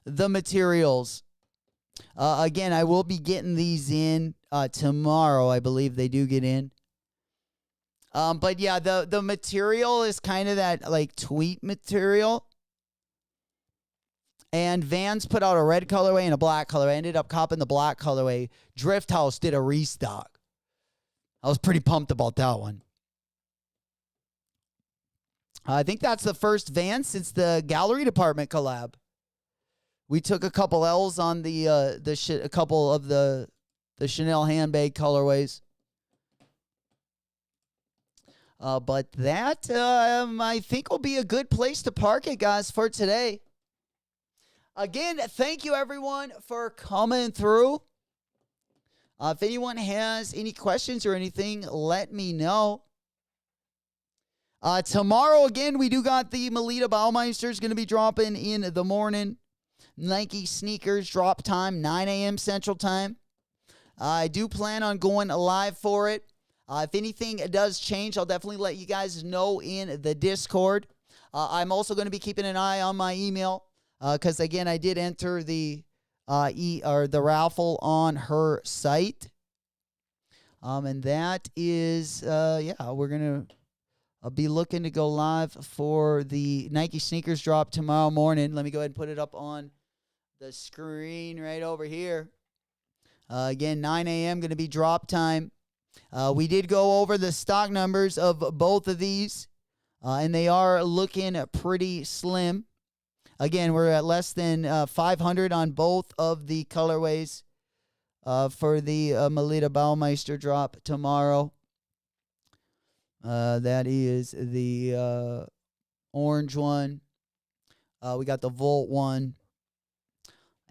Speaker 4: the materials. Again, I will be getting these in tomorrow. I believe they do get in. But yeah, the material is kind of that like tweet material. And Vans put out a red colorway and a black colorway. I ended up copping the black colorway. Drift House did a restock. I was pretty pumped about that one. I think that's the first Vans since the gallery department collab. We took a couple L's on a couple of the Chanel handbag colorways. But that, I think, will be a good place to park it, guys, for today. Again, thank you, everyone, for coming through. If anyone has any questions or anything, let me know. Tomorrow, again, we do got the Melita Baumeister's going to be dropping in the morning. Nike sneakers drop time, 9 a.m. Central Time. I do plan on going live for it. If anything does change, I'll definitely let you guys know in the Discord. I'm also going to be keeping an eye on my email because, again, I did enter the raffle on her site. And that is, we're going to be looking to go live for the Nike sneakers drop tomorrow morning. Let me go ahead and put it up on the screen right over here. Again, 9 a.m. going to be drop time. We did go over the stock numbers of both of these, and they are looking pretty slim. Again, we're at less than 500 on both of the colorways for the Melita Baumeister drop tomorrow. That is the orange one. We got the Volt one.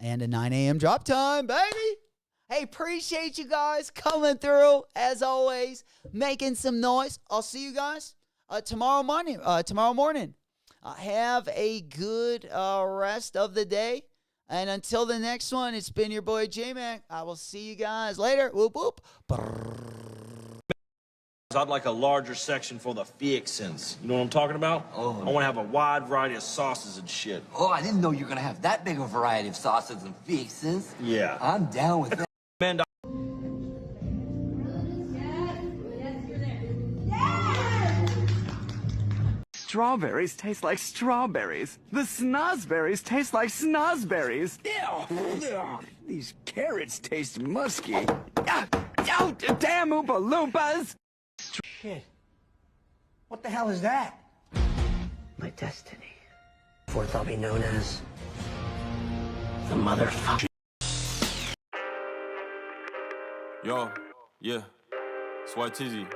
Speaker 4: And a 9 a.m. drop time, baby. Hey, appreciate you guys coming through, as always, making some noise. I'll see you guys tomorrow morning. Have a good rest of the day. And until the next one, it's been your boy J-Mac. I will see you guys later. Whoop, whoop.
Speaker 9: I'd like a larger section for the fixins. You know what I'm talking about?
Speaker 10: Oh.
Speaker 9: I want to have a wide variety of sauces and shit.
Speaker 10: Oh, I didn't know you were gonna have that big of a variety of sauces and fixins.
Speaker 9: Yeah.
Speaker 10: I'm down with that.
Speaker 9: Man,
Speaker 11: Strawberries taste like strawberries. The snozberries taste like snozberries. Ew. These carrots taste musky. Oh, damn Oompa Loompas!
Speaker 12: Shit. What the hell is that? My destiny. Fourth, I'll be known as the motherfucker.
Speaker 13: Yo, yeah, it's White Tizzy,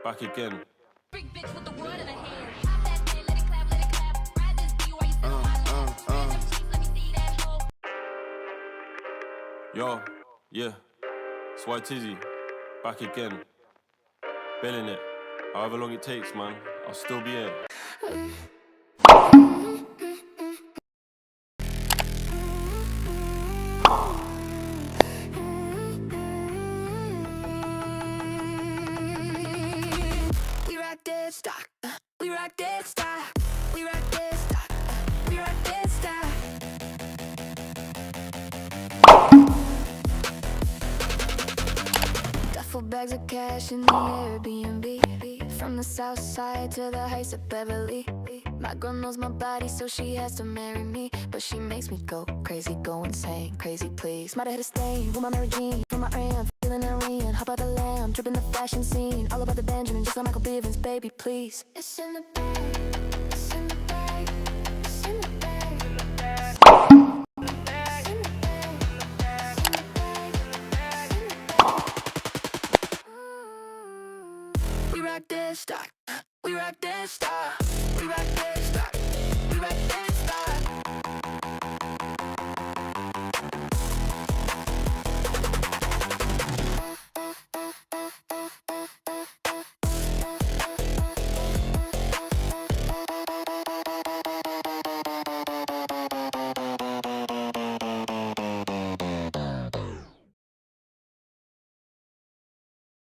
Speaker 13: back again. Yo, yeah, it's White Tizzy, back again. Billing it, however long it takes, man, I'll still be here.
Speaker 3: We rock dead stock. We rock dead stock. We rock dead stock. We rock dead stock. Duffel bags of cash in the Airbnb. From the south side to the heights of Beverly. My girl knows my body, so she has to marry me. But she makes me go crazy, go insane, crazy please. Might have hit a stain with my Mary Jean. From my aunt, feeling a rain. Hop out the lamb, dripping the fashion scene. All about the Benjamin, just like Michael Bivins, baby, please. It's in the bag, it's in the bag, it's in the bag. We rock dead stock. We rock dead stock.